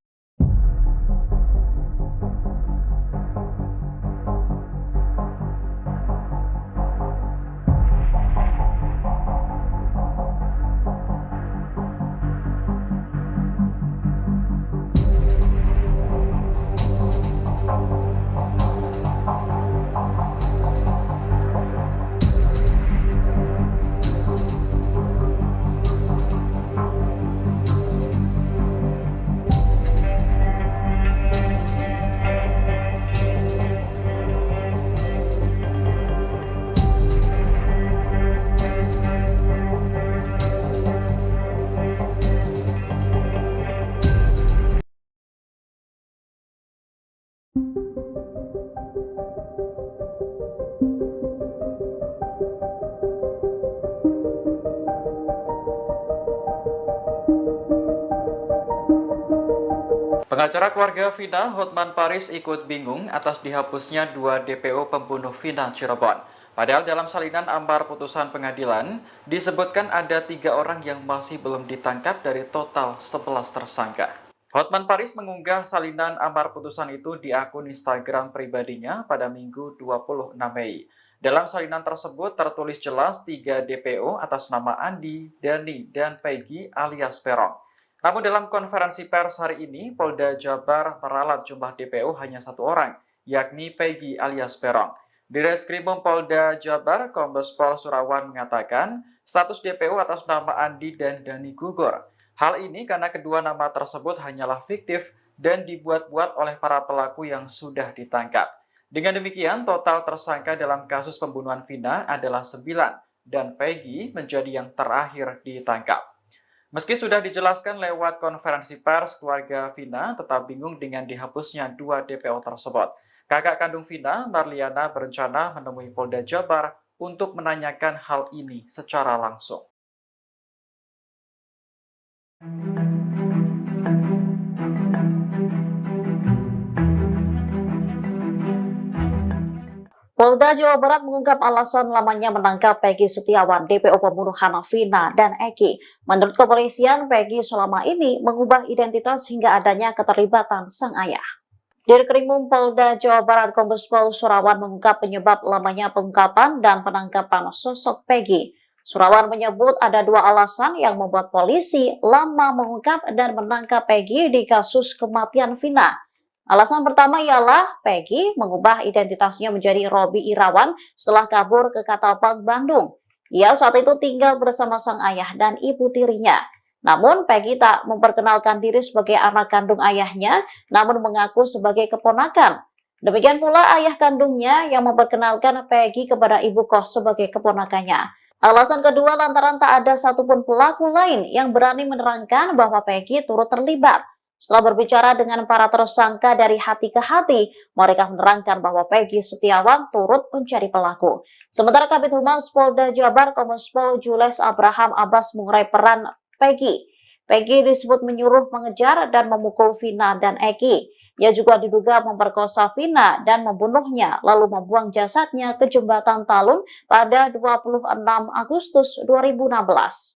Pengacara keluarga Vina, Hotman Paris, ikut bingung atas dihapusnya 2 DPO pembunuh Vina Cirebon. Padahal dalam salinan amar putusan pengadilan, disebutkan ada 3 orang yang masih belum ditangkap dari total 11 tersangka. Hotman Paris mengunggah salinan amar putusan itu di akun Instagram pribadinya pada Minggu 26 Mei. Dalam salinan tersebut tertulis jelas 3 DPO atas nama Andi, Dani, dan Peggy alias Peron. Namun dalam konferensi pers hari ini, Polda Jabar meralat jumlah DPO hanya 1 orang, yakni Peggy alias Peron. Di Reskrimum Polda Jabar, Kombes Pol Surawan mengatakan status DPO atas nama Andi dan Dani gugur. Hal ini karena kedua nama tersebut hanyalah fiktif dan dibuat-buat oleh para pelaku yang sudah ditangkap. Dengan demikian, total tersangka dalam kasus pembunuhan Vina adalah 9 dan Peggy menjadi yang terakhir ditangkap. Meski sudah dijelaskan lewat konferensi pers, keluarga Vina tetap bingung dengan dihapusnya 2 DPO tersebut. Kakak kandung Vina, Marliana, berencana menemui Polda Jabar untuk menanyakan hal ini secara langsung. Polda Jawa Barat mengungkap alasan lamanya menangkap Peggy Setiawan, DPO pembunuhan Vina dan Eki. Menurut kepolisian, Peggy selama ini mengubah identitas hingga adanya keterlibatan sang ayah. Dirkrimum Polda Jawa Barat, Kombes Pol Surawan mengungkap penyebab lamanya pengungkapan dan penangkapan sosok Peggy. Surawan menyebut ada 2 alasan yang membuat polisi lama mengungkap dan menangkap Peggy di kasus kematian Vina. Alasan pertama ialah Peggy mengubah identitasnya menjadi Robi Irawan setelah kabur ke Katapang, Bandung. Ia saat itu tinggal bersama sang ayah dan ibu tirinya. Namun Peggy tak memperkenalkan diri sebagai anak kandung ayahnya, namun mengaku sebagai keponakan. Demikian pula ayah kandungnya yang memperkenalkan Peggy kepada ibu kos sebagai keponakannya. Alasan kedua lantaran tak ada satupun pelaku lain yang berani menerangkan bahwa Peggy turut terlibat. Setelah berbicara dengan para tersangka dari hati ke hati, mereka menerangkan bahwa Peggy Setiawan turut mencari pelaku. Sementara Kabid Humas Polda Jabar, Kombes Pol Jules Abraham Abbas mengurai peran Peggy. Peggy disebut menyuruh, mengejar, dan memukul Vina dan Eki. Ia juga diduga memperkosa Vina dan membunuhnya, lalu membuang jasadnya ke jembatan Talun pada 26 Agustus 2016.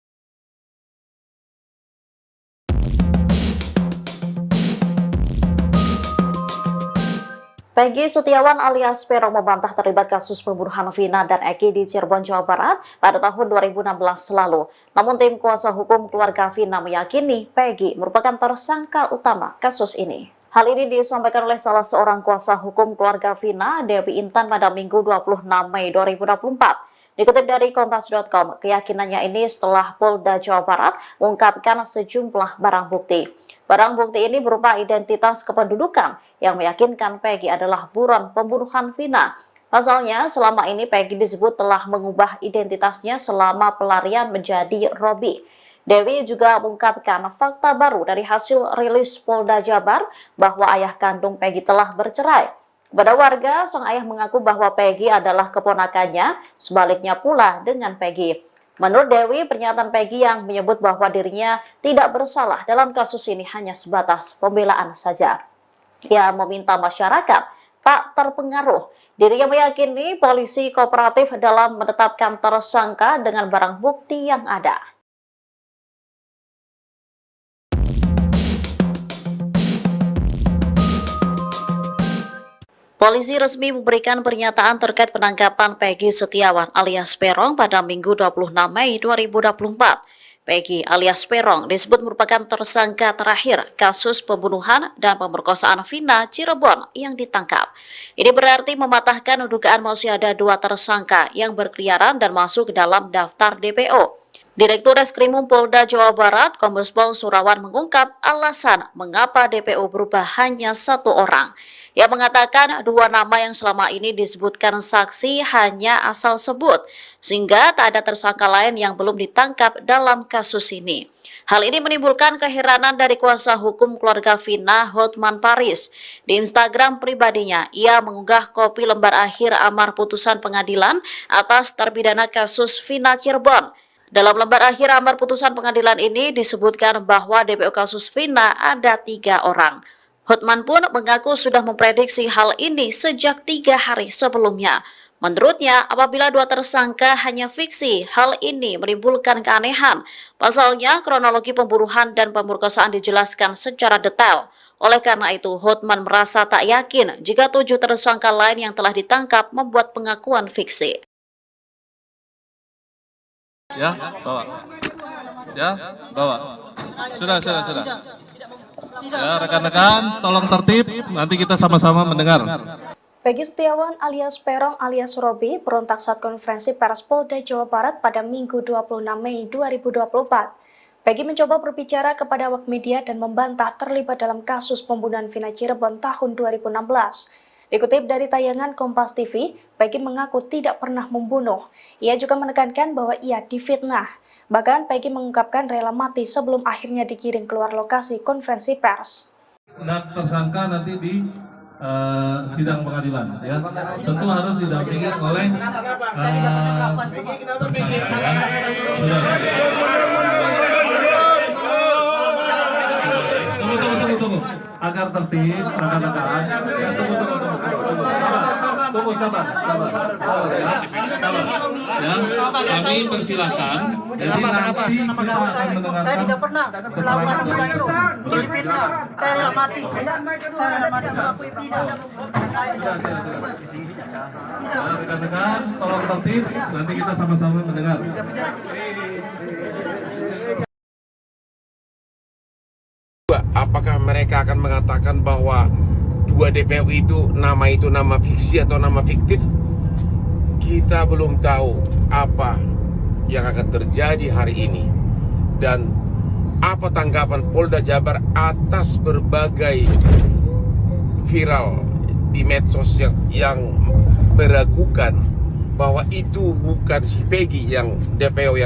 Peggy Setiawan alias Peron membantah terlibat kasus pembunuhan Vina dan Eki di Cirebon, Jawa Barat pada tahun 2016 lalu. Namun tim kuasa hukum keluarga Vina meyakini Peggy merupakan tersangka utama kasus ini. Hal ini disampaikan oleh salah seorang kuasa hukum keluarga Vina, Dewi Intan, pada Minggu 26 Mei 2024. Dikutip dari Kompas.com, keyakinannya ini setelah Polda Jawa Barat mengungkapkan sejumlah barang bukti. Barang bukti ini berupa identitas kependudukan yang meyakinkan Peggy adalah buron pembunuhan Vina. Pasalnya, selama ini Peggy disebut telah mengubah identitasnya selama pelarian menjadi Robi. Dewi juga mengungkapkan fakta baru dari hasil rilis Polda Jabar bahwa ayah kandung Peggy telah bercerai. Kepada warga, sang ayah mengaku bahwa Peggy adalah keponakannya, sebaliknya pula dengan Peggy. Menurut Dewi, pernyataan Peggy yang menyebut bahwa dirinya tidak bersalah dalam kasus ini hanya sebatas pembelaan saja. Ia meminta masyarakat tak terpengaruh. Dirinya meyakini polisi kooperatif dalam menetapkan tersangka dengan barang bukti yang ada. Polisi resmi memberikan pernyataan terkait penangkapan Peggy Setiawan alias Peron pada Minggu 26 Mei 2024. Peggy alias Peron disebut merupakan tersangka terakhir kasus pembunuhan dan pemerkosaan Vina Cirebon yang ditangkap. Ini berarti mematahkan dugaan masih ada 2 tersangka yang berkeliaran dan masuk ke dalam daftar DPO. Direktur Reskrimum Polda Jawa Barat, Kombes Pol Surawan mengungkap alasan mengapa DPO berubah hanya 1 orang. Ia mengatakan 2 nama yang selama ini disebutkan saksi hanya asal sebut, sehingga tak ada tersangka lain yang belum ditangkap dalam kasus ini. Hal ini menimbulkan keheranan dari kuasa hukum keluarga Vina, Hotman Paris. Di Instagram pribadinya, ia mengunggah kopi lembar akhir amar putusan pengadilan atas terpidana kasus Vina Cirebon. Dalam lembar akhir amar putusan pengadilan ini disebutkan bahwa DPO kasus Vina ada 3 orang. Hotman pun mengaku sudah memprediksi hal ini sejak 3 hari sebelumnya. Menurutnya, apabila 2 tersangka hanya fiksi, hal ini menimbulkan keanehan. Pasalnya, kronologi pembunuhan dan pemerkosaan dijelaskan secara detail. Oleh karena itu, Hotman merasa tak yakin jika 7 tersangka lain yang telah ditangkap membuat pengakuan fiksi. Ya, bawa. Ya, bawa. Sudah. Ya, rekan-rekan, tolong tertib. Nanti kita sama-sama mendengar. Peggy Setiawan alias Peron alias Robi berontak saat konferensi pers Polda Jawa Barat pada Minggu 26 Mei 2024. Peggy mencoba berbicara kepada awak media dan membantah terlibat dalam kasus pembunuhan Vina Cirebon tahun 2016. Dikutip dari tayangan Kompas TV, Peggy mengaku tidak pernah membunuh. Ia juga menekankan bahwa ia difitnah. Bahkan Peggy mengungkapkan rela mati sebelum akhirnya dikirim keluar lokasi konferensi pers. Tersangka nanti di sidang pengadilan, ya. Tentu harus didampingi oleh tersangka. Ya. Sudah. Tunggu. Agar tertib, rekan-rekan. Ya, tunggu, sabar. Ya, kami persilahkan. Jadi nanti kita akan mendengarkan. Saya tidak pernah melakukan hubungan itu. Terus fitnah. Saya rela mati. Ya, rekan-rekan, tolong tertib. Nanti kita sama-sama mendengar. Apakah mereka akan mengatakan bahwa 2 DPO itu nama fiksi atau nama fiktif? Kita belum tahu apa yang akan terjadi hari ini dan apa tanggapan Polda Jabar atas berbagai viral di medsos yang meragukan bahwa itu bukan si Peggy yang DPO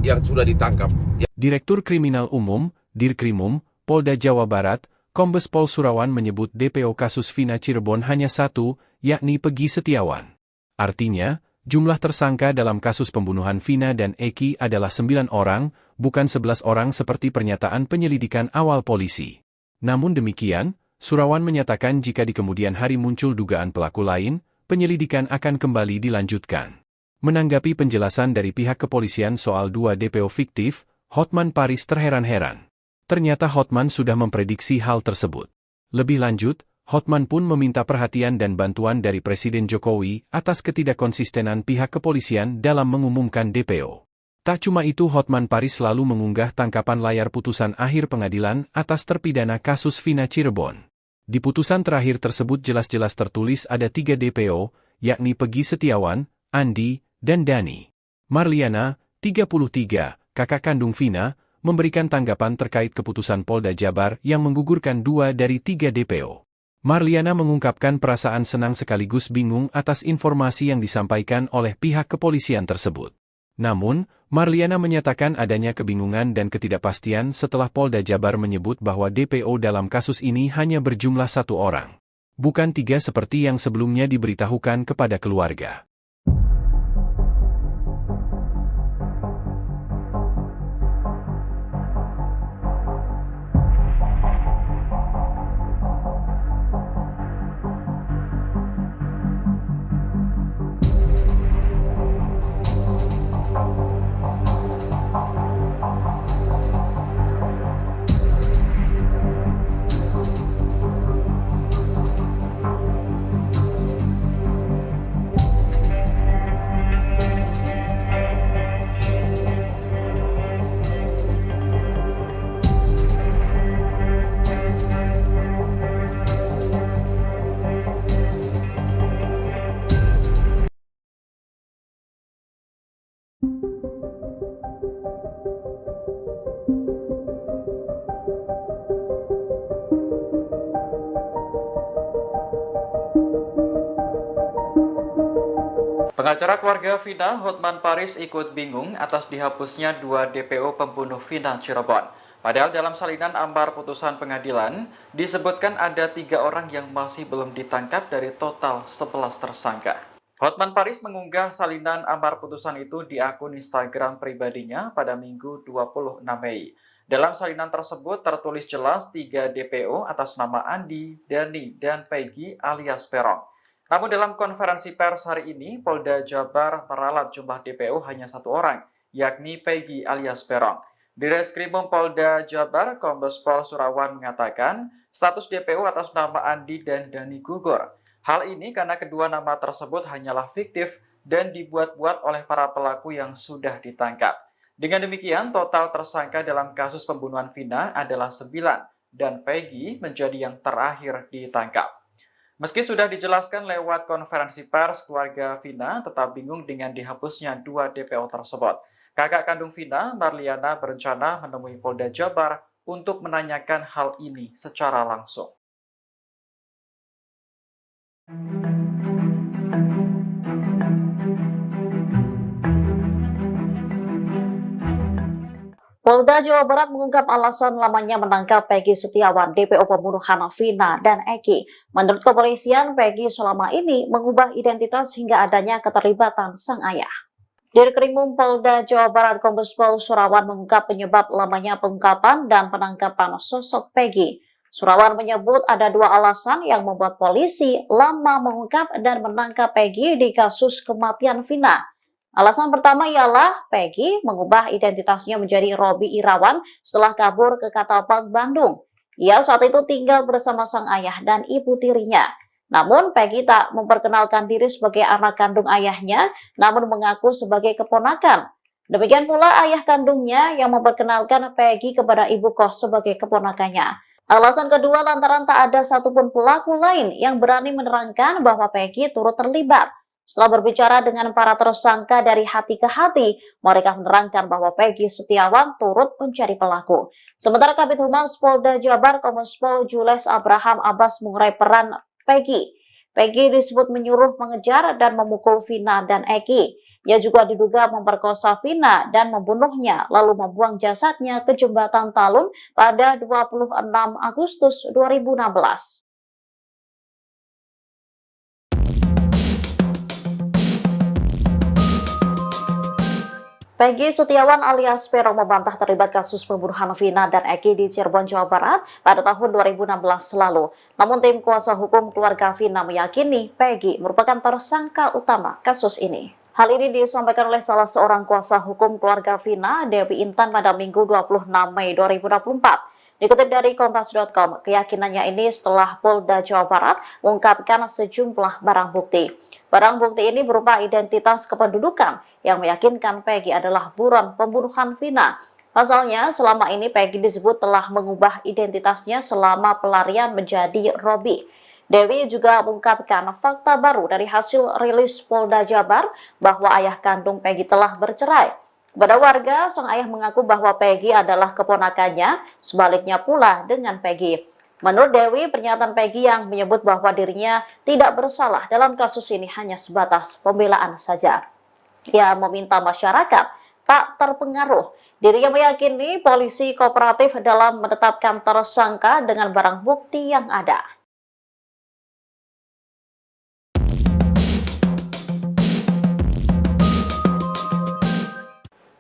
yang sudah ditangkap. Direktur Kriminal Umum, Dirkrimum, Polda Jawa Barat, Kombes Pol Surawan menyebut DPO kasus Vina Cirebon hanya 1, yakni Peggy Setiawan. Artinya, jumlah tersangka dalam kasus pembunuhan Vina dan Eki adalah 9 orang, bukan 11 orang seperti pernyataan penyelidikan awal polisi. Namun demikian, Surawan menyatakan jika di kemudian hari muncul dugaan pelaku lain, penyelidikan akan kembali dilanjutkan. Menanggapi penjelasan dari pihak kepolisian soal 2 DPO fiktif, Hotman Paris terheran-heran. Ternyata Hotman sudah memprediksi hal tersebut. Lebih lanjut, Hotman pun meminta perhatian dan bantuan dari Presiden Jokowi atas ketidakkonsistenan pihak kepolisian dalam mengumumkan DPO. Tak cuma itu, Hotman Paris selalu mengunggah tangkapan layar putusan akhir pengadilan atas terpidana kasus Vina Cirebon. Di putusan terakhir tersebut jelas-jelas tertulis ada 3 DPO, yakni Peggy Setiawan, Andi, dan Dani. Marliana, 33, kakak kandung Vina, memberikan tanggapan terkait keputusan Polda Jabar yang menggugurkan 2 dari 3 DPO. Marliana mengungkapkan perasaan senang sekaligus bingung atas informasi yang disampaikan oleh pihak kepolisian tersebut. Namun, Marliana menyatakan adanya kebingungan dan ketidakpastian setelah Polda Jabar menyebut bahwa DPO dalam kasus ini hanya berjumlah 1 orang. Bukan 3 seperti yang sebelumnya diberitahukan kepada keluarga. Pengacara keluarga Vina, Hotman Paris, ikut bingung atas dihapusnya 2 DPO pembunuh Vina Cirebon. Padahal dalam salinan amar putusan pengadilan, disebutkan ada 3 orang yang masih belum ditangkap dari total 11 tersangka. Hotman Paris mengunggah salinan amar putusan itu di akun Instagram pribadinya pada Minggu 26 Mei. Dalam salinan tersebut tertulis jelas 3 DPO atas nama Andi, Dani, dan Peggy alias Peron. Namun dalam konferensi pers hari ini, Polda Jabar meralat jumlah DPO hanya 1 orang, yakni Peggy alias Peron. Di Reskrimum Polda Jabar, Kombes Pol Surawan mengatakan status DPO atas nama Andi dan Dani gugur. Hal ini karena kedua nama tersebut hanyalah fiktif dan dibuat-buat oleh para pelaku yang sudah ditangkap. Dengan demikian, total tersangka dalam kasus pembunuhan Vina adalah 9 dan Peggy menjadi yang terakhir ditangkap. Meski sudah dijelaskan lewat konferensi pers, keluarga Vina tetap bingung dengan dihapusnya 2 DPO tersebut. Kakak kandung Vina, Marliana, berencana menemui Polda Jabar untuk menanyakan hal ini secara langsung. Polda Jawa Barat mengungkap alasan lamanya menangkap Peggy Setiawan, DPO pembunuhan Vina dan Eki. Menurut kepolisian, Peggy selama ini mengubah identitas hingga adanya keterlibatan sang ayah. Dirkrimum Polda Jawa Barat Kombes Pol Surawan mengungkap penyebab lamanya pengungkapan dan penangkapan sosok Peggy. Surawan menyebut ada 2 alasan yang membuat polisi lama mengungkap dan menangkap Peggy di kasus kematian Vina. Alasan pertama ialah Peggy mengubah identitasnya menjadi Robi Irawan setelah kabur ke Ketapang, Bandung. Ia saat itu tinggal bersama sang ayah dan ibu tirinya. Namun Peggy tak memperkenalkan diri sebagai anak kandung ayahnya, namun mengaku sebagai keponakan. Demikian pula ayah kandungnya yang memperkenalkan Peggy kepada ibu kos sebagai keponakannya. Alasan kedua lantaran tak ada satupun pelaku lain yang berani menerangkan bahwa Peggy turut terlibat. Setelah berbicara dengan para tersangka dari hati ke hati, mereka menerangkan bahwa Peggy Setiawan turut mencari pelaku. Sementara Kabid Humas Polda Jabar Kombes Pol Jules Abraham Abbas mengurai peran Peggy. Peggy disebut menyuruh, mengejar, dan memukul Vina dan Eki. Ia juga diduga memperkosa Vina dan membunuhnya, lalu membuang jasadnya ke jembatan Talun pada 26 Agustus 2016. Peggy Setiawan alias Peron membantah terlibat kasus pembunuhan Vina dan Eki di Cirebon, Jawa Barat pada tahun 2016 lalu. Namun tim kuasa hukum keluarga Vina meyakini Peggy merupakan tersangka utama kasus ini. Hal ini disampaikan oleh salah seorang kuasa hukum keluarga Vina, Dewi Intan, pada Minggu 26 Mei 2024. Dikutip dari Kompas.com, keyakinannya ini setelah Polda Jawa Barat mengungkapkan sejumlah barang bukti. Barang bukti ini berupa identitas kependudukan yang meyakinkan Peggy adalah buron pembunuhan Vina. Pasalnya, selama ini Peggy disebut telah mengubah identitasnya selama pelarian menjadi Robi. Dewi juga mengungkapkan fakta baru dari hasil rilis Polda Jabar bahwa ayah kandung Peggy telah bercerai. Kepada warga, sang ayah mengaku bahwa Peggy adalah keponakannya, sebaliknya pula dengan Peggy. Menurut Dewi, pernyataan Peggy yang menyebut bahwa dirinya tidak bersalah dalam kasus ini hanya sebatas pembelaan saja. Ia meminta masyarakat tak terpengaruh. Dirinya meyakini polisi kooperatif dalam menetapkan tersangka dengan barang bukti yang ada.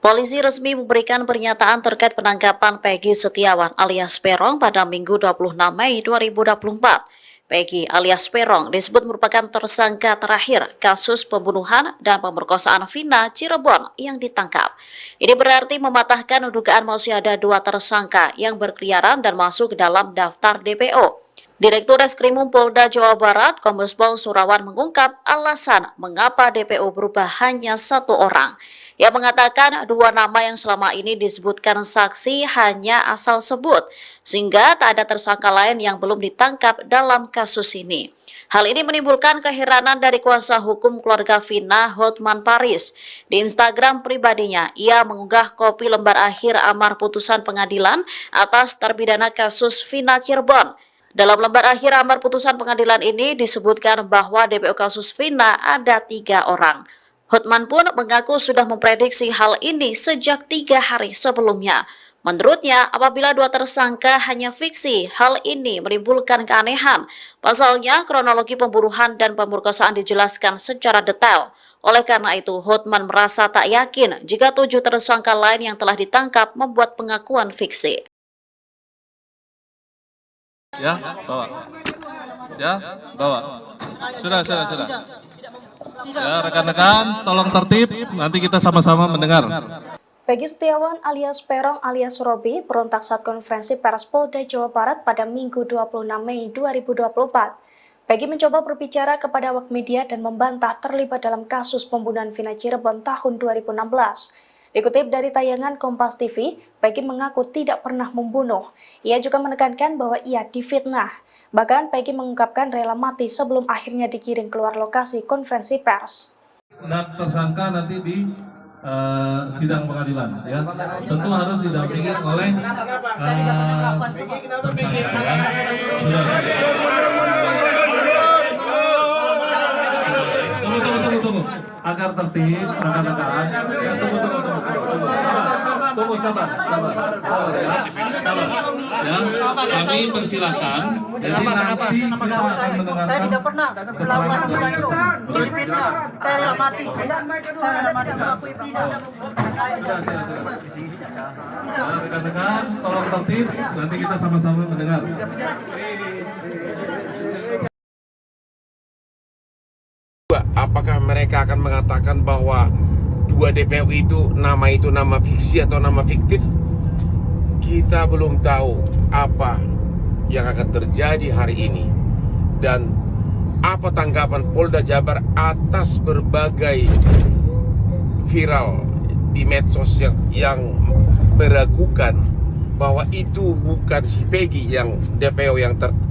Polisi resmi memberikan pernyataan terkait penangkapan Peggy Setiawan alias Peron pada Minggu 26 Mei 2024. Peggy alias Peron disebut merupakan tersangka terakhir kasus pembunuhan dan pemerkosaan Vina Cirebon yang ditangkap. Ini berarti mematahkan dugaan masih ada 2 tersangka yang berkeliaran dan masuk ke dalam daftar DPO. Direktur Reskrimum Polda Jawa Barat, Kombes Pol Surawan mengungkap alasan mengapa DPO berubah hanya 1 orang. Ia mengatakan 2 nama yang selama ini disebutkan saksi hanya asal sebut, sehingga tak ada tersangka lain yang belum ditangkap dalam kasus ini. Hal ini menimbulkan keheranan dari kuasa hukum keluarga Vina, Hotman Paris. Di Instagram pribadinya, ia mengunggah kopi lembar akhir amar putusan pengadilan atas terpidana kasus Vina Cirebon. Dalam lembar akhir amar putusan pengadilan ini disebutkan bahwa DPO kasus Vina ada 3 orang. Hotman pun mengaku sudah memprediksi hal ini sejak 3 hari sebelumnya. Menurutnya, apabila 2 tersangka hanya fiksi, hal ini menimbulkan keanehan. Pasalnya, kronologi pembunuhan dan pemerkosaan dijelaskan secara detail. Oleh karena itu, Hotman merasa tak yakin jika 7 tersangka lain yang telah ditangkap membuat pengakuan fiksi. Ya, bawa. Ya, bawa. Sudah. Ya, rekan-rekan, tolong tertib, nanti kita sama-sama mendengar. Peggy Setiawan alias Peron alias Robi berontak saat konferensi pers Polda Jawa Barat pada Minggu 26 Mei 2024. Peggy mencoba berbicara kepada awak media dan membantah terlibat dalam kasus pembunuhan Vina Cirebon tahun 2016. Dikutip dari tayangan Kompas TV, Peggy mengaku tidak pernah membunuh. Ia juga menekankan bahwa ia difitnah. Bahkan Peggy mengungkapkan rela mati sebelum akhirnya dikirim keluar lokasi konferensi pers. Dan tersangka nanti di sidang pengadilan, ya. Tentu harus didampingi oleh tersangka, ya. Sudah. Tunggu. Agar tertib, rekan-rekan. Ya, tunggu, sabar. Ya, kami persilahkan. Jadi nanti kita akan mendengarkan. Saya tidak pernah melakukan hubungan itu. Terus fitnah. Saya rela mati. Ya, rekan-rekan, tolong tertib. Nanti kita sama-sama mendengar. Apakah mereka akan mengatakan bahwa 2 DPO itu nama fiksi atau nama fiktif? Kita belum tahu apa yang akan terjadi hari ini dan apa tanggapan Polda Jabar atas berbagai viral di medsos yang meragukan bahwa itu bukan si Peggy yang DPO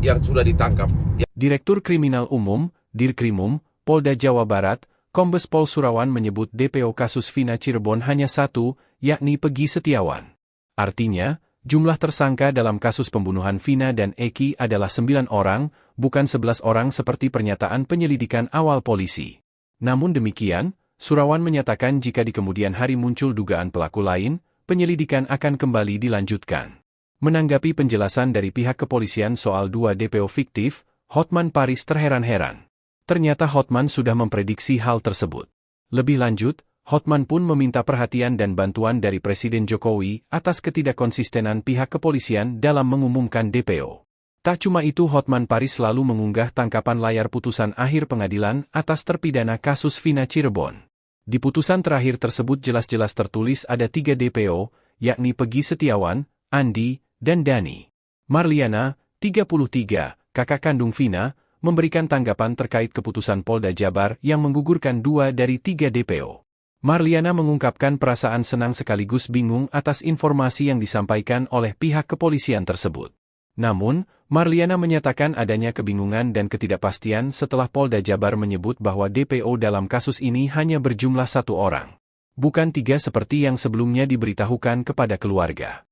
yang sudah ditangkap. Direktur Kriminal Umum, Dirkrimum, Polda Jawa Barat, Kombes Pol Surawan menyebut DPO kasus Vina Cirebon hanya 1, yakni Peggy Setiawan. Artinya, jumlah tersangka dalam kasus pembunuhan Vina dan Eki adalah 9 orang, bukan 11 orang seperti pernyataan penyelidikan awal polisi. Namun demikian, Surawan menyatakan jika di kemudian hari muncul dugaan pelaku lain, penyelidikan akan kembali dilanjutkan. Menanggapi penjelasan dari pihak kepolisian soal 2 DPO fiktif, Hotman Paris terheran-heran. Ternyata Hotman sudah memprediksi hal tersebut. Lebih lanjut, Hotman pun meminta perhatian dan bantuan dari Presiden Jokowi atas ketidakkonsistenan pihak kepolisian dalam mengumumkan DPO. Tak cuma itu, Hotman Paris selalu mengunggah tangkapan layar putusan akhir pengadilan atas terpidana kasus Vina Cirebon. Di putusan terakhir tersebut jelas-jelas tertulis ada 3 DPO, yakni Peggy Setiawan, Andi, dan Dani. Marliana, 33, kakak kandung Vina, memberikan tanggapan terkait keputusan Polda Jabar yang menggugurkan 2 dari 3 DPO. Marliana mengungkapkan perasaan senang sekaligus bingung atas informasi yang disampaikan oleh pihak kepolisian tersebut. Namun, Marliana menyatakan adanya kebingungan dan ketidakpastian setelah Polda Jabar menyebut bahwa DPO dalam kasus ini hanya berjumlah 1 orang. Bukan 3 seperti yang sebelumnya diberitahukan kepada keluarga.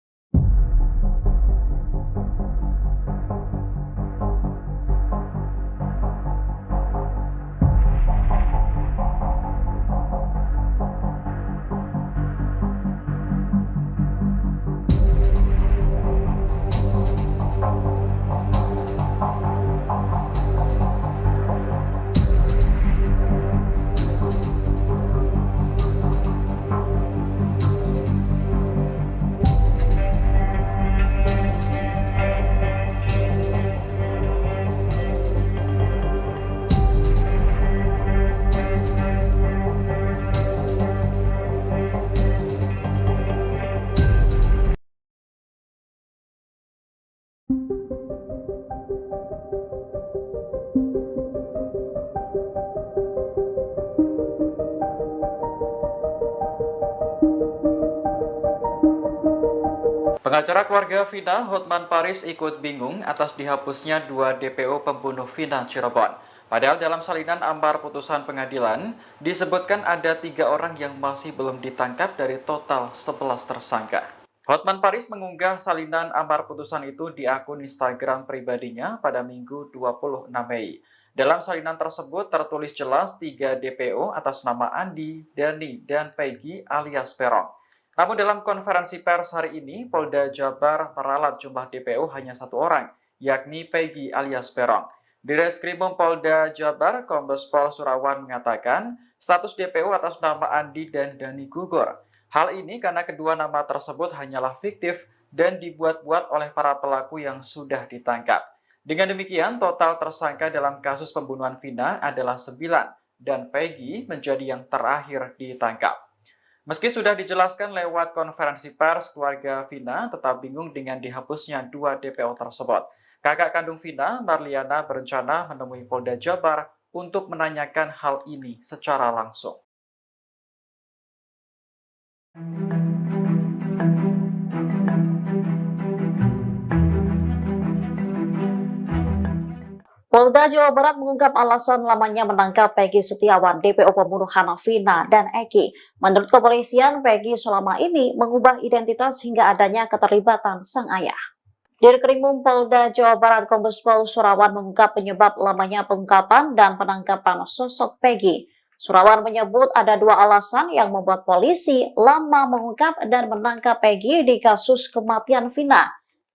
Pengacara keluarga Vina, Hotman Paris, ikut bingung atas dihapusnya 2 DPO pembunuh Vina Cirebon. Padahal dalam salinan amar putusan pengadilan, disebutkan ada 3 orang yang masih belum ditangkap dari total 11 tersangka. Hotman Paris mengunggah salinan amar putusan itu di akun Instagram pribadinya pada Minggu 26 Mei. Dalam salinan tersebut tertulis jelas 3 DPO atas nama Andi, Dani, dan Peggy alias Peron. Namun dalam konferensi pers hari ini, Polda Jabar meralat jumlah DPO hanya 1 orang, yakni Peggy alias Peron. Di Reskrimum Polda Jabar, Kombes Pol Surawan mengatakan status DPO atas nama Andi dan Dani gugur. Hal ini karena kedua nama tersebut hanyalah fiktif dan dibuat-buat oleh para pelaku yang sudah ditangkap. Dengan demikian, total tersangka dalam kasus pembunuhan Vina adalah 9 dan Peggy menjadi yang terakhir ditangkap. Meski sudah dijelaskan lewat konferensi pers, keluarga Vina tetap bingung dengan dihapusnya 2 DPO tersebut. Kakak kandung Vina, Marliana, berencana menemui Polda Jabar untuk menanyakan hal ini secara langsung. Polda Jawa Barat mengungkap alasan lamanya menangkap Peggy Setiawan, DPO pembunuhan Vina dan Eki. Menurut kepolisian, Peggy selama ini mengubah identitas hingga adanya keterlibatan sang ayah. Dirkrimum Polda Jawa Barat Kombes Pol Surawan mengungkap penyebab lamanya pengungkapan dan penangkapan sosok Peggy. Surawan menyebut ada 2 alasan yang membuat polisi lama mengungkap dan menangkap Peggy di kasus kematian Vina.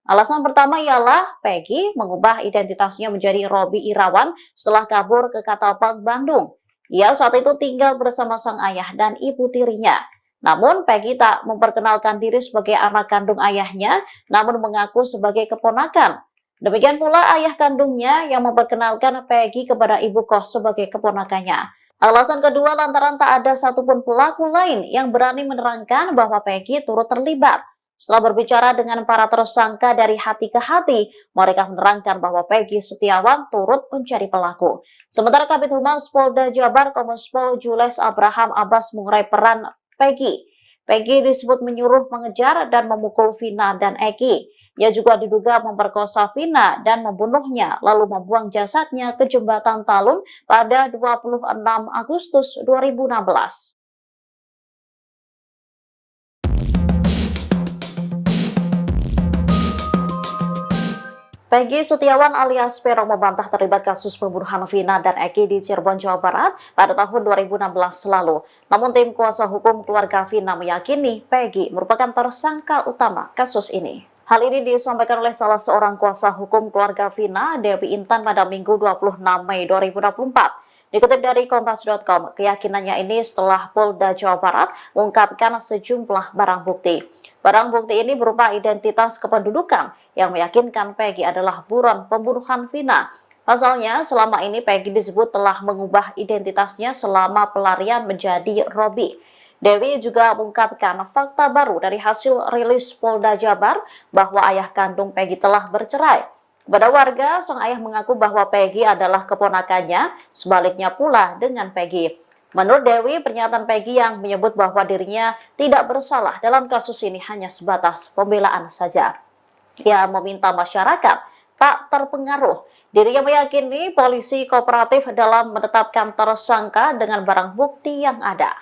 Alasan pertama ialah Peggy mengubah identitasnya menjadi Robi Irawan setelah kabur ke Katapang, Bandung. Ia saat itu tinggal bersama sang ayah dan ibu tirinya. Namun Peggy tak memperkenalkan diri sebagai anak kandung ayahnya, namun mengaku sebagai keponakan. Demikian pula ayah kandungnya yang memperkenalkan Peggy kepada ibu kos sebagai keponakannya. Alasan kedua lantaran tak ada satupun pelaku lain yang berani menerangkan bahwa Peggy turut terlibat. Setelah berbicara dengan para tersangka dari hati ke hati, mereka menerangkan bahwa Peggy Setiawan turut mencari pelaku. Sementara Kabid Humas Polda Jabar Kombes Pol Jules Abraham Abbas mengurai peran Peggy. Peggy disebut menyuruh, mengejar, dan memukul Vina dan Eki. Ia juga diduga memperkosa Vina dan membunuhnya, lalu membuang jasadnya ke jembatan Talun pada 26 Agustus 2016. Peggy Setiawan alias Peron membantah terlibat kasus pembunuhan Vina dan Eki di Cirebon, Jawa Barat pada tahun 2016 lalu. Namun tim kuasa hukum keluarga Vina meyakini Peggy merupakan tersangka utama kasus ini. Hal ini disampaikan oleh salah seorang kuasa hukum keluarga Vina, Dewi Intan, pada Minggu 26 Mei 2024. Dikutip dari Kompas.com, keyakinannya ini setelah Polda Jawa Barat mengungkapkan sejumlah barang bukti. Barang bukti ini berupa identitas kependudukan yang meyakinkan Peggy adalah buron pembunuhan Vina. Pasalnya, selama ini Peggy disebut telah mengubah identitasnya selama pelarian menjadi Robi. Dewi juga mengungkapkan fakta baru dari hasil rilis Polda Jabar bahwa ayah kandung Peggy telah bercerai. Kepada warga, sang ayah mengaku bahwa Peggy adalah keponakannya, sebaliknya pula dengan Peggy. Menurut Dewi, pernyataan Peggy yang menyebut bahwa dirinya tidak bersalah dalam kasus ini hanya sebatas pembelaan saja. Ia meminta masyarakat tak terpengaruh. Dirinya meyakini polisi kooperatif dalam menetapkan tersangka dengan barang bukti yang ada.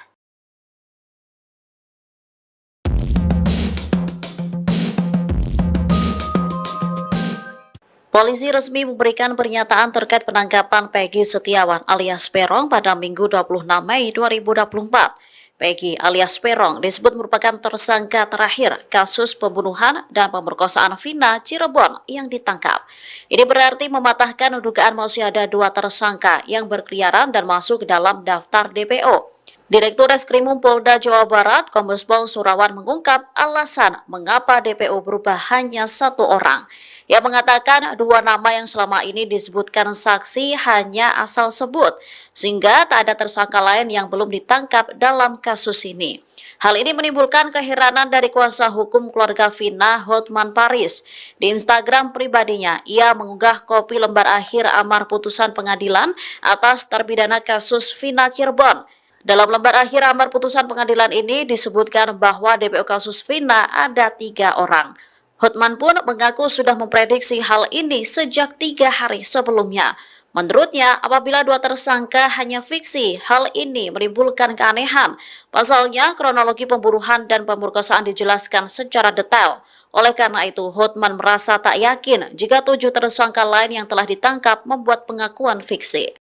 Polisi resmi memberikan pernyataan terkait penangkapan Peggy Setiawan alias Peron pada Minggu 26 Mei 2024. Peggy alias Peron disebut merupakan tersangka terakhir kasus pembunuhan dan pemerkosaan Vina Cirebon yang ditangkap. Ini berarti mematahkan dugaan masih ada 2 tersangka yang berkeliaran dan masuk ke dalam daftar DPO. Direktur Reskrimum Polda Jawa Barat, Kombes Pol Surawan mengungkap alasan mengapa DPO berubah hanya 1 orang. Ia mengatakan 2 nama yang selama ini disebutkan saksi hanya asal sebut, sehingga tak ada tersangka lain yang belum ditangkap dalam kasus ini. Hal ini menimbulkan keheranan dari kuasa hukum keluarga Vina, Hotman Paris. Di Instagram pribadinya, ia mengunggah kopi lembar akhir amar putusan pengadilan atas terpidana kasus Vina Cirebon. Dalam lembar akhir amar putusan pengadilan ini disebutkan bahwa DPO kasus Vina ada 3 orang. Hotman pun mengaku sudah memprediksi hal ini sejak 3 hari sebelumnya. Menurutnya, apabila dua tersangka hanya fiksi, hal ini menimbulkan keanehan. Pasalnya, kronologi pembunuhan dan pemerkosaan dijelaskan secara detail. Oleh karena itu, Hotman merasa tak yakin jika 7 tersangka lain yang telah ditangkap membuat pengakuan fiksi.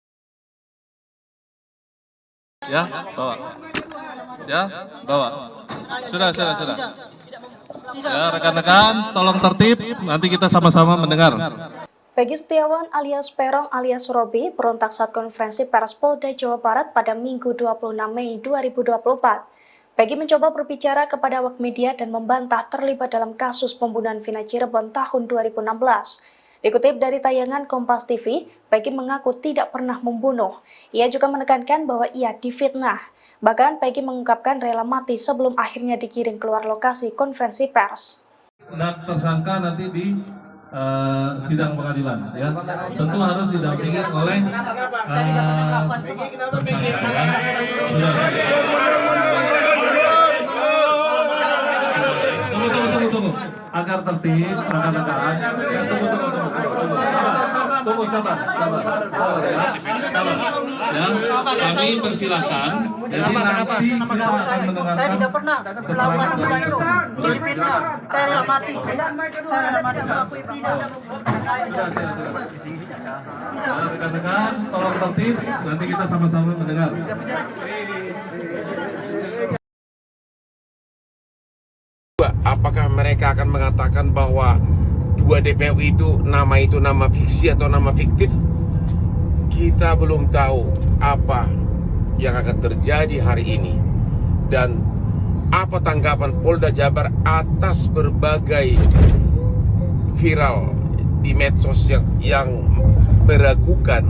Ya, bawa. Ya, bawa. Sudah. Ya, rekan-rekan, tolong tertib. Nanti kita sama-sama mendengar. Peggy Setiawan alias Peron alias Robi berontak saat konferensi pers Polda Jawa Barat pada Minggu 26 Mei 2024. Peggy mencoba berbicara kepada awak media dan membantah terlibat dalam kasus pembunuhan Vina Cirebon tahun 2016. Dikutip dari tayangan Kompas TV, Peggy mengaku tidak pernah membunuh. Ia juga menekankan bahwa ia difitnah. Bahkan Peggy mengungkapkan rela mati sebelum akhirnya dikirim keluar lokasi konferensi pers. Dan tersangka nanti di sidang pengadilan, ya. Tentu harus didampingi oleh tersangka, ya. Sudah. Tunggu. Agar tertib, rekan-rekan. Ya, tunggu, sabar. Ya, kami persilahkan. Jadi nanti kita akan mendengarkan. Saya tidak pernah melakukan apa itu. Terus fitnah. Saya rela mati. Ya, rekan-rekan, tolong tertib. Nanti kita sama-sama mendengar. Apakah mereka akan mengatakan bahwa 2 DPO itu nama fiksi atau nama fiktif? Kita belum tahu apa yang akan terjadi hari ini dan apa tanggapan Polda Jabar atas berbagai viral di medsos yang meragukan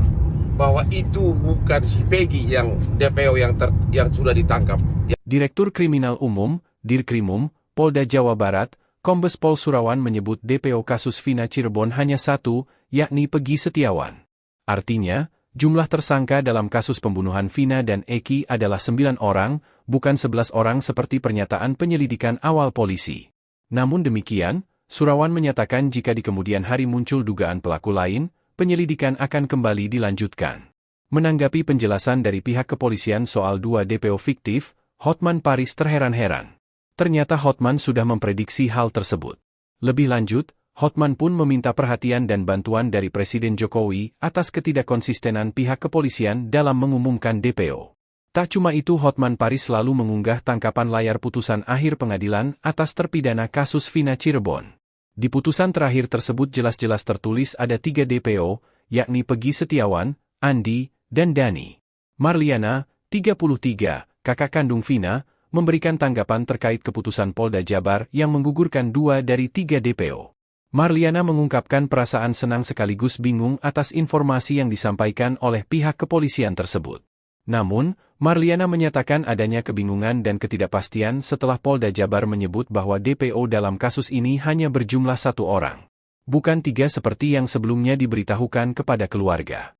bahwa itu bukan si Peggy yang DPO yang sudah ditangkap. Direktur Kriminal Umum, Dirkrimum, Polda Jawa Barat, Kombes Pol Surawan menyebut DPO kasus Vina Cirebon hanya satu, yakni Peggy Setiawan. Artinya, jumlah tersangka dalam kasus pembunuhan Vina dan Eki adalah 9 orang, bukan 11 orang seperti pernyataan penyelidikan awal polisi. Namun demikian, Surawan menyatakan jika di kemudian hari muncul dugaan pelaku lain, penyelidikan akan kembali dilanjutkan. Menanggapi penjelasan dari pihak kepolisian soal 2 DPO fiktif, Hotman Paris terheran-heran. Ternyata Hotman sudah memprediksi hal tersebut. Lebih lanjut, Hotman pun meminta perhatian dan bantuan dari Presiden Jokowi atas ketidakkonsistenan pihak kepolisian dalam mengumumkan DPO. Tak cuma itu, Hotman Paris selalu mengunggah tangkapan layar putusan akhir pengadilan atas terpidana kasus Vina Cirebon. Di putusan terakhir tersebut jelas-jelas tertulis ada 3 DPO, yakni Peggy Setiawan, Andi, dan Dani. Marliana, 33, kakak kandung Vina, memberikan tanggapan terkait keputusan Polda Jabar yang menggugurkan 2 dari 3 DPO. Marliana mengungkapkan perasaan senang sekaligus bingung atas informasi yang disampaikan oleh pihak kepolisian tersebut. Namun, Marliana menyatakan adanya kebingungan dan ketidakpastian setelah Polda Jabar menyebut bahwa DPO dalam kasus ini hanya berjumlah 1 orang. Bukan 3 seperti yang sebelumnya diberitahukan kepada keluarga.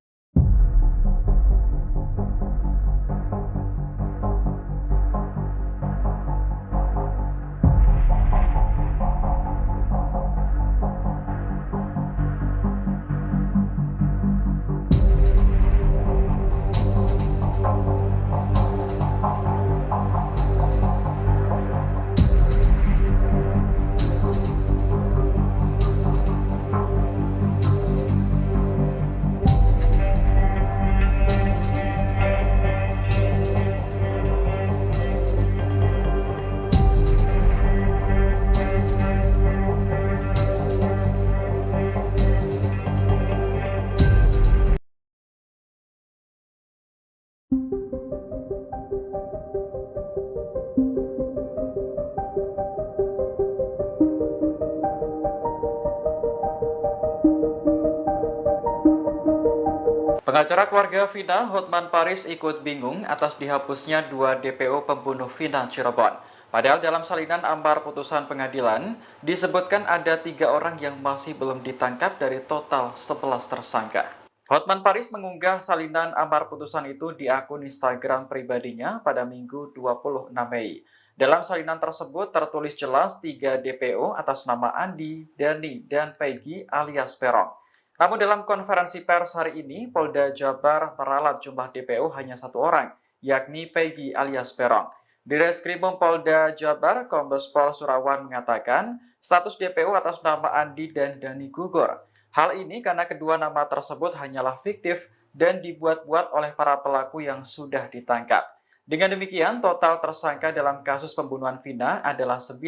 Pengacara keluarga Vina, Hotman Paris, ikut bingung atas dihapusnya 2 DPO pembunuh Vina Cirebon. Padahal dalam salinan amar putusan pengadilan, disebutkan ada 3 orang yang masih belum ditangkap dari total 11 tersangka. Hotman Paris mengunggah salinan amar putusan itu di akun Instagram pribadinya pada Minggu 26 Mei. Dalam salinan tersebut tertulis jelas 3 DPO atas nama Andi, Dani, dan Peggy alias Peron. Namun dalam konferensi pers hari ini, Polda Jabar meralat jumlah DPO hanya 1 orang, yakni Peggy alias Peron. Di Reskrimum Polda Jabar, Kombes Pol Surawan mengatakan status DPO atas nama Andi dan Dani gugur. Hal ini karena kedua nama tersebut hanyalah fiktif dan dibuat-buat oleh para pelaku yang sudah ditangkap. Dengan demikian, total tersangka dalam kasus pembunuhan Vina adalah 9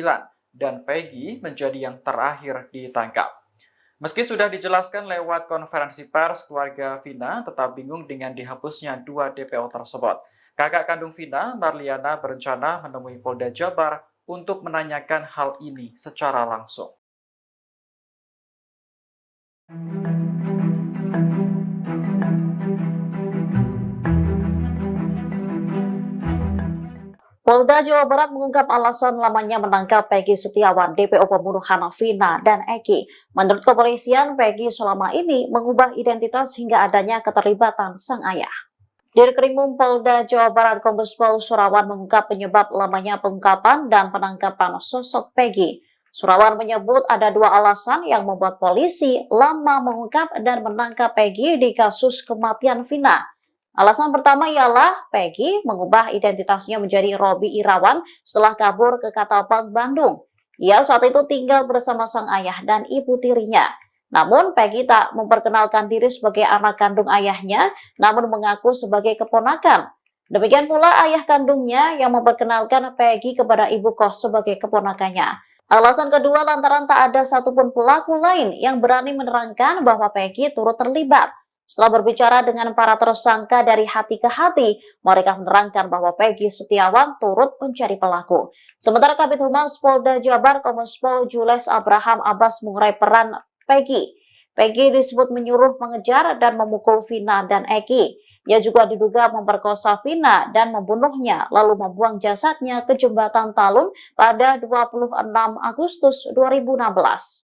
dan Peggy menjadi yang terakhir ditangkap. Meski sudah dijelaskan lewat konferensi pers, keluarga Vina tetap bingung dengan dihapusnya 2 DPO tersebut. Kakak kandung Vina, Marliana, berencana menemui Polda Jabar untuk menanyakan hal ini secara langsung. Polda Jawa Barat mengungkap alasan lamanya menangkap Peggy Setiawan, DPO pembunuhan Vina dan Eki. Menurut kepolisian, Peggy selama ini mengubah identitas hingga adanya keterlibatan sang ayah. Dirkrimum Polda Jawa Barat Kombes Pol Surawan mengungkap penyebab lamanya pengungkapan dan penangkapan sosok Peggy. Surawan menyebut ada 2 alasan yang membuat polisi lama mengungkap dan menangkap Peggy di kasus kematian Vina. Alasan pertama ialah Peggy mengubah identitasnya menjadi Robi Irawan setelah kabur ke Katapang, Bandung. Ia saat itu tinggal bersama sang ayah dan ibu tirinya. Namun Peggy tak memperkenalkan diri sebagai anak kandung ayahnya, namun mengaku sebagai keponakan. Demikian pula ayah kandungnya yang memperkenalkan Peggy kepada ibu kos sebagai keponakannya. Alasan kedua lantaran tak ada satupun pelaku lain yang berani menerangkan bahwa Peggy turut terlibat. Setelah berbicara dengan para tersangka dari hati ke hati, mereka menerangkan bahwa Peggy Setiawan turut mencari pelaku. Sementara Kabid Humas Polda Jabar Kombes Pol Jules Abraham Abbas mengurai peran Peggy. Peggy disebut menyuruh, mengejar, dan memukul Vina dan Eki. Ia juga diduga memperkosa Vina dan membunuhnya, lalu membuang jasadnya ke jembatan Talun pada 26 Agustus 2016.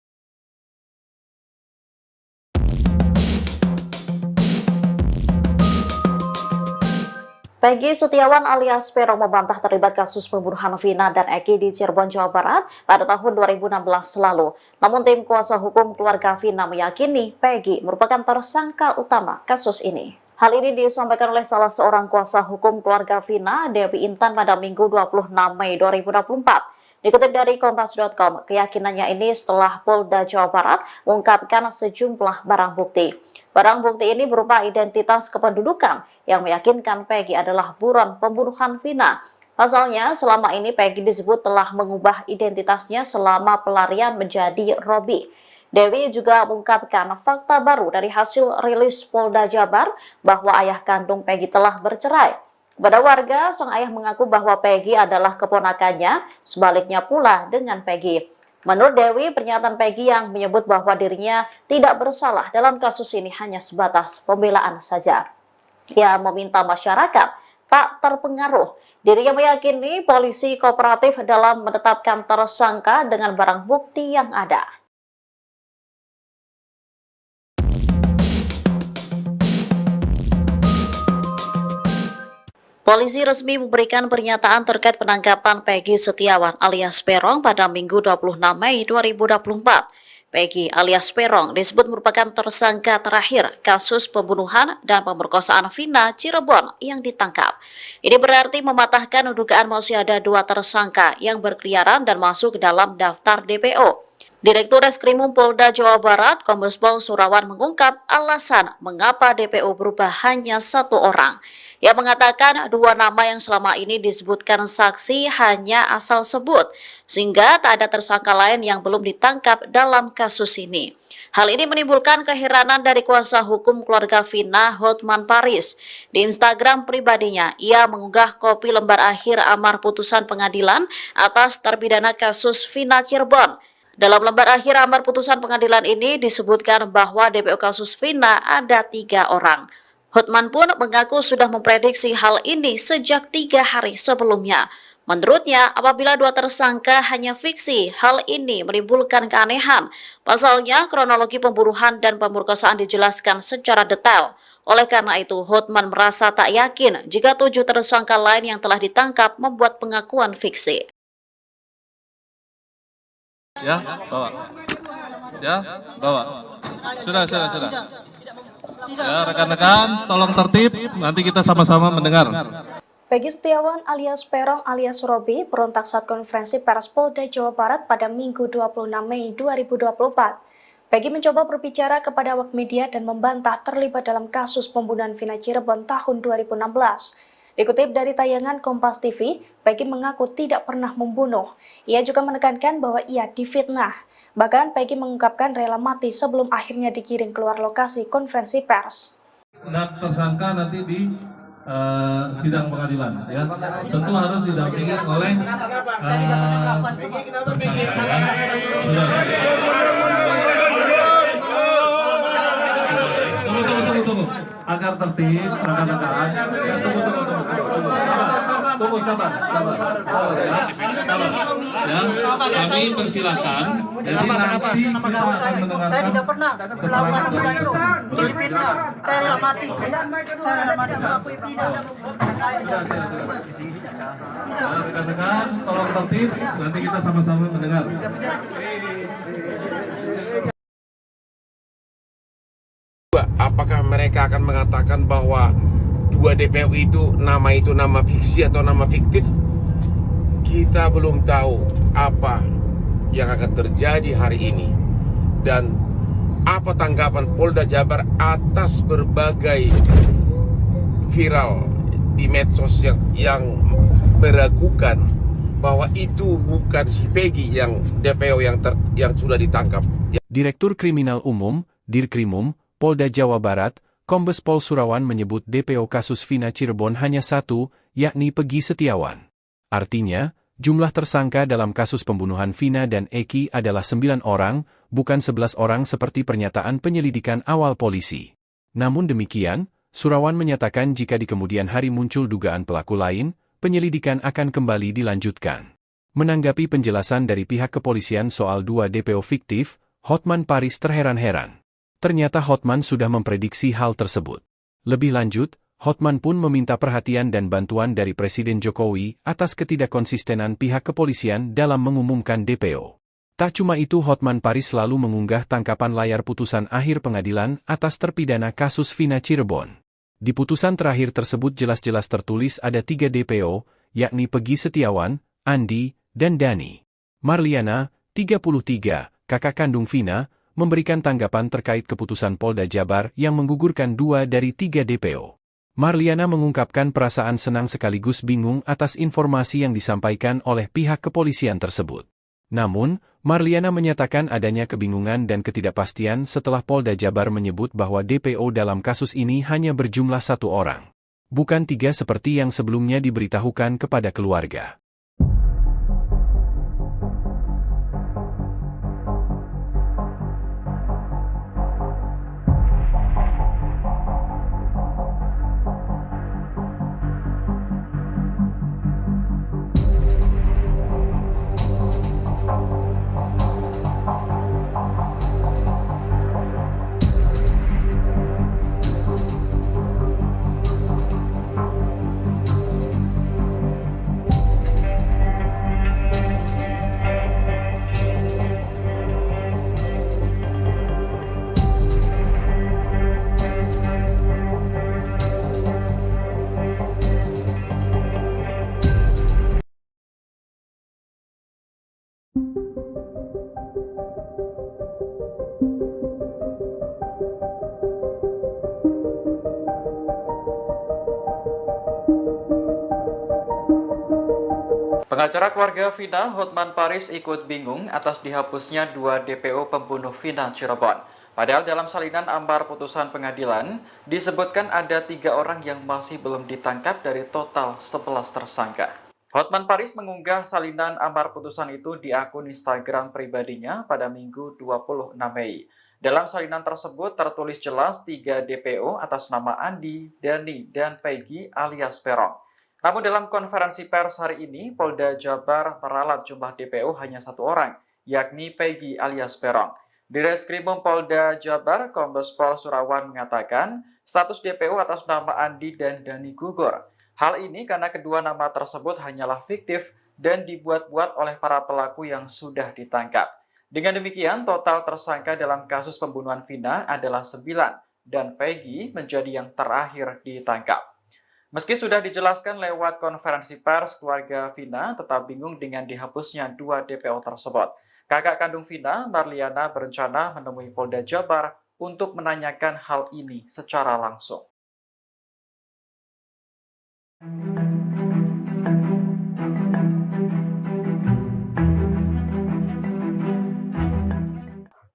Peggy Setiawan alias Peron membantah terlibat kasus pembunuhan Vina dan Eki di Cirebon, Jawa Barat pada tahun 2016 lalu. Namun tim kuasa hukum keluarga Vina meyakini Peggy merupakan tersangka utama kasus ini. Hal ini disampaikan oleh salah seorang kuasa hukum keluarga Vina, Dewi Intan, pada Minggu 26 Mei 2024. Dikutip dari Kompas.com, keyakinannya ini setelah Polda Jawa Barat mengungkapkan sejumlah barang bukti. Barang bukti ini berupa identitas kependudukan yang meyakinkan Peggy adalah buron pembunuhan Vina. Pasalnya, selama ini Peggy disebut telah mengubah identitasnya selama pelarian menjadi Robi. Dewi juga mengungkapkan fakta baru dari hasil rilis Polda Jabar bahwa ayah kandung Peggy telah bercerai. Kepada warga, sang ayah mengaku bahwa Peggy adalah keponakannya, sebaliknya pula dengan Peggy. Menurut Dewi, pernyataan Peggy yang menyebut bahwa dirinya tidak bersalah dalam kasus ini hanya sebatas pembelaan saja. Ia meminta masyarakat tak terpengaruh. Dirinya meyakini polisi kooperatif dalam menetapkan tersangka dengan barang bukti yang ada. Polisi resmi memberikan pernyataan terkait penangkapan Peggy Setiawan alias Peron pada Minggu 26 Mei 2024. Peggy alias Peron disebut merupakan tersangka terakhir kasus pembunuhan dan pemerkosaan Vina Cirebon yang ditangkap. Ini berarti mematahkan dugaan masih ada 2 tersangka yang berkeliaran dan masuk ke dalam daftar DPO. Direktur Reskrimum Polda Jawa Barat, Kombes Pol Surawan mengungkap alasan mengapa DPO berubah hanya 1 orang. Ia mengatakan 2 nama yang selama ini disebutkan saksi hanya asal sebut, sehingga tak ada tersangka lain yang belum ditangkap dalam kasus ini. Hal ini menimbulkan keheranan dari kuasa hukum keluarga Vina, Hotman Paris. Di Instagram pribadinya, ia mengunggah kopi lembar akhir amar putusan pengadilan atas terpidana kasus Vina Cirebon. Dalam lembar akhir amar putusan pengadilan ini disebutkan bahwa DPO kasus Vina ada 3 orang. Hotman pun mengaku sudah memprediksi hal ini sejak 3 hari sebelumnya. Menurutnya, apabila dua tersangka hanya fiksi, hal ini menimbulkan keanehan. Pasalnya, kronologi pembunuhan dan pemerkosaan dijelaskan secara detail. Oleh karena itu, Hotman merasa tak yakin jika 7 tersangka lain yang telah ditangkap membuat pengakuan fiksi. Ya, bawa. Ya, bawa. Sudah. Ya, rekan-rekan, tolong tertib. Nanti kita sama-sama mendengar. Peggy Setiawan alias Peron alias Robi berontak saat konferensi pers Polda Jawa Barat pada Minggu 26 Mei 2024. Peggy mencoba berbicara kepada awak media dan membantah terlibat dalam kasus pembunuhan Vina Cirebon tahun 2016. Dikutip dari tayangan Kompas TV, Peggy mengaku tidak pernah membunuh. Ia juga menekankan bahwa ia difitnah. Bahkan Peggy mengungkapkan rela mati sebelum akhirnya dikirim keluar lokasi konferensi pers. Tersangka nanti di sidang pengadilan, ya. Tentu harus didampingi oleh tersangka, ya. Sudah. Tunggu. Agar tertib, rekan-rekan. Ya, tunggu, sabar. Ya, kami persilahkan. Jadi nanti kita akan mendengarkan. Saya tidak pernah melakukan apa itu. Terus fitnah. Saya rela mati. Ya, rekan-rekan, tolong tertib. Nanti kita sama-sama mendengar. Apakah mereka akan mengatakan bahwa 2 DPO itu nama fiksi atau nama fiktif? Kita belum tahu apa yang akan terjadi hari ini dan apa tanggapan Polda Jabar atas berbagai viral di medsos yang meragukan bahwa itu bukan si Peggy yang DPO yang sudah ditangkap. Direktur Kriminal Umum, Dirkrimum, Polda Jawa Barat, Kombes Pol Surawan menyebut DPO kasus Vina Cirebon hanya satu, yakni Peggy Setiawan. Artinya, jumlah tersangka dalam kasus pembunuhan Vina dan Eki adalah 9 orang, bukan 11 orang seperti pernyataan penyelidikan awal polisi. Namun demikian, Surawan menyatakan jika di kemudian hari muncul dugaan pelaku lain, penyelidikan akan kembali dilanjutkan. Menanggapi penjelasan dari pihak kepolisian soal 2 DPO fiktif, Hotman Paris terheran-heran. Ternyata Hotman sudah memprediksi hal tersebut. Lebih lanjut, Hotman pun meminta perhatian dan bantuan dari Presiden Jokowi atas ketidakkonsistenan pihak kepolisian dalam mengumumkan DPO. Tak cuma itu, Hotman Paris selalu mengunggah tangkapan layar putusan akhir pengadilan atas terpidana kasus Vina Cirebon. Di putusan terakhir tersebut jelas-jelas tertulis ada 3 DPO, yakni Peggy Setiawan, Andi, dan Dani. Marliana, 33, kakak kandung Vina, memberikan tanggapan terkait keputusan Polda Jabar yang menggugurkan 2 dari 3 DPO. Marliana mengungkapkan perasaan senang sekaligus bingung atas informasi yang disampaikan oleh pihak kepolisian tersebut. Namun, Marliana menyatakan adanya kebingungan dan ketidakpastian setelah Polda Jabar menyebut bahwa DPO dalam kasus ini hanya berjumlah 1 orang. Bukan 3 seperti yang sebelumnya diberitahukan kepada keluarga. Pengacara keluarga Vina, Hotman Paris, ikut bingung atas dihapusnya 2 DPO pembunuh Vina Cirebon. Padahal dalam salinan amar putusan pengadilan, disebutkan ada 3 orang yang masih belum ditangkap dari total 11 tersangka. Hotman Paris mengunggah salinan amar putusan itu di akun Instagram pribadinya pada Minggu 26 Mei. Dalam salinan tersebut tertulis jelas 3 DPO atas nama Andi, Dani, dan Peggy alias Peron. Namun dalam konferensi pers hari ini, Polda Jabar meralat jumlah DPO hanya 1 orang, yakni Peggy alias Peron. Di Reskrimum Polda Jabar, Kombes Pol Surawan mengatakan status DPO atas nama Andi dan Dani gugur. Hal ini karena kedua nama tersebut hanyalah fiktif dan dibuat-buat oleh para pelaku yang sudah ditangkap. Dengan demikian, total tersangka dalam kasus pembunuhan Vina adalah 9 dan Peggy menjadi yang terakhir ditangkap. Meski sudah dijelaskan lewat konferensi pers, keluarga Vina tetap bingung dengan dihapusnya 2 DPO tersebut. Kakak kandung Vina, Marliana, berencana menemui Polda Jabar untuk menanyakan hal ini secara langsung.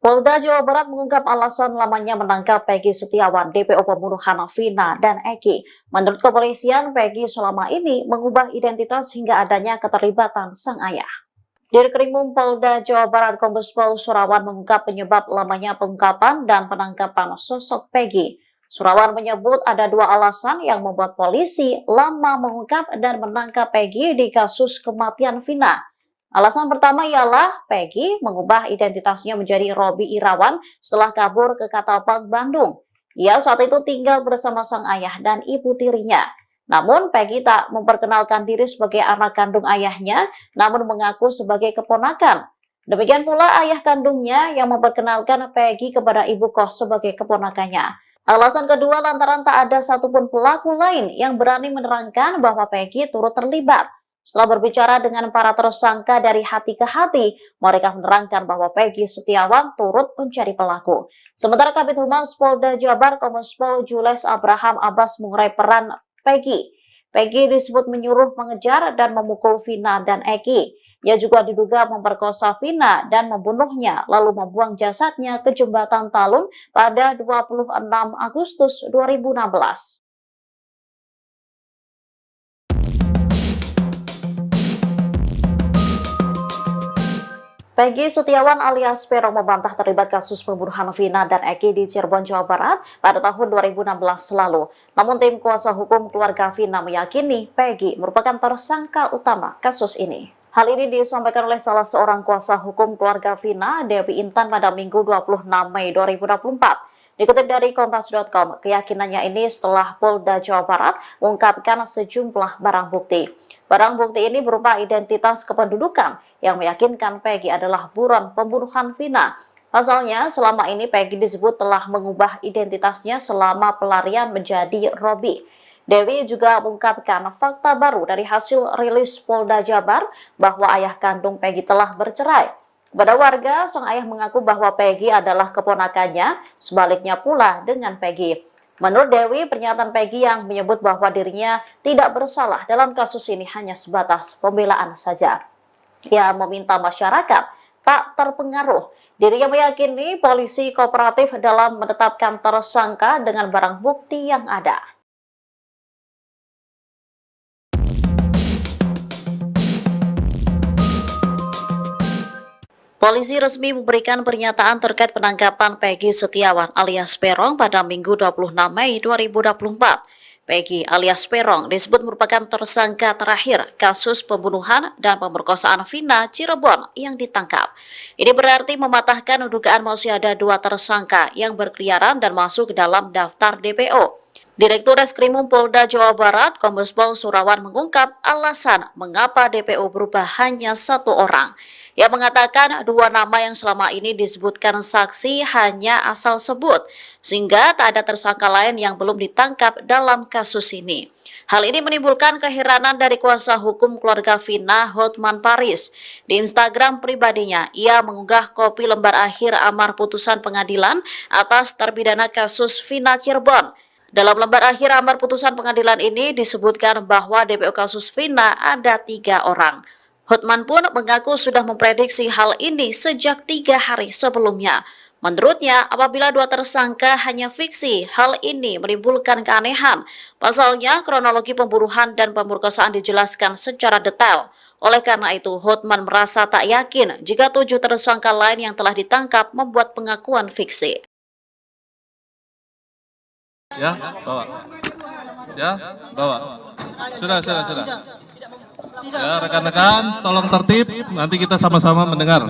Polda Jawa Barat mengungkap alasan lamanya menangkap Peggy Setiawan, DPO pembunuhan Vina dan Eki. Menurut kepolisian, Peggy selama ini mengubah identitas hingga adanya keterlibatan sang ayah. Dirkrimum Polda Jawa Barat Kombes Pol Surawan mengungkap penyebab lamanya pengungkapan dan penangkapan sosok Peggy. Surawan menyebut ada 2 alasan yang membuat polisi lama mengungkap dan menangkap Peggy di kasus kematian Vina. Alasan pertama ialah Peggy mengubah identitasnya menjadi Robi Irawan setelah kabur ke Katapang, Bandung. Ia saat itu tinggal bersama sang ayah dan ibu tirinya. Namun Peggy tak memperkenalkan diri sebagai anak kandung ayahnya, namun mengaku sebagai keponakan. Demikian pula ayah kandungnya yang memperkenalkan Peggy kepada ibu kos sebagai keponakannya. Alasan kedua lantaran tak ada satupun pelaku lain yang berani menerangkan bahwa Peggy turut terlibat. Setelah berbicara dengan para tersangka dari hati ke hati, mereka menerangkan bahwa Peggy Setiawan turut mencari pelaku. Sementara Kabid Humas Polda Jabar Kombes Pol Jules Abraham Abbas mengurai peran Peggy. Peggy disebut menyuruh, mengejar, dan memukul Vina dan Eki. Ia juga diduga memperkosa Vina dan membunuhnya, lalu membuang jasadnya ke jembatan Talun pada 26 Agustus 2016. Peggy Setiawan alias Peron membantah terlibat kasus pembunuhan Vina dan Eki di Cirebon, Jawa Barat pada tahun 2016 lalu. Namun tim kuasa hukum keluarga Vina meyakini Peggy merupakan tersangka utama kasus ini. Hal ini disampaikan oleh salah seorang kuasa hukum keluarga Vina, Dewi Intan, pada Minggu 26 Mei 2024. Dikutip dari Kompas.com, keyakinannya ini setelah Polda Jawa Barat mengungkapkan sejumlah barang bukti. Barang bukti ini berupa identitas kependudukan yang meyakinkan Peggy adalah buron pembunuhan Vina. Pasalnya, selama ini Peggy disebut telah mengubah identitasnya selama pelarian menjadi Robi. Dewi juga mengungkapkan fakta baru dari hasil rilis Polda Jabar bahwa ayah kandung Peggy telah bercerai. Kepada warga, sang ayah mengaku bahwa Peggy adalah keponakannya, sebaliknya pula dengan Peggy. Menurut Dewi, pernyataan Peggy yang menyebut bahwa dirinya tidak bersalah dalam kasus ini hanya sebatas pembelaan saja. Ia meminta masyarakat tak terpengaruh. Dirinya meyakini polisi kooperatif dalam menetapkan tersangka dengan barang bukti yang ada. Polisi resmi memberikan pernyataan terkait penangkapan Peggy Setiawan alias Peron pada Minggu 26 Mei 2024. Peggy alias Peron disebut merupakan tersangka terakhir kasus pembunuhan dan pemerkosaan Vina Cirebon yang ditangkap. Ini berarti mematahkan dugaan masih ada 2 tersangka yang berkeliaran dan masuk ke dalam daftar DPO. Direktur Reskrimum Polda Jawa Barat, Kombes Pol Surawan mengungkap alasan mengapa DPO berubah hanya 1 orang. Ia mengatakan 2 nama yang selama ini disebutkan saksi hanya asal sebut, sehingga tak ada tersangka lain yang belum ditangkap dalam kasus ini. Hal ini menimbulkan keheranan dari kuasa hukum keluarga Vina, Hotman Paris. Di Instagram pribadinya, ia mengunggah kopi lembar akhir amar putusan pengadilan atas terpidana kasus Vina Cirebon. Dalam lembar akhir amar putusan pengadilan ini disebutkan bahwa DPO kasus Vina ada 3 orang. Hotman pun mengaku sudah memprediksi hal ini sejak 3 hari sebelumnya. Menurutnya, apabila 2 tersangka hanya fiksi, hal ini menimbulkan keanehan. Pasalnya, kronologi pembunuhan dan pemerkosaan dijelaskan secara detail. Oleh karena itu, Hotman merasa tak yakin jika 7 tersangka lain yang telah ditangkap membuat pengakuan fiksi. Ya, bawa. Ya, bawa. Sudah. Ya, rekan-rekan, tolong tertib, nanti kita sama-sama mendengar.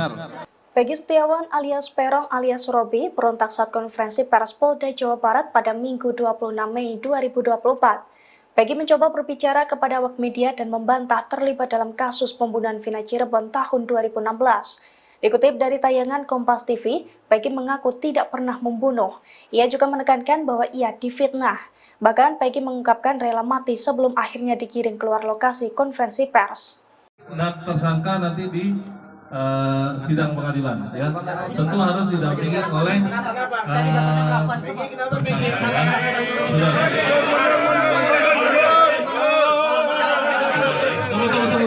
Peggy Setiawan alias Peron alias Robi berontak saat konferensi pers Polda Jawa Barat pada Minggu 26 Mei 2024. Peggy mencoba berbicara kepada awak media dan membantah terlibat dalam kasus pembunuhan Vina Cirebon tahun 2016. Dikutip dari tayangan Kompas TV, Peggy mengaku tidak pernah membunuh. Ia juga menekankan bahwa ia difitnah. Bahkan Peggy mengungkapkan rela mati sebelum akhirnya digiring keluar lokasi konferensi pers. Tersangka nanti di sidang pengadilan, ya. Tentu harus didampingi oleh tersangka. Ya. Sudah.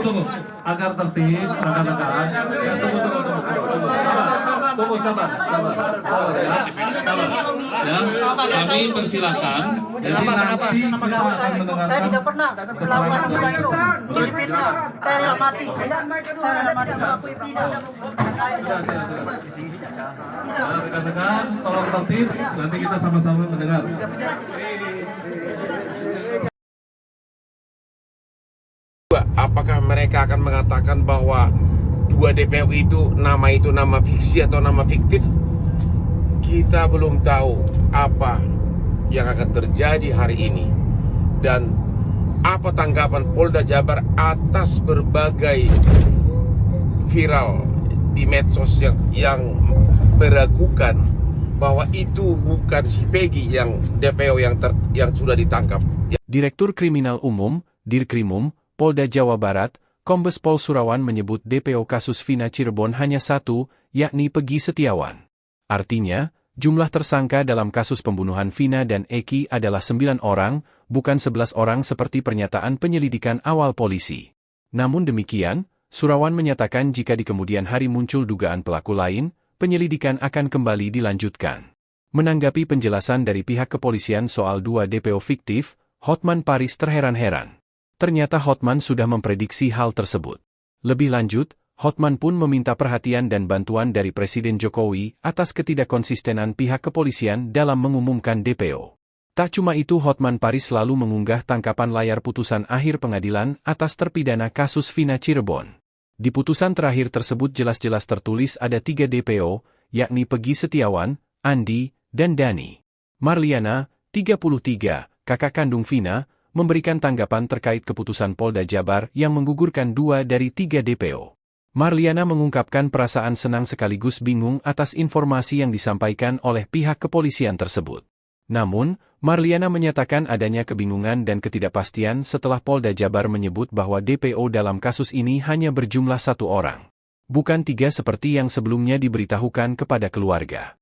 Tunggu. Agar tertib, rekan-rekan. Ya, tunggu, sabar. Ya, kami persilahkan. Jadi nanti kita akan mendengarkan. Saya tidak pernah melakukan apa itu. Terus fitnah. Saya rela mati. Ya, rekan-rekan, tolong tertib. Nanti kita sama-sama mendengar. Apakah mereka akan mengatakan bahwa 2 DPO itu nama fiksi atau nama fiktif? Kita belum tahu apa yang akan terjadi hari ini dan apa tanggapan Polda Jabar atas berbagai viral di medsos yang meragukan bahwa itu bukan si Peggy yang DPO yang sudah ditangkap. Direktur Kriminal Umum, Dirkrimum, Polda Jawa Barat, Kombes Pol Surawan menyebut DPO kasus Vina Cirebon hanya satu, yakni Peggy Setiawan. Artinya, jumlah tersangka dalam kasus pembunuhan Vina dan Eki adalah 9 orang, bukan 11 orang seperti pernyataan penyelidikan awal polisi. Namun demikian, Surawan menyatakan jika di kemudian hari muncul dugaan pelaku lain, penyelidikan akan kembali dilanjutkan. Menanggapi penjelasan dari pihak kepolisian soal 2 DPO fiktif, Hotman Paris terheran-heran. Ternyata Hotman sudah memprediksi hal tersebut. Lebih lanjut, Hotman pun meminta perhatian dan bantuan dari Presiden Jokowi atas ketidakkonsistenan pihak kepolisian dalam mengumumkan DPO. Tak cuma itu, Hotman Paris selalu mengunggah tangkapan layar putusan akhir pengadilan atas terpidana kasus Vina Cirebon. Di putusan terakhir tersebut jelas-jelas tertulis ada 3 DPO, yakni Peggy Setiawan, Andi, dan Dani. Marliana, 33, kakak kandung Vina, memberikan tanggapan terkait keputusan Polda Jabar yang menggugurkan 2 dari 3 DPO. Marliana mengungkapkan perasaan senang sekaligus bingung atas informasi yang disampaikan oleh pihak kepolisian tersebut. Namun, Marliana menyatakan adanya kebingungan dan ketidakpastian setelah Polda Jabar menyebut bahwa DPO dalam kasus ini hanya berjumlah 1 orang. Bukan 3 seperti yang sebelumnya diberitahukan kepada keluarga.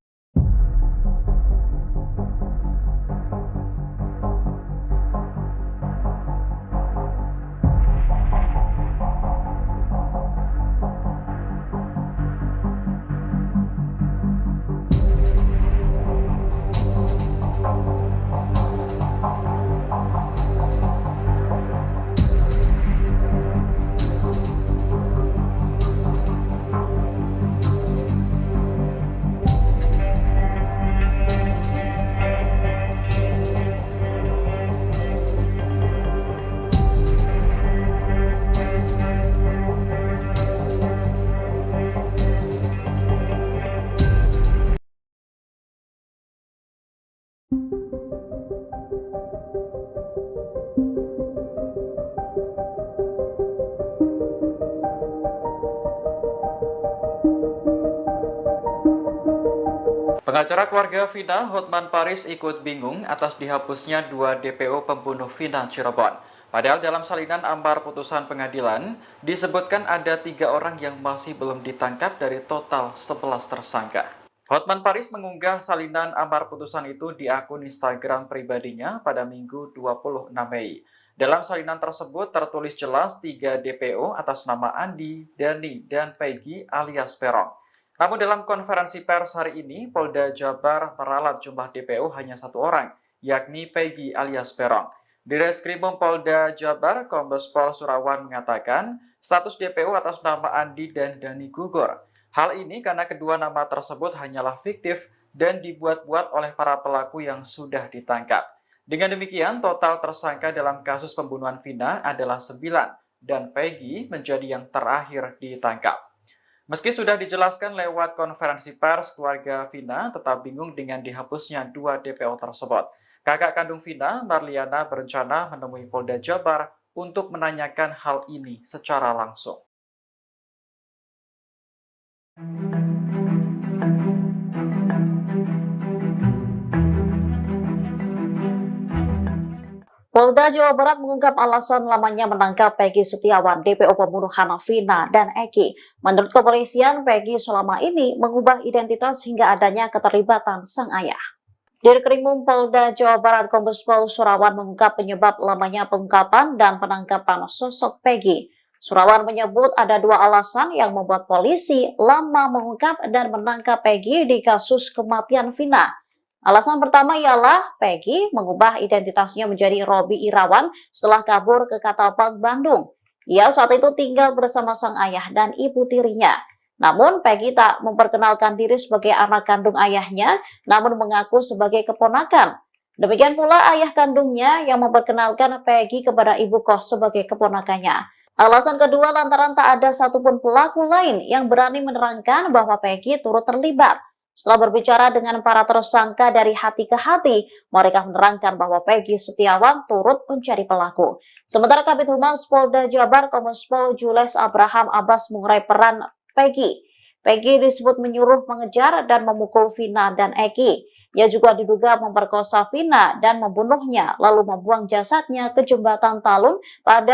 Pengacara keluarga Vina, Hotman Paris, ikut bingung atas dihapusnya 2 DPO pembunuh Vina Cirebon. Padahal dalam salinan amar putusan pengadilan, disebutkan ada 3 orang yang masih belum ditangkap dari total 11 tersangka. Hotman Paris mengunggah salinan amar putusan itu di akun Instagram pribadinya pada Minggu 26 Mei. Dalam salinan tersebut tertulis jelas 3 DPO atas nama Andi, Dani, dan Peggy alias Peron. Namun dalam konferensi pers hari ini, Polda Jabar meralat jumlah DPO hanya 1 orang, yakni Peggy alias Peron. Di Reskrimum Polda Jabar, Kombes Pol Surawan mengatakan status DPO atas nama Andi dan Dani gugur. Hal ini karena kedua nama tersebut hanyalah fiktif dan dibuat-buat oleh para pelaku yang sudah ditangkap. Dengan demikian, total tersangka dalam kasus pembunuhan Vina adalah 9 dan Peggy menjadi yang terakhir ditangkap. Meski sudah dijelaskan lewat konferensi pers, keluarga Vina tetap bingung dengan dihapusnya 2 DPO tersebut. Kakak kandung Vina, Marliana, berencana menemui Polda Jabar untuk menanyakan hal ini secara langsung. Polda Jawa Barat mengungkap alasan lamanya menangkap Peggy Setiawan, DPO pembunuhan Vina dan Eki. Menurut kepolisian, Peggy selama ini mengubah identitas hingga adanya keterlibatan sang ayah. Dirkrimum Polda Jawa Barat Kombes Pol Surawan mengungkap penyebab lamanya pengungkapan dan penangkapan sosok Peggy. Surawan menyebut ada 2 alasan yang membuat polisi lama mengungkap dan menangkap Peggy di kasus kematian Vina. Alasan pertama ialah Peggy mengubah identitasnya menjadi Robi Irawan setelah kabur ke Ketapang, Bandung. Ia saat itu tinggal bersama sang ayah dan ibu tirinya. Namun Peggy tak memperkenalkan diri sebagai anak kandung ayahnya, namun mengaku sebagai keponakan. Demikian pula ayah kandungnya yang memperkenalkan Peggy kepada ibu kos sebagai keponakannya. Alasan kedua lantaran tak ada satupun pelaku lain yang berani menerangkan bahwa Peggy turut terlibat. Setelah berbicara dengan para tersangka dari hati ke hati, mereka menerangkan bahwa Peggy Setiawan turut mencari pelaku. Sementara Kabid Humas Polda Jabar Kombes Pol Jules Abraham Abbas mengurai peran Peggy. Peggy disebut menyuruh, mengejar, dan memukul Vina dan Eki. Ia juga diduga memperkosa Vina dan membunuhnya, lalu membuang jasadnya ke jembatan Talun pada